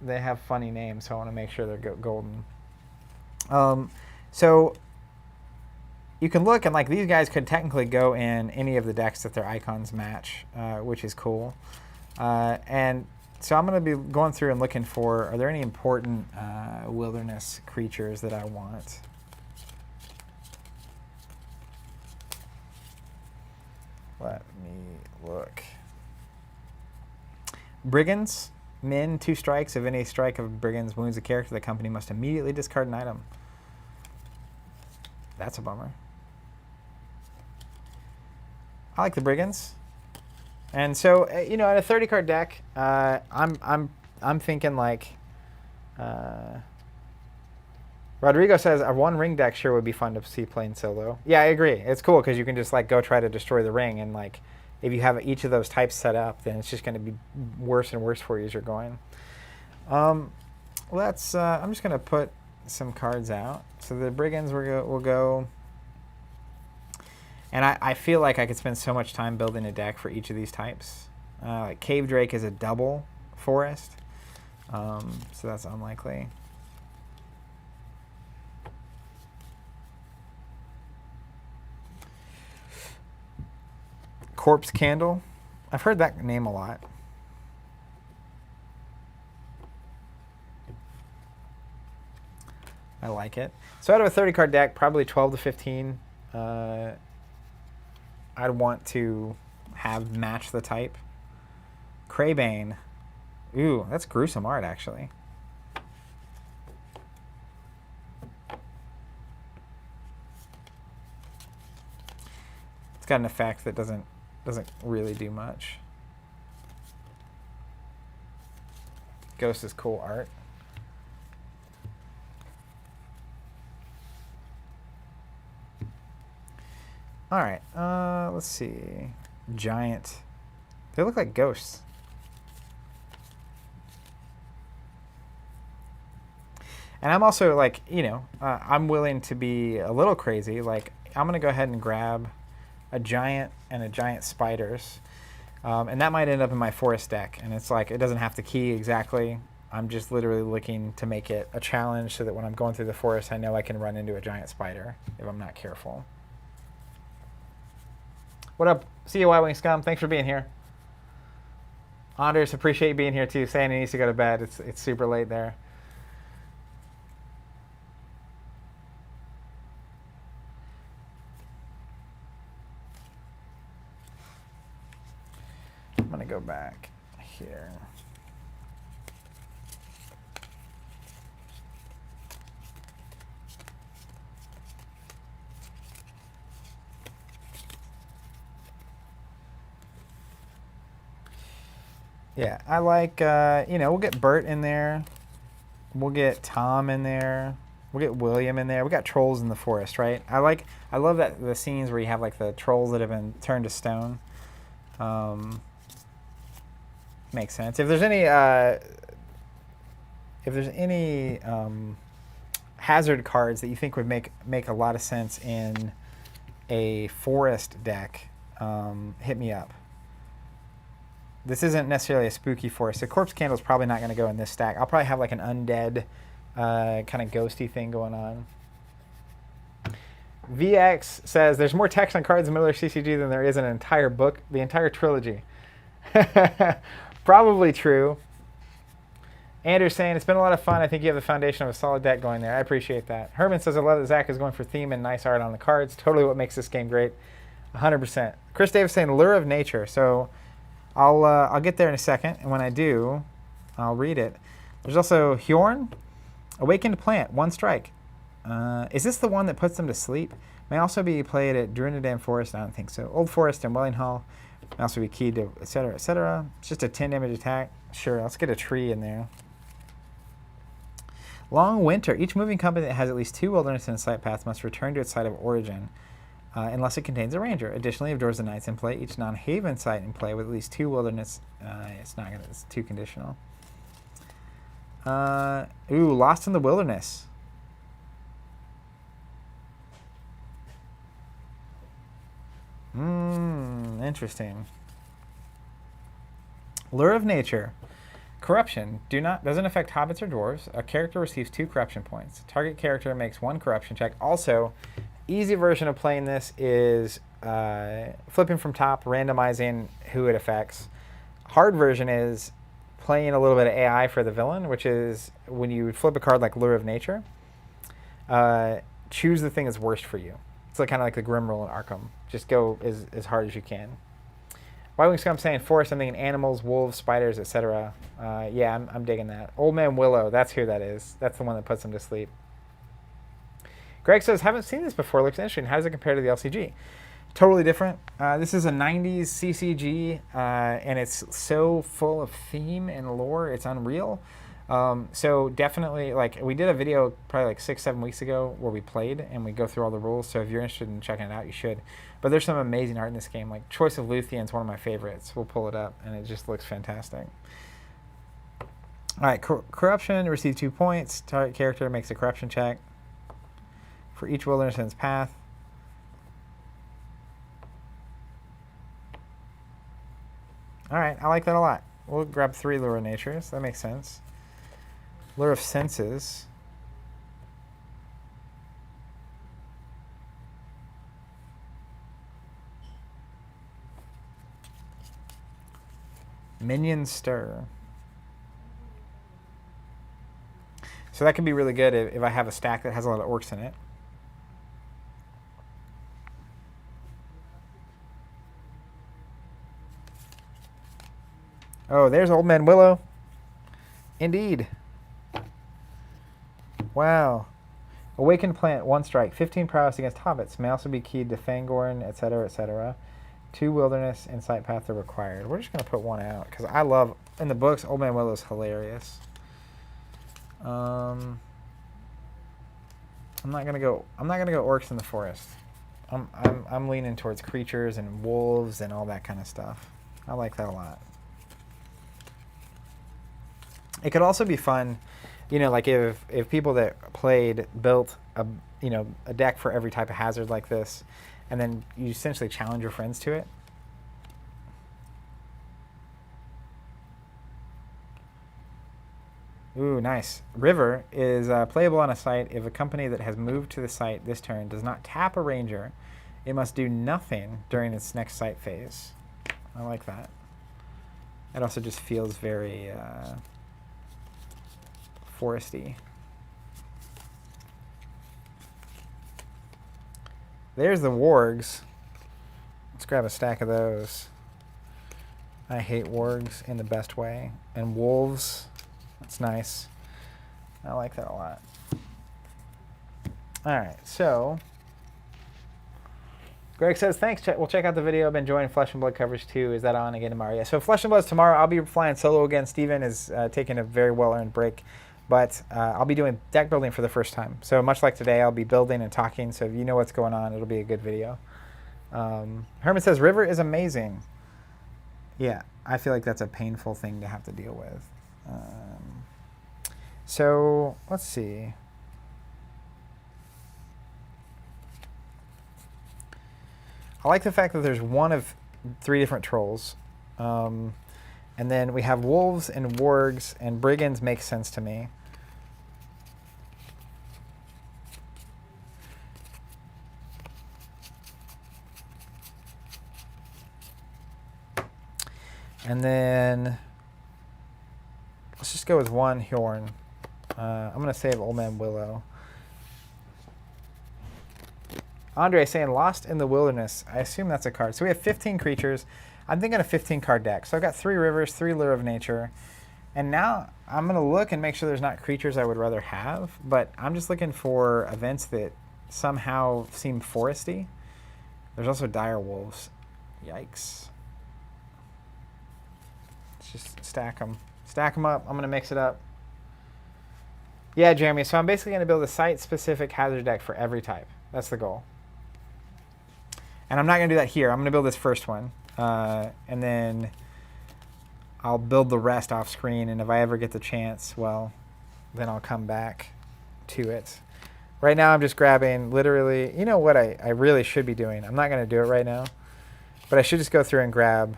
they have funny names, so I want to make sure they're golden. So you can look, and like these guys could technically go in any of the decks that their icons match, which is cool. And so I'm going to be going through and looking for, are there any important wilderness creatures that I want? Let me look. Brigands, min, 2 strikes. If any strike of brigands wounds a character, the company must immediately discard an item. That's a bummer. I like the brigands. And so, you know, in a 30-card deck, I'm thinking like Rodrigo says a one ring deck sure would be fun to see playing solo. Yeah, I agree. It's cool because you can just like go try to destroy the ring, and like if you have each of those types set up, then it's just going to be worse and worse for you as you're going. Let's. I'm just going to put some cards out. So the brigands will go. And I feel like I could spend so much time building a deck for each of these types. Like Cave Drake is a double forest, so that's unlikely. Corpse Candle. I've heard that name a lot. I like it. So out of a 30-card deck, probably 12 to 15, I'd want to have match the type. Kraybane. Ooh, that's gruesome art, actually. It's got an effect that doesn't really do much. Ghost is cool art. All right, let's see. Giant. They look like ghosts. And I'm also like, you know, I'm willing to be a little crazy. Like, I'm going to go ahead and grab a giant and a giant spiders. And that might end up in my forest deck. And it's like, it doesn't have to key exactly. I'm just literally looking to make it a challenge so that when I'm going through the forest, I know I can run into a giant spider if I'm not careful. What up? See you, Y-Wing Scum. Thanks for being here. Anders, appreciate you being here too. Saying he needs to go to bed. It's super late there. I'm going to go back here. Yeah, I like, you know, we'll get Bert in there. We'll get Tom in there. We'll get William in there. We got trolls in the forest, right? I love that the scenes where you have like the trolls that have been turned to stone. Makes sense. If there's any hazard cards that you think would make a lot of sense in a forest deck, hit me up. This isn't necessarily a spooky forest. The Corpse Candle is probably not going to go in this stack. I'll probably have like an undead kind of ghosty thing going on. VX says there's more text on cards in Middle-earth CCG than there is in an entire book, the entire trilogy. Probably true. Andrew's saying it's been a lot of fun. I think you have the foundation of a solid deck going there. I appreciate that. Herman says I love that Zach is going for theme and nice art on the cards. Totally what makes this game great. 100%. Chris Davis saying Lure of Nature. So I'll get there in a second, and when I do, I'll read it. There's also Hjorn, Awakened Plant, 1 strike. Is this the one that puts them to sleep? May also be played at Drunadam Forest. I don't think so. Old Forest and Welling Hall. May also be keyed to etc. etc. It's just a 10 damage attack. Sure, let's get a tree in there. Long Winter. Each moving company that has at least 2 wilderness in a sight path must return to its site of origin. Unless it contains a ranger. Additionally, if Doors of Nights in play, each non-haven site in play with at least 2 wilderness, it's too conditional. Ooh, Lost in the Wilderness. Interesting. Lure of Nature. Corruption. Doesn't affect hobbits or dwarves. A character receives 2 corruption points. Target character makes 1 corruption check. Also, easy version of playing this is flipping from top, randomizing who it affects. Hard version is playing a little bit of AI for the villain, which is when you flip a card like Lure of Nature, choose the thing that's worst for you. It's like kind of like the Grim Rule in Arkham. Just go as hard as you can. Y-Wing Scum saying forest, I'm thinking animals, wolves, spiders, etc. Yeah, I'm digging that. Old Man Willow, that's who that is. That's the one that puts them to sleep. Greg says, haven't seen this before. Looks interesting. How does it compare to the LCG? Totally different. This is a 90s CCG, and it's so full of theme and lore. It's unreal. So definitely, like, we did a video probably like 6-7 weeks ago where we played and we go through all the rules. So if you're interested in checking it out, you should. But there's some amazing art in this game. Like Choice of Luthien is one of my favorites. We'll pull it up and it just looks fantastic. All right, corruption, receive 2 points. Target character makes a corruption check for each wilderness in its path. All right, I like that a lot. We'll grab 3 Lure of Natures. That makes sense. Lure of Senses. Minion Stir. So that can be really good if I have a stack that has a lot of orcs in it. Oh, there's Old Man Willow. Indeed. Wow. Awakened Plant, 1 strike. 15 prowess against hobbits. May also be keyed to Fangorn, etc., etc. 2 wilderness insight path are required. We're just going to put 1 out because I love, in the books, Old Man Willow is hilarious. I'm not gonna go orcs in the forest. I'm leaning towards creatures and wolves and all that kind of stuff. I like that a lot. It could also be fun, you know, like if people that played built a deck for every type of hazard like this, and then you essentially challenge your friends to it. Ooh, nice. River is playable on a site if a company that has moved to the site this turn does not tap a ranger. It must do nothing during its next site phase. I like that. It also just feels very foresty. There's the wargs. Let's grab a stack of those. I hate wargs in the best way. And wolves. That's nice. I like that a lot. All right, so Greg says, thanks. We'll check out the video. I've been enjoying Flesh and Blood coverage too. Is that on again tomorrow? Yeah, so Flesh and Blood's tomorrow. I'll be flying solo again. Steven is taking a very well-earned break. But I'll be doing deck building for the first time. So much like today, I'll be building and talking. So if you know what's going on, it'll be a good video. Herman says, River is amazing. Yeah, I feel like that's a painful thing to have to deal with. So let's see. I like the fact that there's 1 of 3 different trolls. And then we have wolves and wargs and brigands makes sense to me. And then let's just go with 1 Hjorn. I'm going to save Old Man Willow. Andre saying Lost in the Wilderness. I assume that's a card. So we have 15 creatures. I'm thinking a 15 card deck. So I've got 3 rivers, 3 Lure of Nature. And now I'm going to look and make sure there's not creatures I would rather have. But I'm just looking for events that somehow seem foresty. There's also dire wolves. Yikes. Let's just stack them. Stack them up. I'm going to mix it up. Yeah, Jeremy. So I'm basically going to build a site-specific hazard deck for every type. That's the goal. And I'm not going to do that here. I'm going to build this first one. And then I'll build the rest off screen. And if I ever get the chance, well, then I'll come back to it. Right now I'm just grabbing literally, you know what I really should be doing? I'm not going to do it right now. But I should just go through and grab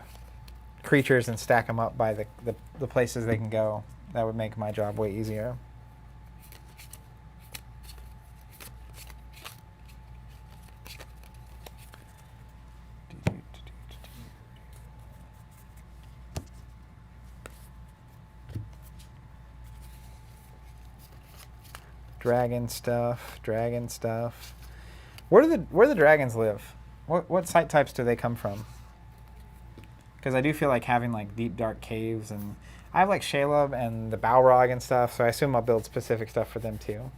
creatures and stack them up by the places they can go. That would make my job way easier. Dragon stuff, dragon stuff. Where do the dragons live? What site types do they come from? Because I do feel like having like deep dark caves, and I have like Shelob and the Balrog and stuff, so I assume I'll build specific stuff for them too.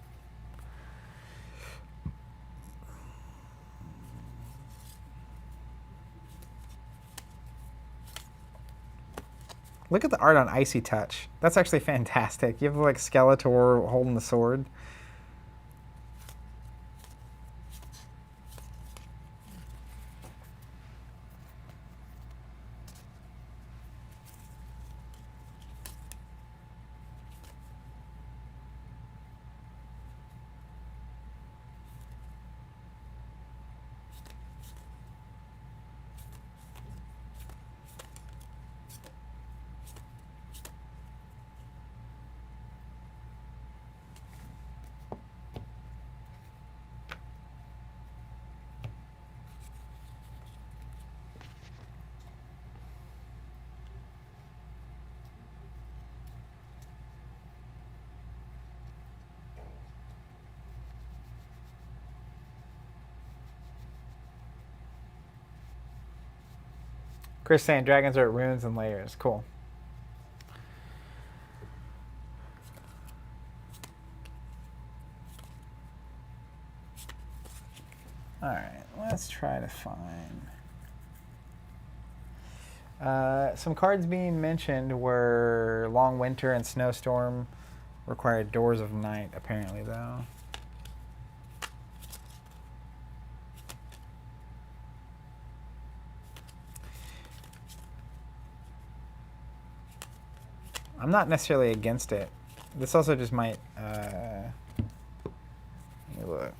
Look at the art on Icy Touch. That's actually fantastic. You have like Skeletor holding the sword. Chris saying dragons are runes and layers. Cool. All right, let's try to find. Some cards being mentioned were Long Winter and Snowstorm. Required Doors of Night, apparently, though. I'm not necessarily against it. This also just might. Let me look.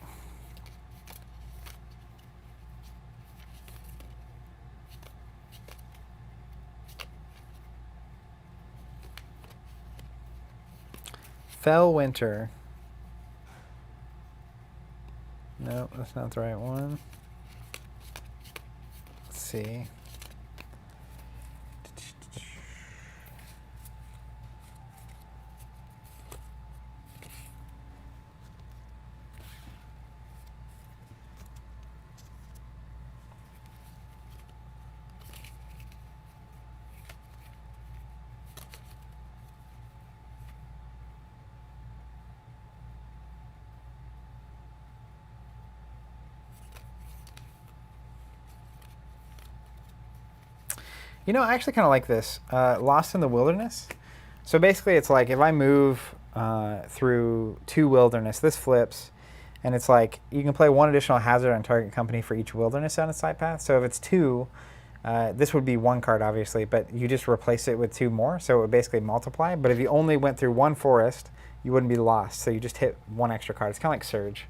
Fell Winter. Nope, that's not the right one. Let's see. You know, I actually kind of like this. Lost in the Wilderness. So basically, it's like if I move through 2 wilderness, this flips, and it's like you can play 1 additional hazard on target company for each wilderness on its side path. So if it's 2, this would be 1 card, obviously, but you just replace it with 2 more, so it would basically multiply. But if you only went through 1 forest, you wouldn't be lost, so you just hit 1 extra card. It's kind of like Surge.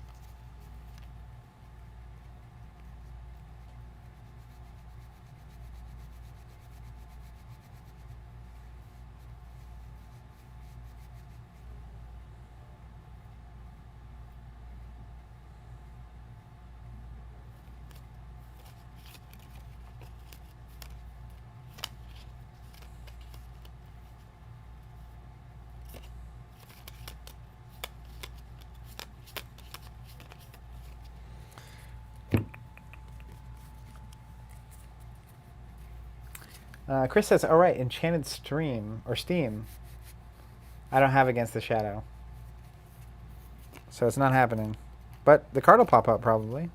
Chris says, all right, Enchanted Stream, or Steam. I don't have Against the Shadow. So it's not happening. But the card will pop up, probably.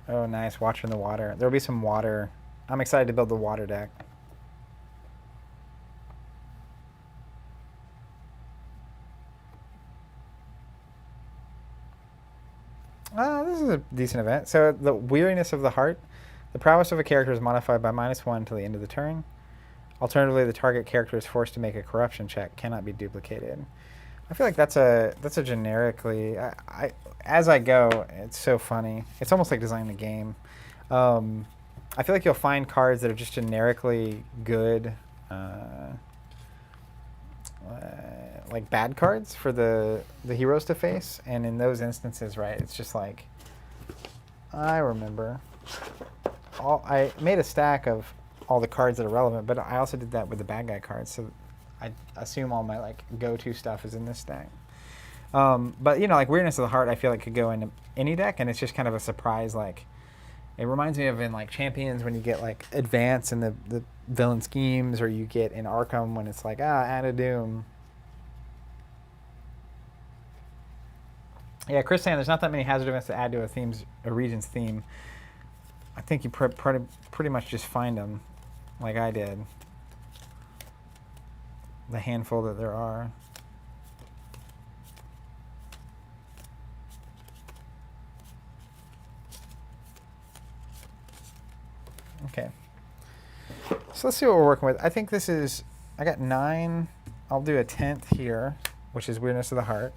Oh, nice. Watching the water. There'll be some water. I'm excited to build the water deck. This is a decent event. So the Weariness of the Heart. The prowess of a character is modified by -1 until the end of the turn. Alternatively, the target character is forced to make a corruption check. Cannot be duplicated. I feel like that's a generically. As I go, it's so funny. It's almost like designing the game. I feel like you'll find cards that are just generically good, like bad cards for the heroes to face, and in those instances, right, it's just like I remember. I made a stack of all the cards that are relevant, but I also did that with the bad guy cards. So I assume all my like go-to stuff is in this stack. But you know, like Weirdness of the Heart, I feel like could go into any deck, and it's just kind of a surprise. Like, it reminds me of in like Champions when you get like Advance in the villain schemes, or you get in Arkham when it's like add a Doom. Yeah, Chris saying there's not that many hazard events to add to a region's theme. I think you pretty much just find them, like I did. The handful that there are. Okay. So let's see what we're working with. I think this is, I got 9. I'll do a 10th here, which is Weirdness of the Heart.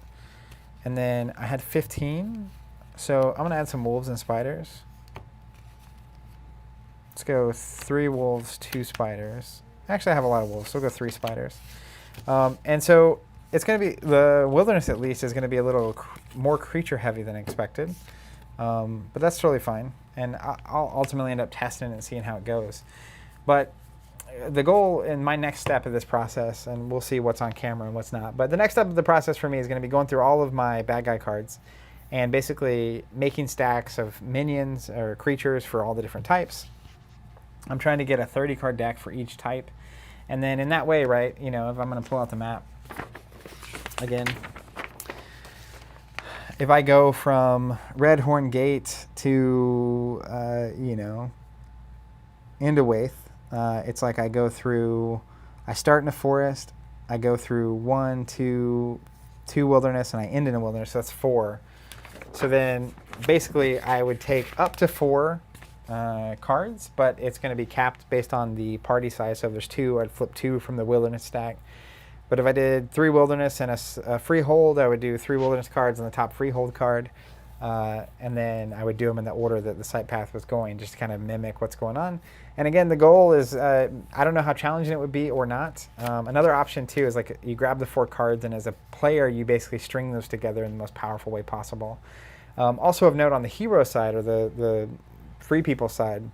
And then I had 15. So I'm going to add some wolves and spiders. Let's go 3 wolves, 2 spiders. Actually, I have a lot of wolves, so we'll go 3 spiders. And so it's going to be, the wilderness at least is going to be a little more creature heavy than expected. But that's totally fine. And I'll ultimately end up testing it and seeing how it goes. But the goal in my next step of this process, and we'll see what's on camera and what's not, but the next step of the process for me is going to be going through all of my bad guy cards and basically making stacks of minions or creatures for all the different types. I'm trying to get a 30 card deck for each type. And then in that way, right, you know, if I'm going to pull out the map again, if I go from Red Horn Gate to, you know, into Waith, it's like I go through, I start in a forest, I go through 1, 2 wilderness, and I end in a wilderness, so that's 4. So then basically I would take up to 4 cards, but it's going to be capped based on the party size. So if there's 2, I'd flip 2 from the wilderness stack. But if I did 3 wilderness and a freehold, I would do 3 wilderness cards on the top freehold card. And then I would do them in the order that the site path was going, just to kind of mimic what's going on. And again, the goal is, I don't know how challenging it would be or not. Another option too is like you grab the 4 cards, and as a player, you basically string those together in the most powerful way possible. Also of note on the hero side, or the free people side,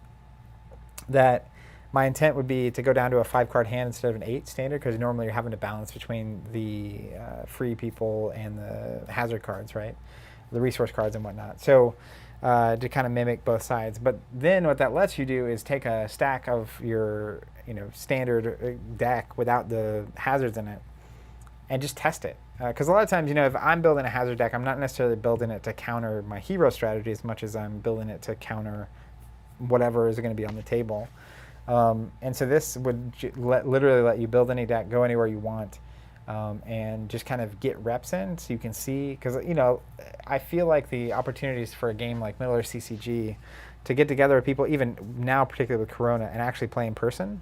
that my intent would be to go down to a 5 card hand instead of an 8 standard, because normally you're having to balance between the free people and the hazard cards, right? The resource cards and whatnot. So to kind of mimic both sides. But then what that lets you do is take a stack of your, you know, standard deck without the hazards in it and just test it. Because a lot of times, you know, if I'm building a hazard deck, I'm not necessarily building it to counter my hero strategy as much as I'm building it to counter whatever is going to be on the table. And so this would literally let you build any deck, go anywhere you want, and just kind of get reps in so you can see. Because, you know, I feel like the opportunities for a game like Middle-earth CCG to get together with people, even now, particularly with Corona, and actually play in person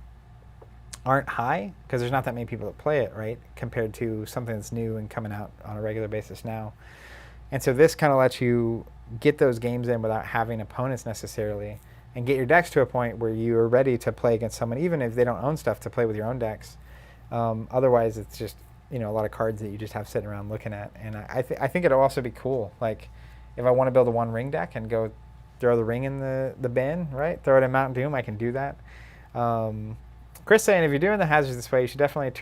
aren't high, because there's not that many people that play it, right, compared to something that's new and coming out on a regular basis now. And so this kind of lets you get those games in without having opponents necessarily, and get your decks to a point where you are ready to play against someone, even if they don't own stuff, to play with your own decks. Otherwise, it's just, you know, a lot of cards that you just have sitting around looking at. And I think it'll also be cool. Like, if I want to build a 1 ring deck and go throw the ring in the bin, right? Throw it in Mountain Doom, I can do that. Chris saying, if you're doing the hazards this way, you should definitely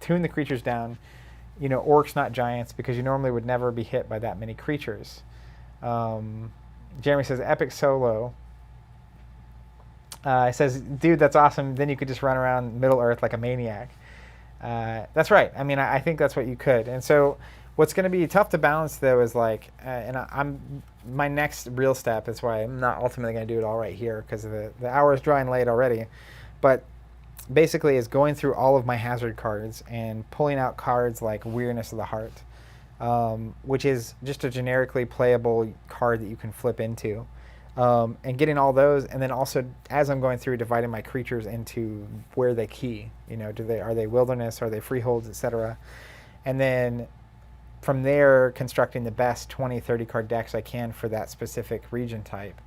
tune the creatures down. You know, orcs, not giants, because you normally would never be hit by that many creatures. Jeremy says, epic solo. He says, dude, that's awesome. Then you could just run around Middle-earth like a maniac. That's right. I mean, I think that's what you could. And so what's going to be tough to balance, though, is like, my next real step, that's why I'm not ultimately going to do it all right here, because the hour is drawing late already. But basically is going through all of my hazard cards and pulling out cards like Weirdness of the Heart, which is just a generically playable card that you can flip into. And getting all those, and then also, as I'm going through, dividing my creatures into where they key. You know, are they wilderness, are they freeholds, etc. And then from there, constructing the best 20, 30 card decks I can for that specific region type.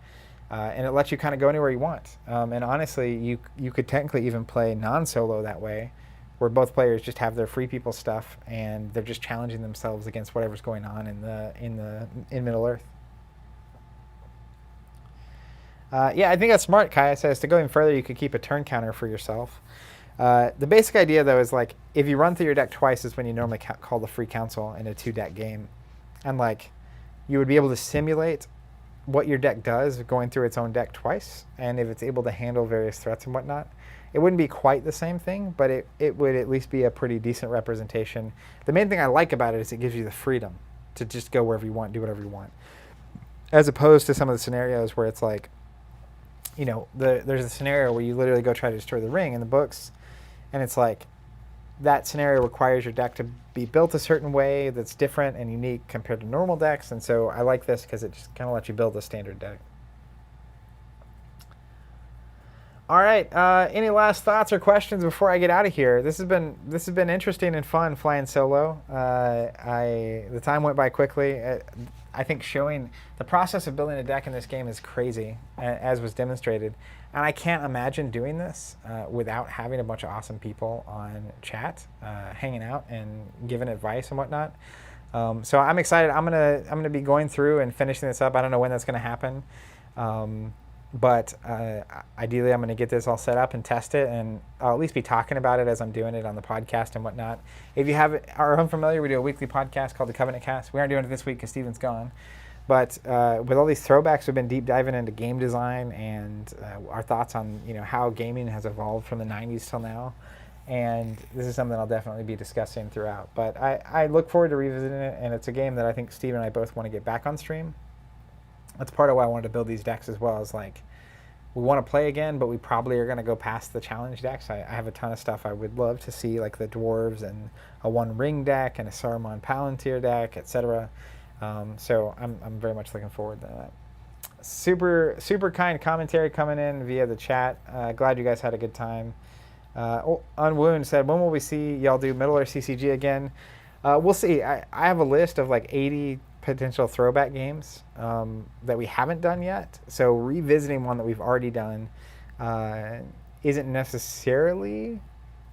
And it lets you kind of go anywhere you want. And honestly, you could technically even play non-solo that way, where both players just have their free people stuff and they're just challenging themselves against whatever's going on in Middle-earth. Yeah, I think that's smart. Kaya says to go even further, you could keep a turn counter for yourself. The basic idea, though, is like if you run through your deck twice is when you normally call the free council in a 2-deck game. And like you would be able to simulate what your deck does going through its own deck twice. And if it's able to handle various threats and whatnot, it wouldn't be quite the same thing, but it would at least be a pretty decent representation. The main thing I like about it is it gives you the freedom to just go wherever you want, do whatever you want. As opposed to some of the scenarios where it's like, you know, there's a scenario where you literally go try to destroy the ring in the books, and it's like that scenario requires your deck to be built a certain way that's different and unique compared to normal decks, and so I like this because it just kind of lets you build a standard deck. All right, any last thoughts or questions before I get out of here? This has been interesting and fun flying solo. The time went by quickly. I think showing the process of building a deck in this game is crazy, as was demonstrated. And I can't imagine doing this without having a bunch of awesome people on chat, hanging out and giving advice and whatnot. So I'm excited. I'm gonna be going through and finishing this up. I don't know when that's gonna happen. But ideally, I'm going to get this all set up and test it, and I'll at least be talking about it as I'm doing it on the podcast and whatnot. If you are unfamiliar, we do a weekly podcast called the Covenant Cast. We aren't doing it this week because Steven's gone. But with all these throwbacks, we've been deep diving into game design and our thoughts on how gaming has evolved from the 90s till now. And this is something I'll definitely be discussing throughout. But I look forward to revisiting it, and it's a game that I think Steve and I both want to get back on stream. That's part of why I wanted to build these decks as well. Is like we want to play again, but we probably are going to go past the challenge decks. I have a ton of stuff I would love to see, like the dwarves and a one ring deck and a Saruman Palantir deck, etc. So I'm very much looking forward to that. Super kind commentary coming in via the chat. Glad you guys had a good time. Unwound said, when will we see y'all do Middle-earth CCG again? We'll see. I have a list of like 80 potential throwback games that we haven't done yet. So revisiting one that we've already done isn't necessarily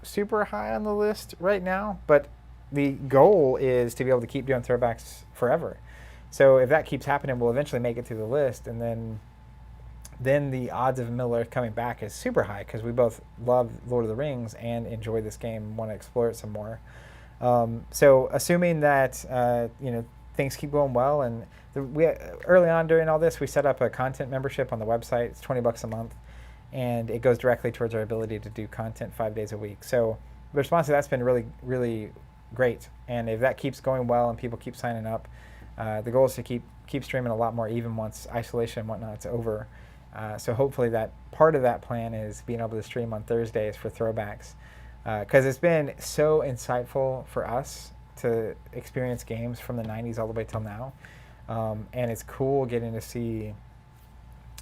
super high on the list right now, but the goal is to be able to keep doing throwbacks forever. So if that keeps happening, we'll eventually make it through the list, and then the odds of Middle-earth coming back is super high because we both love Lord of the Rings and enjoy this game and want to explore it some more. So assuming that things keep going well, and we early on during all this, we set up a content membership on the website. It's $20 a month, and it goes directly towards our ability to do content 5 days a week. So the response to that's been really, really great. And if that keeps going well and people keep signing up, the goal is to keep streaming a lot more even once isolation and whatnot's over. So hopefully that part of that plan is being able to stream on Thursdays for throwbacks, because it's been so insightful for us to experience games from the 90s all the way till now. And it's cool getting to see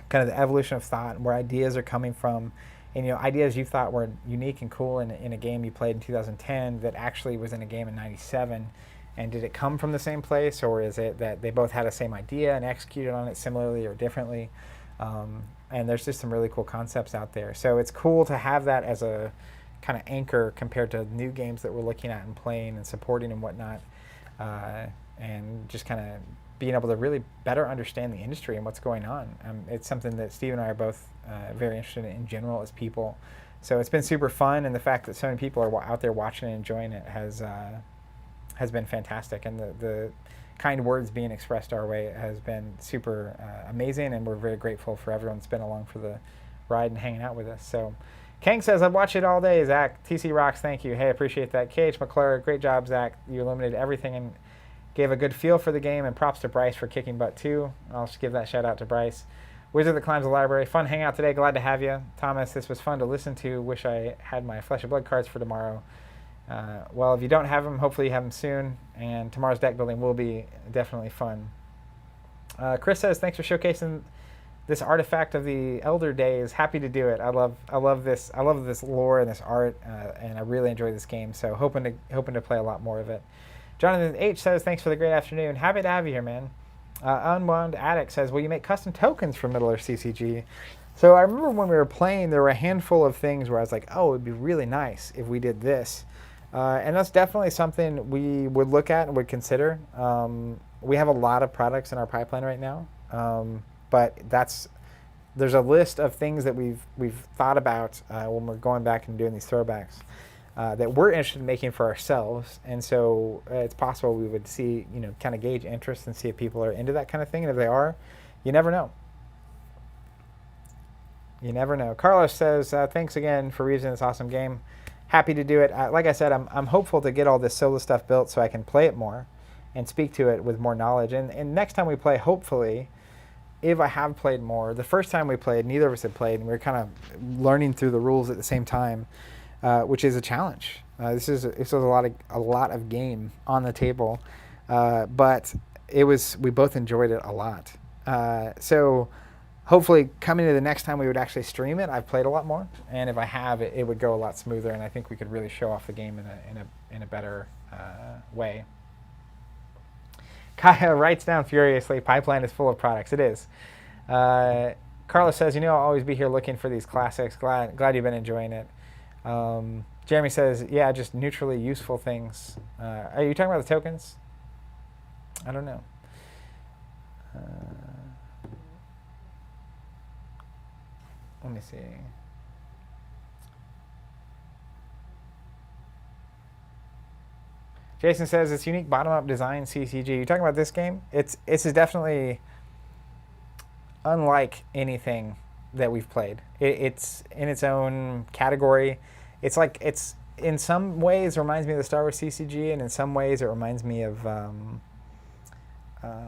kind of the evolution of thought and where ideas are coming from. And, ideas you thought were unique and cool in a game you played in 2010 that actually was in a game in 97. And did it come from the same place, or is it that they both had the same idea and executed on it similarly or differently? And there's just some really cool concepts out there. So it's cool to have that as a kind of anchor compared to new games that we're looking at and playing and supporting and whatnot, and just kind of being able to really better understand the industry and what's going on. It's something that Steve and I are both very interested in general as people. So it's been super fun, and the fact that so many people are out there watching and enjoying it has been fantastic. And the kind words being expressed our way has been super amazing, and we're very grateful for everyone that's been along for the ride and hanging out with us. So Kang says, I've watched it all day. Zach, TC rocks, thank you. Hey, appreciate that. KH McClure, great job, Zach. You illuminated everything and gave a good feel for the game, and props to Bryce for kicking butt too. I'll just give that shout out to Bryce. Wizard that climbs the library, fun hangout today, glad to have you. Thomas, this was fun to listen to. Wish I had my Flesh and Blood cards for tomorrow. Well, if you don't have them, hopefully you have them soon, and tomorrow's deck building will be definitely fun. Chris says, thanks for showcasing this artifact of the Elder Days. Happy to do it. I love this lore and this art, and I really enjoy this game. So hoping to play a lot more of it. Jonathan H says, thanks for the great afternoon. Happy to have you here, man. Unwound Addict says, will you make custom tokens for Middle-earth CCG? So I remember when we were playing, there were a handful of things where I was like, oh, it would be really nice if we did this. And that's definitely something we would look at and would consider. We have a lot of products in our pipeline right now. But that's there's a list of things that we've thought about when we're going back and doing these throwbacks that we're interested in making for ourselves, and so it's possible we would see, kind of gauge interest and see if people are into that kind of thing, and if they are, you never know. You never know. Carlos says, thanks again for reviewing this awesome game. Happy to do it. Like I said, I'm hopeful to get all this solo stuff built so I can play it more and speak to it with more knowledge. And next time we play, hopefully, if I have played more, the first time we played, neither of us had played, and we were kind of learning through the rules at the same time, which is a challenge. This was a lot of game on the table, but we both enjoyed it a lot. So hopefully coming to the next time we would actually stream it, I've played a lot more, and if I have, it would go a lot smoother, and I think we could really show off the game in a better way. Kaya writes down furiously, pipeline is full of products. It is. Carlos says, I'll always be here looking for these classics. Glad you've been enjoying it. Jeremy says, yeah, just neutrally useful things. Are you talking about the tokens? I don't know. Let me see. Jason says it's unique bottom-up design CCG. You talking about this game? It's definitely unlike anything that we've played. It's in its own category. It's in some ways reminds me of the Star Wars CCG, and in some ways it reminds me of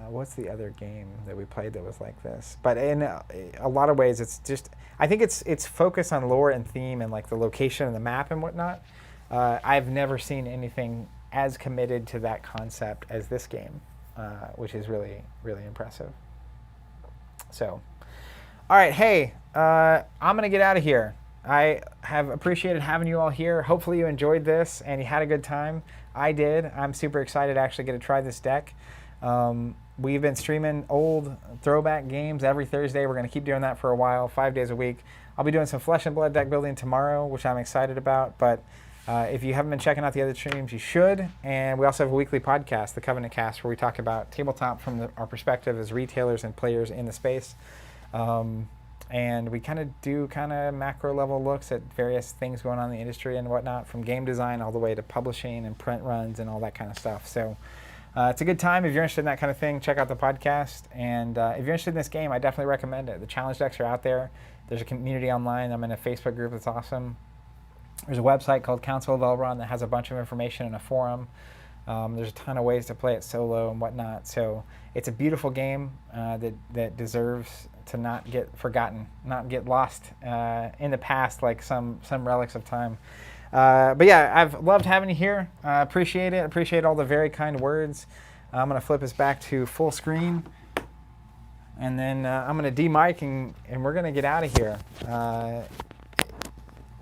what's the other game that we played that was like this? But in a lot of ways, it's just, I think it's focused on lore and theme and like the location and the map and whatnot. I've never seen anything as committed to that concept as this game, which is really, really impressive. So, all right, hey, I'm going to get out of here. I have appreciated having you all here. Hopefully you enjoyed this and you had a good time. I did. I'm super excited to actually get to try this deck. We've been streaming old throwback games every Thursday. We're going to keep doing that for a while, 5 days a week. I'll be doing some Flesh and Blood deck building tomorrow, which I'm excited about. But if you haven't been checking out the other streams, you should. And we also have a weekly podcast, the Covenant Cast, where we talk about tabletop from our perspective as retailers and players in the space. And we kind of do macro level looks at various things going on in the industry and whatnot, from game design all the way to publishing and print runs and all that kind of stuff. So it's a good time. If you're interested in that kind of thing, check out the podcast. And if you're interested in this game, I definitely recommend it. The challenge decks are out there. There's a community online. I'm in a Facebook group that's awesome. There's a website called Council of Elrond that has a bunch of information in a forum. There's a ton of ways to play it solo and whatnot. So it's a beautiful game that deserves to not get forgotten, not get lost in the past like some relics of time. But yeah, I've loved having you here. Appreciate it. Appreciate all the very kind words. I'm going to flip us back to full screen. And then I'm going to de-mic and we're going to get out of here.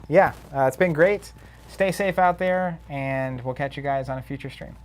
It's been great. Stay safe out there, and we'll catch you guys on a future stream.